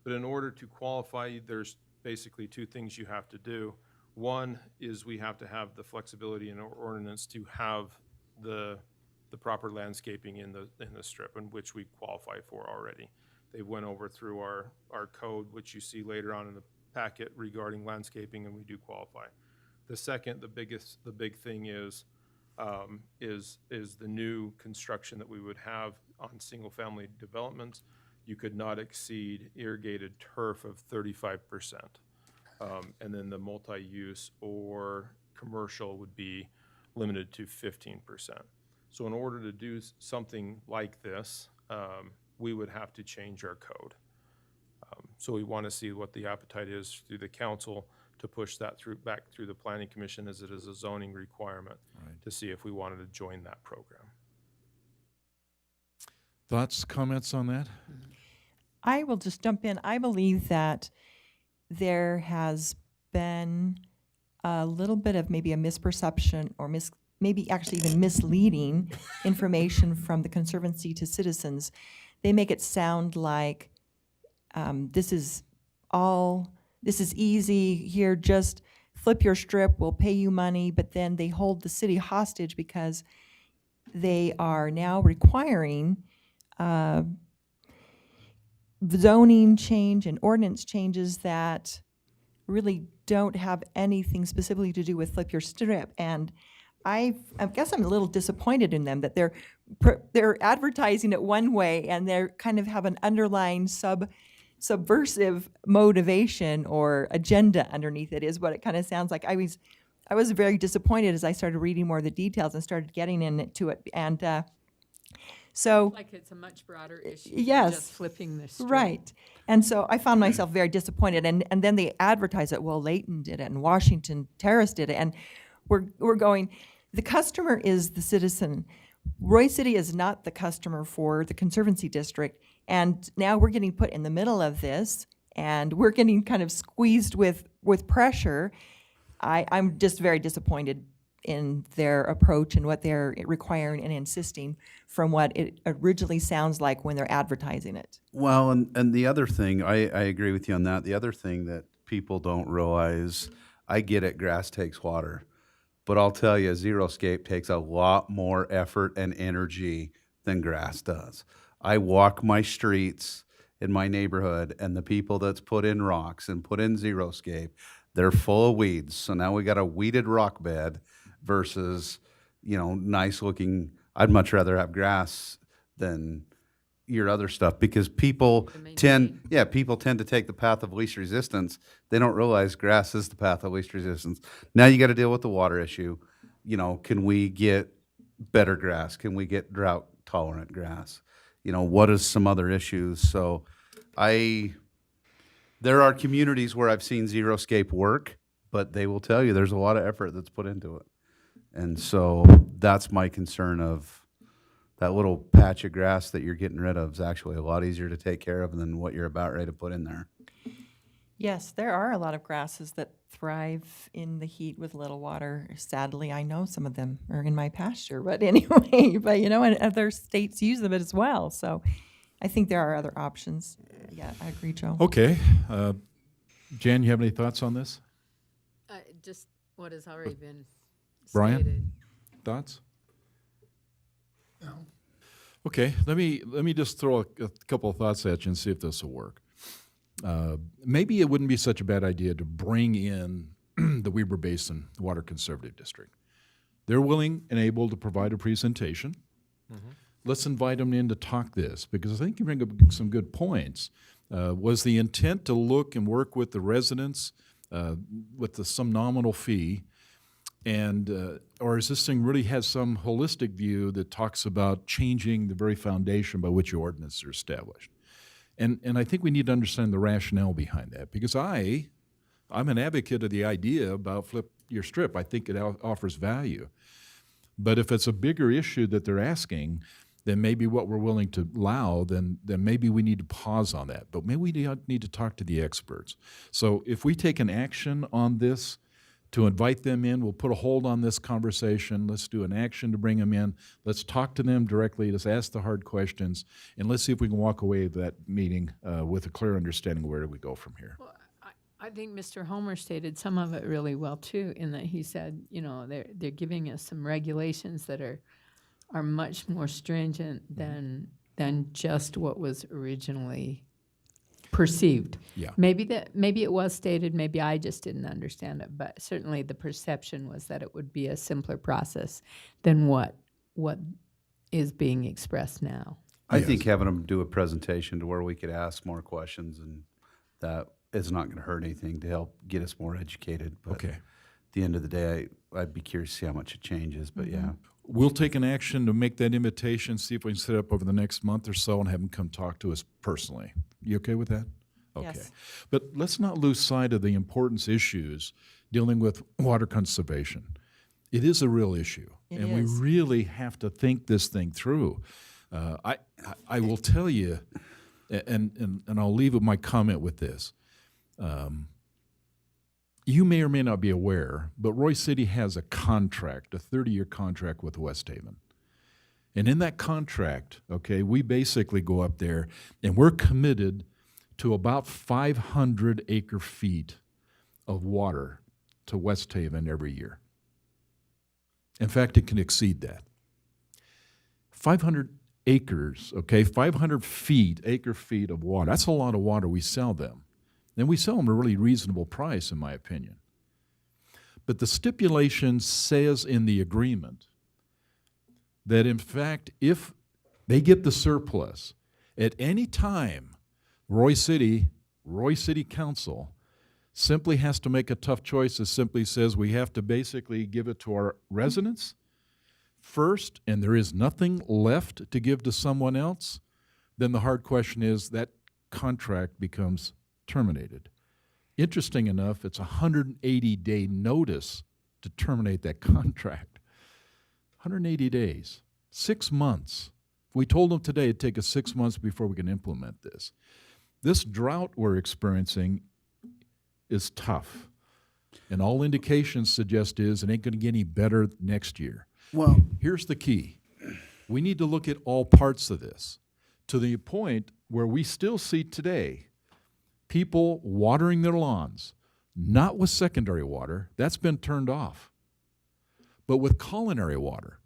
But in order to qualify, there's basically two things you have to do. One is we have to have the flexibility in our ordinance to have the proper landscaping in the strip, in which we qualify for already. They went over through our code, which you see later on in the packet regarding landscaping, and we do qualify. The second, the big thing is the new construction that we would have on single-family developments. You could not exceed irrigated turf of 35%. And then the multi-use or commercial would be limited to 15%. So in order to do something like this, we would have to change our code. So we want to see what the appetite is through the council to push that back through the planning commission, as it is a zoning requirement, to see if we wanted to join that program. Thoughts, comments on that? I will just jump in. I believe that there has been a little bit of maybe a misperception or maybe actually even misleading information from the Conservancy to citizens. They make it sound like this is easy here, just flip your strip, we'll pay you money, but then they hold the city hostage because they are now requiring zoning change and ordinance changes that really don't have anything specifically to do with flip your strip. And I guess I'm a little disappointed in them that they're advertising it one way and they're kind of have an underlying subversive motivation or agenda underneath it, is what it kind of sounds like. I was very disappointed as I started reading more of the details and started getting into it. And so Like it's a much broader issue yes, than just flipping the strip. right. And so I found myself very disappointed. And then they advertise it, well, Layton did it and Washington Terrace did it. And we're going, the customer is the citizen. Roy City is not the customer for the Conservancy District. And now we're getting put in the middle of this, and we're getting kind of squeezed with pressure. I'm just very disappointed in their approach and what they're requiring and insisting from what it originally sounds like when they're advertising it. Well, and the other thing, I agree with you on that. The other thing that people don't realize, I get it, grass takes water. But I'll tell you, Xeriscape takes a lot more effort and energy than grass does. I walk my streets in my neighborhood, and the people that's put in rocks and put in Xeriscape, they're full of weeds. So now we got a weeded rock bed versus, nice looking. I'd much rather have grass than your other stuff, because people tend to take the path of least resistance. They don't realize grass is the path of least resistance. Now you got to deal with the water issue. Can we get better grass? Can we get drought tolerant grass? What is some other issues? So there are communities where I've seen Xeriscape work, but they will tell you there's a lot of effort that's put into it. And so that's my concern of that little patch of grass that you're getting rid of is actually a lot easier to take care of than what you're about ready to put in there. Yes, there are a lot of grasses that thrive in the heat with little water. Sadly, I know some of them are in my pasture, but anyway, and other states use them as well. So I think there are other options. Yeah, I agree, Joe. Okay. Jan, you have any thoughts on this? Just what has already been Brian? stated. Thoughts? No. Okay, let me just throw a couple of thoughts at you and see if this will work. Maybe it wouldn't be such a bad idea to bring in the Weber Basin Water Conservative District. They're willing and able to provide a presentation. Mm-hmm. Let's invite them in to talk this, because I think you bring up some good points. Was the intent to look and work with the residents with some nominal fee? And or is this thing really has some holistic view that talks about changing the very foundation by which your ordinances are established? And I think we need to understand the rationale behind that, because I'm an advocate of the idea about flip your strip. I think it offers value. But if it's a bigger issue that they're asking, than maybe what we're willing to allow, then maybe we need to pause on that. But maybe we need to talk to the experts. So if we take an action on this to invite them in, we'll put a hold on this conversation. Let's do an action to bring them in. Let's talk to them directly. Let's ask the hard questions. And let's see if we can walk away with that meeting with a clear understanding of where do we go from here. I think Mr. Homer stated some of it really well too, in that he said, you know, they're giving us some regulations that are much more stringent than just what was originally perceived. Yeah. Maybe it was stated, maybe I just didn't understand it, but certainly the perception was that it would be a simpler process than what is being expressed now. I think having them do a presentation to where we could ask more questions, and that is not going to hurt anything to help get us more educated. But Okay. at the end of the day, I'd be curious to see how much it changes, but yeah. We'll take an action to make that invitation, see if we can set up over the next month or so and have them come talk to us personally. You okay with that? Okay. Yes. But let's not lose sight of the importance issues dealing with water conservation. It is a real issue. It and is. we really have to think this thing through. I will tell you, and I'll leave my comment with this. You may or may not be aware, but Roy City has a contract, a 30-year contract with West Haven. And in that contract, okay, we basically go up there and we're committed to about 500 acre feet of water to West Haven every year. In fact, it can exceed that. 500 acres, okay, 500 acre feet of water. That's a lot of water we sell them. And we sell them at a really reasonable price, in my opinion. But the stipulation says in the agreement that, in fact, if they get the surplus, at any time, Roy City Council simply has to make a tough choice that simply says we have to basically give it to our residents first, and there is nothing left to give to someone else, then the hard question is that contract becomes terminated. Interesting enough, it's a 180-day notice to terminate that contract. 180 days, 6 months. If we told them today it'd take us 6 months before we can implement this. This drought we're experiencing is tough. And all indications suggest is it ain't going to get any better next year. Well, Here's the key. We need to look at all parts of this to the point where we still see today people watering their lawns, not with secondary water, that's been turned off, but with culinary water.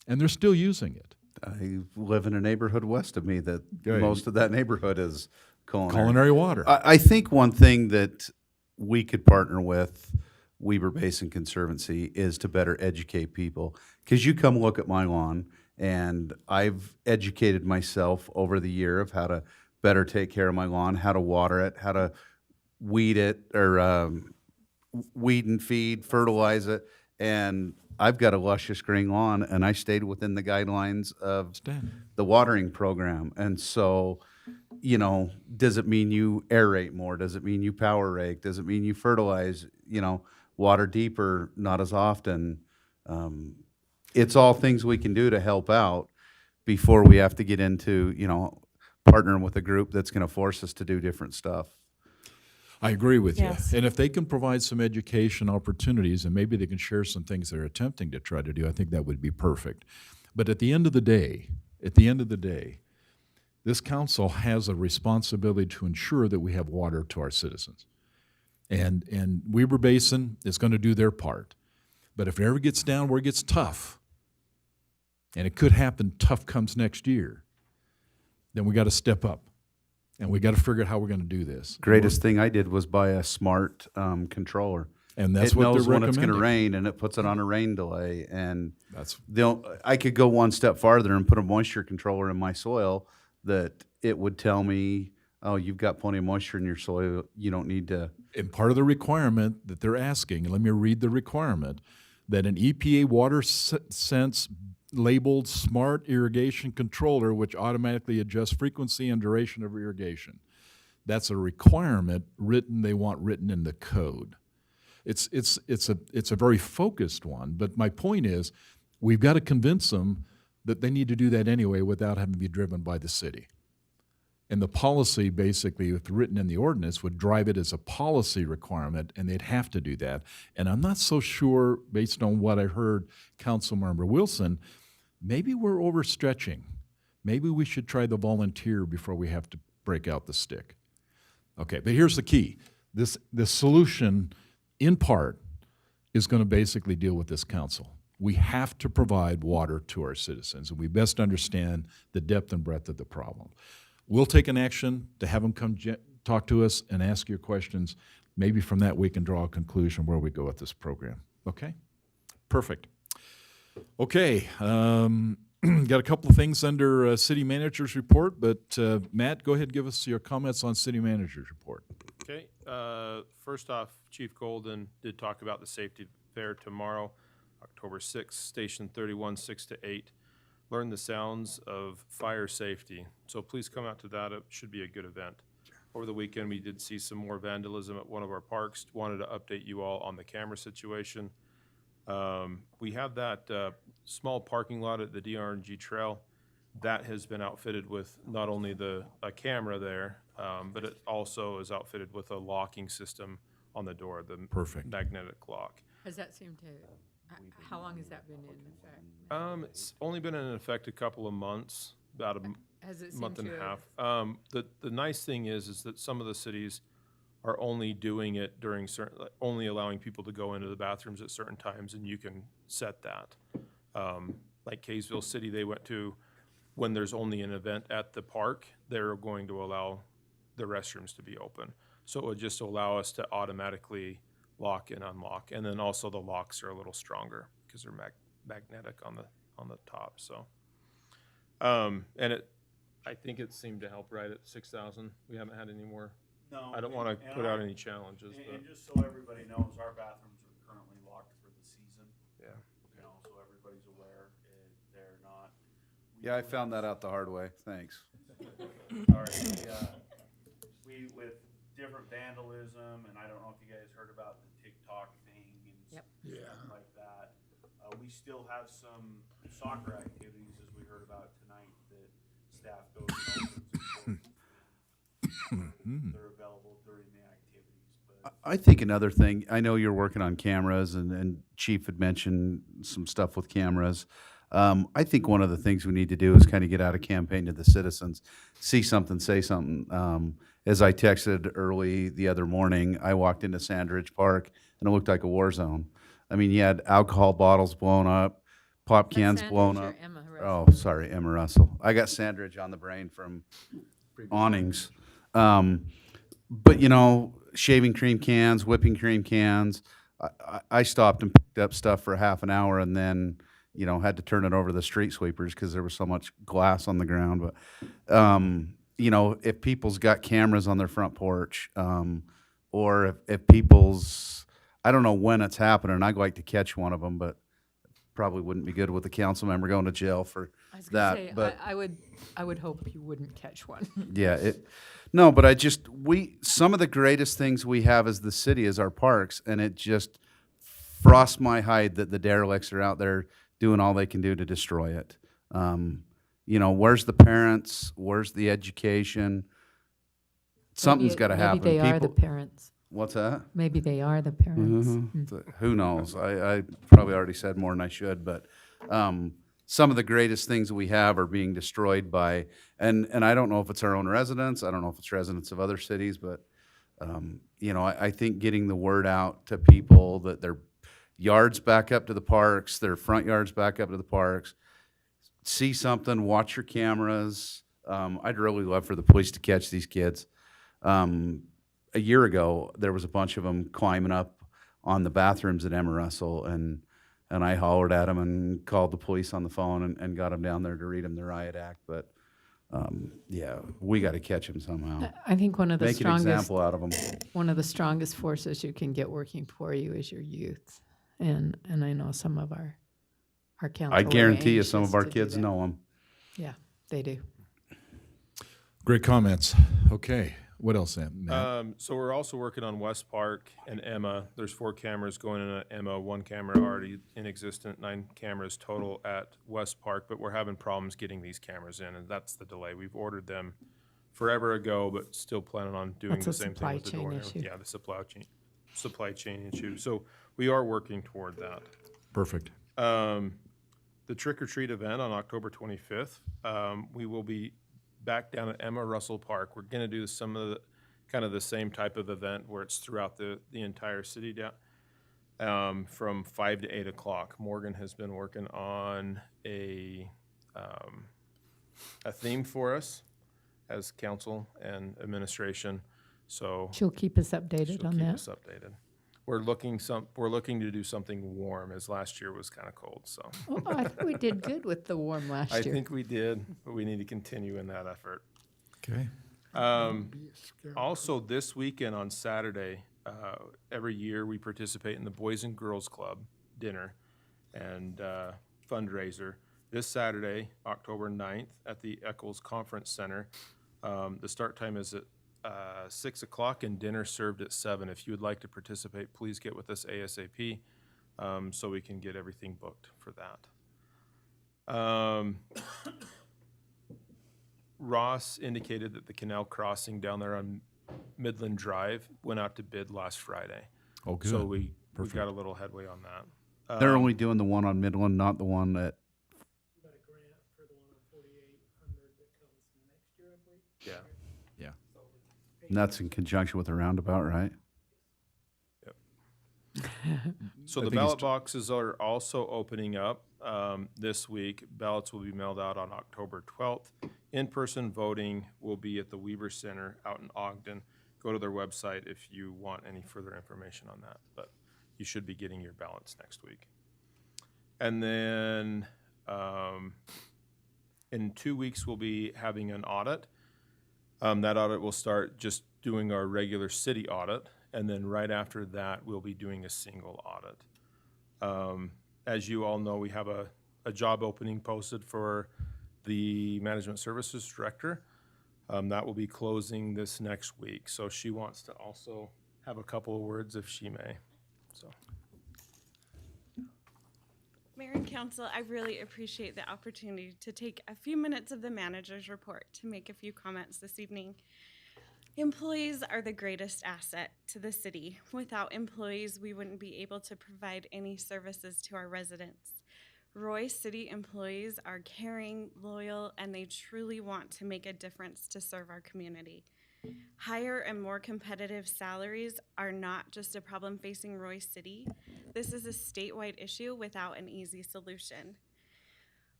And they're still using it. I live in a neighborhood west of me that Yeah, most of that neighborhood is Culinary water. I think one thing that we could partner with Weber Basin Conservancy is to better educate people. Because you come look at my lawn, and I've educated myself over the year of how to better take care of my lawn, how to water it, how to weed it, or weed and feed, fertilize it. And I've got a luscious green lawn, and I stayed within the guidelines of the watering program. And so, you know, does it mean you aerate more? Does it mean you power rake? Does it mean you fertilize, you know, water deeper, not as often? It's all things we can do to help out before we have to get into, you know, partnering with a group that's going to force us to do different stuff. I agree with Yes. you. And if they can provide some education opportunities and maybe they can share some things they're attempting to try to do, I think that would be perfect. But at the end of the day, this council has a responsibility to ensure that we have water to our citizens. And Weber Basin is going to do their part. But if it ever gets down where it gets tough, and it could happen, tough comes next year, then we got to step up. And we got to figure out how we're going to do this. Greatest thing I did was buy a smart controller. And that's it what knows they're when it's going to recommending. rain, and it puts it on a rain delay. And That's I could go one step farther and put a moisture controller in my soil that it would tell me, oh, you've got plenty of moisture in your soil. You don't need to. And part of the requirement that they're asking, and let me read the requirement, that an EPA Water Sense labeled smart irrigation controller which automatically adjusts frequency and duration of irrigation. That's a requirement they want written in the code. It's a very focused one, but my point is we've got to convince them that they need to do that anyway without having to be driven by the city. And the policy, basically, if written in the ordinance, would drive it as a policy requirement, and they'd have to do that. And I'm not so sure, based on what I heard Councilmember Wilson, maybe we're overstretching. Maybe we should try the volunteer before we have to break out the stick. Okay, but here's the key. The solution, in part, is going to basically deal with this council. We have to provide water to our citizens, and we best understand the depth and breadth of the problem. We'll take an action to have them come talk to us and ask your questions. Maybe from that we can draw a conclusion where we go with this program. Okay? Perfect. Okay, got a couple of things under city manager's report, but Matt, go ahead and give us your comments on city manager's report. Okay, first off, Chief Golden did talk about the safety fair tomorrow, October 6th, Station 31, 6 to 8. Learn the sounds of fire safety. So please come out to that. It should be a good event. Over the weekend, we did see some more vandalism at one of our parks. Wanted to update you all on the camera situation. We have that small parking lot at the DRNG Trail. That has been outfitted with not only a camera there, but it also is outfitted with a locking system on the door, the Perfect. magnetic lock. Has that seemed to, how long has that been in effect? It's only been in effect a couple of months, about a Has it month seemed and a to half. have- The nice thing is that some of the cities are only doing it during certain, only allowing people to go into the bathrooms at certain times, and you can set that. Like Kaysville City, they went to, when there's only an event at the park, they're going to allow the restrooms to be open. So it would just allow us to automatically lock and unlock. And then also the locks are a little stronger because they're magnetic on the top, so. And I think it seemed to help right at 6,000. We haven't had any more. No. I don't want to and put out any challenges, And but, just so everybody knows, our bathrooms are currently locked for the season, yeah. you know, so everybody's aware, they're not. Yeah, I found that out the hard way. Thanks. All right, we, with different vandalism, and I don't know if you guys heard about the TikTok thing and stuff like that. We still have some soccer activities, as we heard about tonight, that staff goes and opens. They're available during the activities, but. I think another thing, I know you're working on cameras, and Chief had mentioned some stuff with cameras. I think one of the things we need to do is kind of get out a campaign to the citizens, see something, say something. As I texted early the other morning, I walked into Sandridge Park, and it looked like a war zone. I mean, you had alcohol bottles blown up, pop cans blown up. Oh, sorry, Emma Russell. I got Sandridge on the brain from awnings. But, you know, shaving cream cans, whipping cream cans. I stopped and picked up stuff for half an hour and then, you know, had to turn it over to the street sweepers because there was so much glass on the ground. But, you know, if people's got cameras on their front porch, or if people's, I don't know when it's happening, I'd like to catch one of them, but probably wouldn't be good with a council member going to jail for I was that. gonna say, But I would hope you wouldn't catch one. yeah, no, but some of the greatest things we have as the city is our parks, and it just frosts my hide that the derelicts are out there doing all they can do to destroy it. You know, where's the parents? Where's the education? Something's got to happen. Maybe they are the parents. What's that? Maybe they are the parents. Who knows? I probably already said more than I should, but some of the greatest things that we have are being destroyed by, and I don't know if it's our own residents, I don't know if it's residents of other cities, but you know, I think getting the word out to people that their yards back up to the parks, their front yards back up to the parks, see something, watch your cameras. I'd really love for the police to catch these kids. A year ago, there was a bunch of them climbing up on the bathrooms at Emma Russell, and I hollered at them and called the police on the phone and got them down there to read them the riot act. But yeah, we got to catch them somehow. I think one of the Make an strongest example out of them. One of the strongest forces you can get working for you is your youth, and I know some of our council. I guarantee you, are some of anxious our to do kids that. know them. Yeah, they do. Great comments. Okay. What else, Matt? So we're also working on West Park and Emma. There's 4 cameras going in at Emma, 1 camera already in existent, 9 cameras total at West Park, but we're having problems getting these cameras in, and that's the delay. We've ordered them forever ago, but still planning on doing That's the a same thing supply with the door. chain and everything. issue. Yeah, the supply chain issue. So we are working toward that. Perfect. The trick or treat event on October 25th, we will be back down at Emma Russell Park. We're going to do some of the kind of the same type of event where it's throughout the entire city down from 5 to 8 o'clock. Morgan has been working on a theme for us as council and administration. So She'll keep us updated she'll on keep that. us updated. We're looking to do something warm, as last year was kind of cold. So Oh, I think we did good with the warm last I year. think we did, but we need to continue in that effort. Okay. Also, this weekend on Saturday, every year we participate in the Boys and Girls Club dinner and fundraiser. This Saturday, October 9th, at the Eccles Conference Center. The start time is at 6 o'clock and dinner served at 7. If you would like to participate, please get with us ASAP so we can get everything booked for that. Ross indicated that the canal crossing down there on Midland Drive went out to bid last Friday. Oh, good. So we've Perfect. got a little headway on that. They're only doing the one on Midland, not the one that, Yeah. Yeah. and that's in conjunction with the roundabout, right? So I the think it's ballot boxes are also opening up this week. Ballots will be mailed out on October 12th. In-person voting will be at the Weaver Center out in Ogden. Go to their website if you want any further information on that, but you should be getting your ballots next week. And then in 2 weeks, we'll be having an audit. That audit will start just doing our regular city audit, and then right after that, we'll be doing a single audit. As you all know, we have a job opening posted for the Management Services Director. That will be closing this next week, so she wants to also have a couple of words if she may. So. Mayor and Council, I really appreciate the opportunity to take a few minutes of the manager's report to make a few comments this evening. Employees are the greatest asset to the city. Without employees, we wouldn't be able to provide any services to our residents. Roy City employees are caring, loyal, and they truly want to make a difference to serve our community. Higher and more competitive salaries are not just a problem facing Roy City. This is a statewide issue without an easy solution.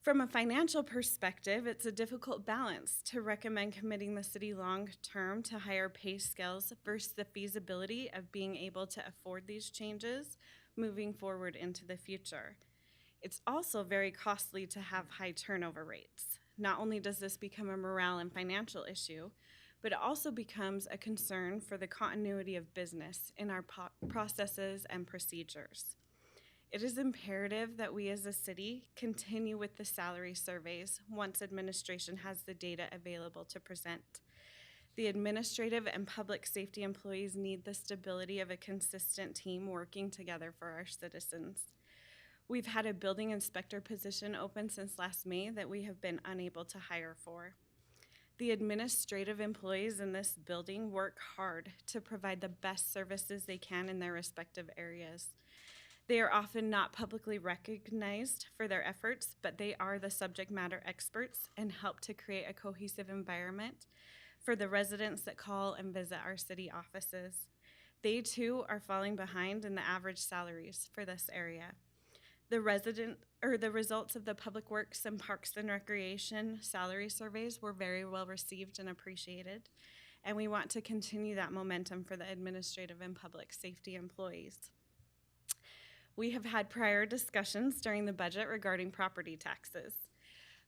From a financial perspective, it's a difficult balance to recommend committing the city long-term to higher pay scales versus the feasibility of being able to afford these changes moving forward into the future. It's also very costly to have high turnover rates. Not only does this become a morale and financial issue, but it also becomes a concern for the continuity of business in our processes and procedures. It is imperative that we as a city continue with the salary surveys once administration has the data available to present. The administrative and public safety employees need the stability of a consistent team working together for our citizens. We've had a building inspector position open since last May that we have been unable to hire for. The administrative employees in this building work hard to provide the best services they can in their respective areas. They are often not publicly recognized for their efforts, but they are the subject matter experts and help to create a cohesive environment for the residents that call and visit our city offices. They too are falling behind in the average salaries for this area. The results of the Public Works and Parks and Recreation salary surveys were very well received and appreciated, and we want to continue that momentum for the administrative and public safety employees. We have had prior discussions during the budget regarding property taxes.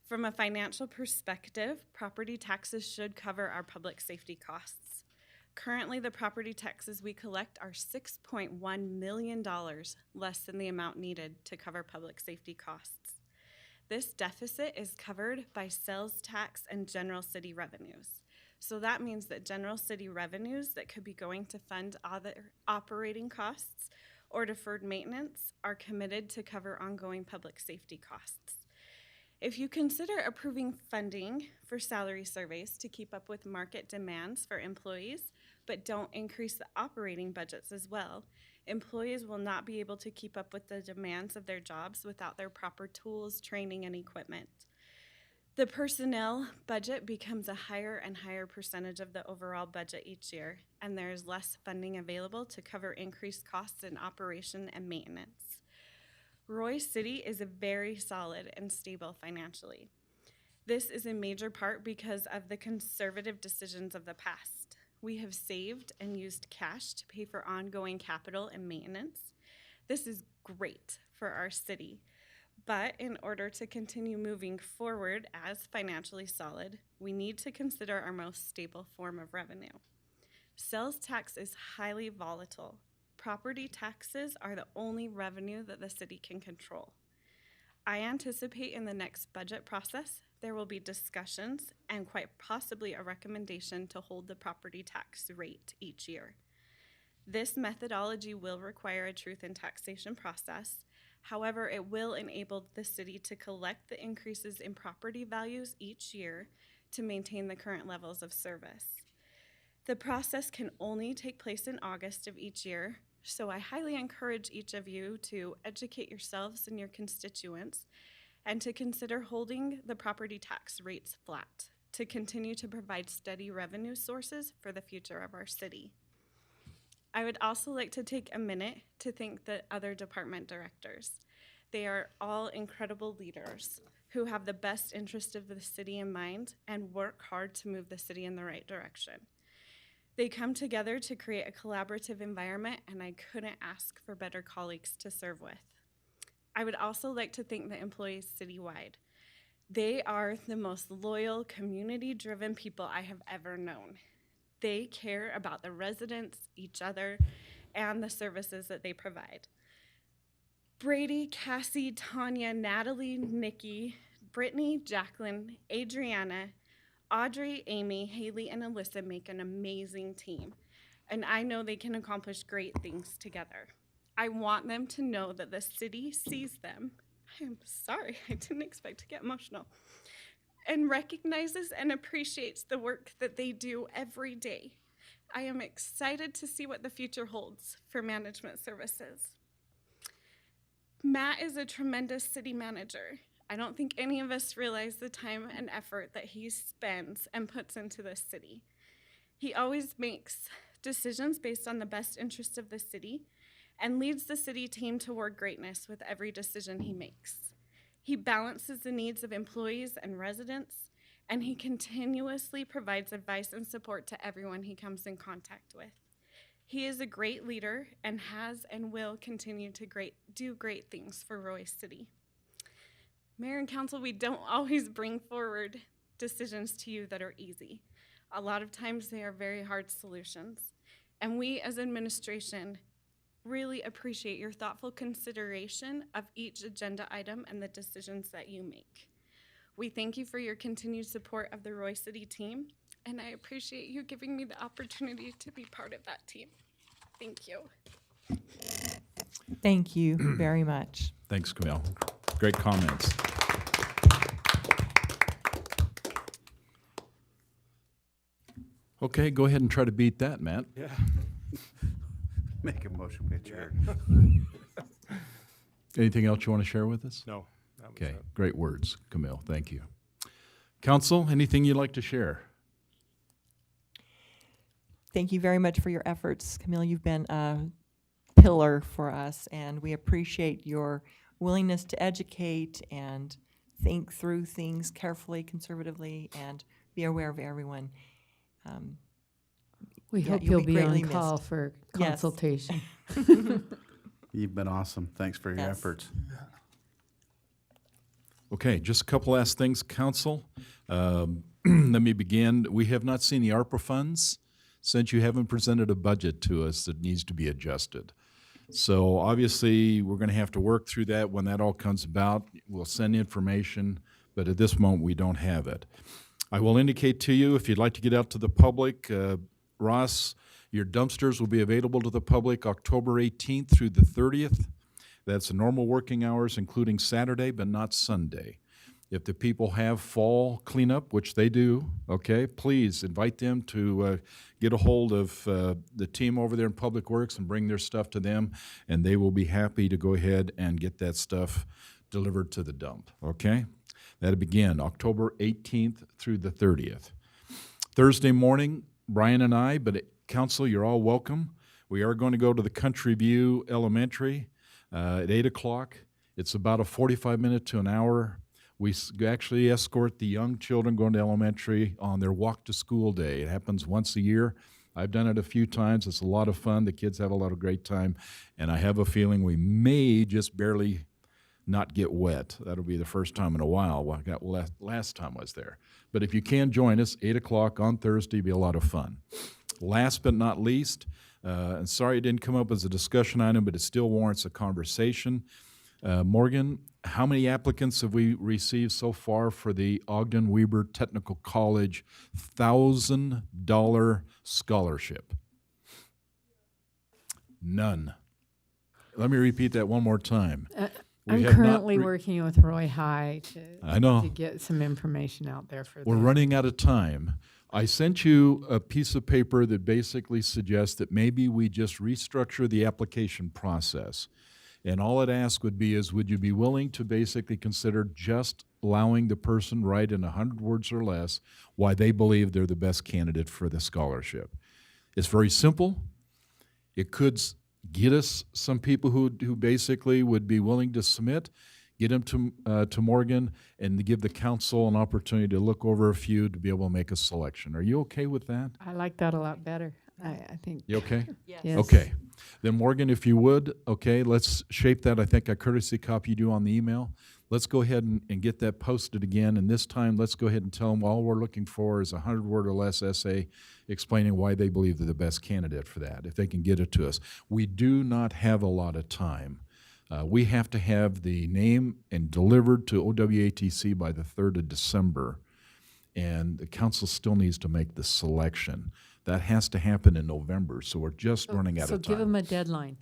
From a financial perspective, property taxes should cover our public safety costs. Currently, the property taxes we collect are $6.1 million less than the amount needed to cover public safety costs. This deficit is covered by sales tax and general city revenues. So that means that general city revenues that could be going to fund other operating costs or deferred maintenance are committed to cover ongoing public safety costs. If you consider approving funding for salary surveys to keep up with market demands for employees, but don't increase the operating budgets as well, employees will not be able to keep up with the demands of their jobs without their proper tools, training, and equipment. The personnel budget becomes a higher and higher percentage of the overall budget each year, and there is less funding available to cover increased costs in operation and maintenance. Roy City is very solid and stable financially. This is in major part because of the conservative decisions of the past. We have saved and used cash to pay for ongoing capital and maintenance. This is great for our city. But in order to continue moving forward as financially solid, we need to consider our most stable form of revenue. Sales tax is highly volatile. Property taxes are the only revenue that the city can control. I anticipate in the next budget process, there will be discussions and quite possibly a recommendation to hold the property tax rate each year. This methodology will require a truth in taxation process. However, it will enable the city to collect the increases in property values each year to maintain the current levels of service. The process can only take place in August of each year, so I highly encourage each of you to educate yourselves and your constituents and to consider holding the property tax rates flat to continue to provide steady revenue sources for the future of our city. I would also like to take a minute to thank the other department directors. They are all incredible leaders who have the best interest of the city in mind and work hard to move the city in the right direction. They come together to create a collaborative environment, and I couldn't ask for better colleagues to serve with. I would also like to thank the employees citywide. They are the most loyal, community-driven people I have ever known. They care about the residents, each other, and the services that they provide. Brady, Cassie, Tanya, Natalie, Nikki, Brittany, Jacqueline, Adriana, Audrey, Amy, Haley, and Alyssa make an amazing team, and I know they can accomplish great things together. I want them to know that the city sees them. I'm sorry, I didn't expect to get emotional. And recognizes and appreciates the work that they do every day. I am excited to see what the future holds for management services. Matt is a tremendous city manager. I don't think any of us realize the time and effort that he spends and puts into this city. He always makes decisions based on the best interest of the city and leads the city team toward greatness with every decision he makes. He balances the needs of employees and residents, and he continuously provides advice and support to everyone he comes in contact with. He is a great leader and has and will continue to do great things for Roy City. Mayor and council, we don't always bring forward decisions to you that are easy. A lot of times they are very hard solutions. And we as administration really appreciate your thoughtful consideration of each agenda item and the decisions that you make. We thank you for your continued support of the Roy City team, and I appreciate you giving me the opportunity to be part of that team. Thank you. Thank you very much. Thanks, Camille. Great comments. Okay, go ahead and try to beat that, Matt. Yeah. Make a motion, we adjourn. Anything else you want to share with us? No. That was Okay, it. great words, Camille. Thank you. Council, anything you'd like to share? Thank you very much for your efforts, Camille. You've been a pillar for us, and we appreciate your willingness to educate and think through things carefully, conservatively, and be aware of everyone. We Yeah, hope you'll you'll be be on greatly call missed. for Yes. consultation. You've been awesome. Thanks for your Yes. efforts. Okay, just a couple last things, council. Let me begin. We have not seen the ARPA funds since you haven't presented a budget to us that needs to be adjusted. So obviously, we're gonna have to work through that. When that all comes about, we'll send information, but at this moment, we don't have it. I will indicate to you, if you'd like to get out to the public, Ross, your dumpsters will be available to the public October 18th through the 30th. That's the normal working hours, including Saturday, but not Sunday. If the people have fall cleanup, which they do, okay, please invite them to get a hold of the team over there in Public Works and bring their stuff to them, and they will be happy to go ahead and get that stuff delivered to the dump, okay? That'll begin October 18th through the 30th. Thursday morning, Brian and I, but council, you're all welcome. We are going to go to the Country View Elementary at 8 o'clock. It's about a 45-minute to an hour. We actually escort the young children going to elementary on their walk to school day. It happens once a year. I've done it a few times. It's a lot of fun. The kids have a lot of great time. And I have a feeling we may just barely not get wet. That'll be the first time in a while. Well, I got last time I was there. But if you can join us, 8 o'clock on Thursday, it'll be a lot of fun. Last but not least, and sorry it didn't come up as a discussion item, but it still warrants a conversation. Morgan, how many applicants have we received so far for the Ogden Weber Technical College $1,000 scholarship? None. Let me repeat that one more time. We I'm have not currently working with Roy High I know. to get some information out there for We're them. running out of time. I sent you a piece of paper that basically suggests that maybe we just restructure the application process. And all it asks would be is, would you be willing to basically consider just allowing the person write in 100 words or less why they believe they're the best candidate for the scholarship? It's very simple. It could get us some people who basically would be willing to submit, get them to Morgan, and give the council an opportunity to look over a few to be able to make a selection. Are you okay with that? I like that a lot better. I think. You okay? Yes. Okay. Then Morgan, if you would, okay, let's shape that. I think I courtesy copied you on the email. Let's go ahead and get that posted again. And this time, let's go ahead and tell them all we're looking for is a 100-word or less essay explaining why they believe they're the best candidate for that, if they can get it to us. We do not have a lot of time. We have to have the name and delivered to OWATC by the 3rd of December. And the council still needs to make the selection. That has to happen in November, so we're just running out So of time. give them a deadline.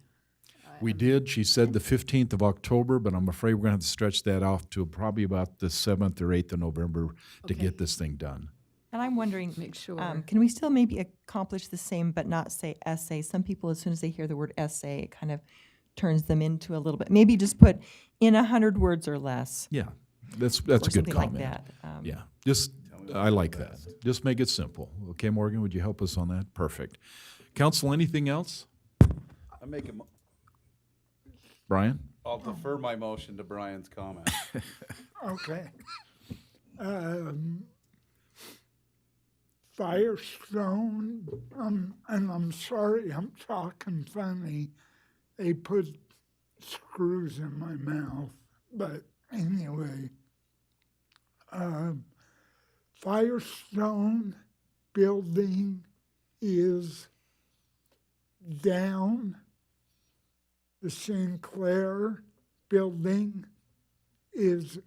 We did. She said the 15th of October, but I'm afraid we're going to have to stretch that off to probably about the 7th or 8th of November to Okay. get this thing done. And I'm wondering, Make sure. can we still maybe accomplish the same but not say essay? Some people, as soon as they hear the word essay, it kind of turns them into a little bit. Maybe just put in 100 words or less. Yeah, that's a or good something like comment. that. Yeah, just, I like that. Just make it simple. Okay, Morgan, would you help us on that? Perfect. Council, anything else? I make a, Brian? I'll defer my motion to Brian's comment. Okay. Firestone, and I'm sorry, I'm talking funny. They put screws in my mouth, but anyway. Firestone building is down. The Sinclair building is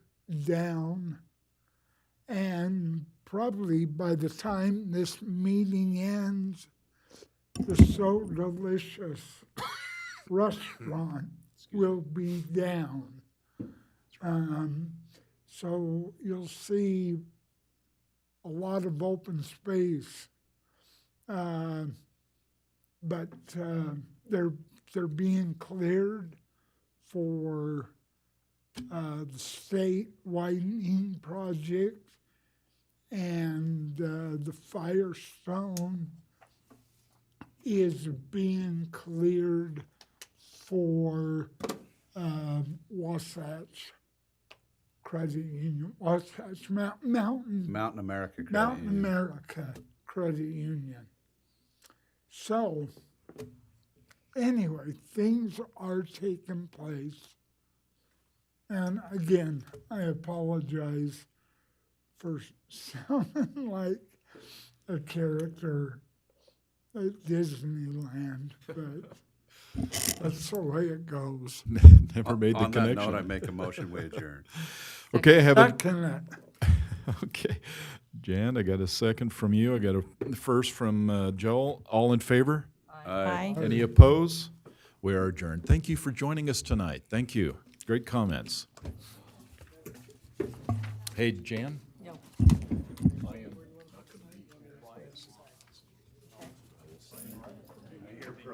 down. And probably by the time this meeting ends, the So Delicious restaurant will be down. So you'll see a lot of open space. But they're being cleared for the state widening project, and the Firestone is being cleared for Wasatch Credit Union, Wasatch Mountain America Credit Mountain Union. America Credit Union. So, anyway, things are taking place. And again, I apologize for sounding like a character at Disneyland, but that's the way it goes. Never made the On that connection. note, I make a motion, we adjourn. Okay, I have a, Second it. okay. Jan, I got a second from you. I got a first from Joel. All in favor? Aye. Any opposed? We are adjourned. Thank you for joining us tonight. Thank you. Great comments. Hey, Jan?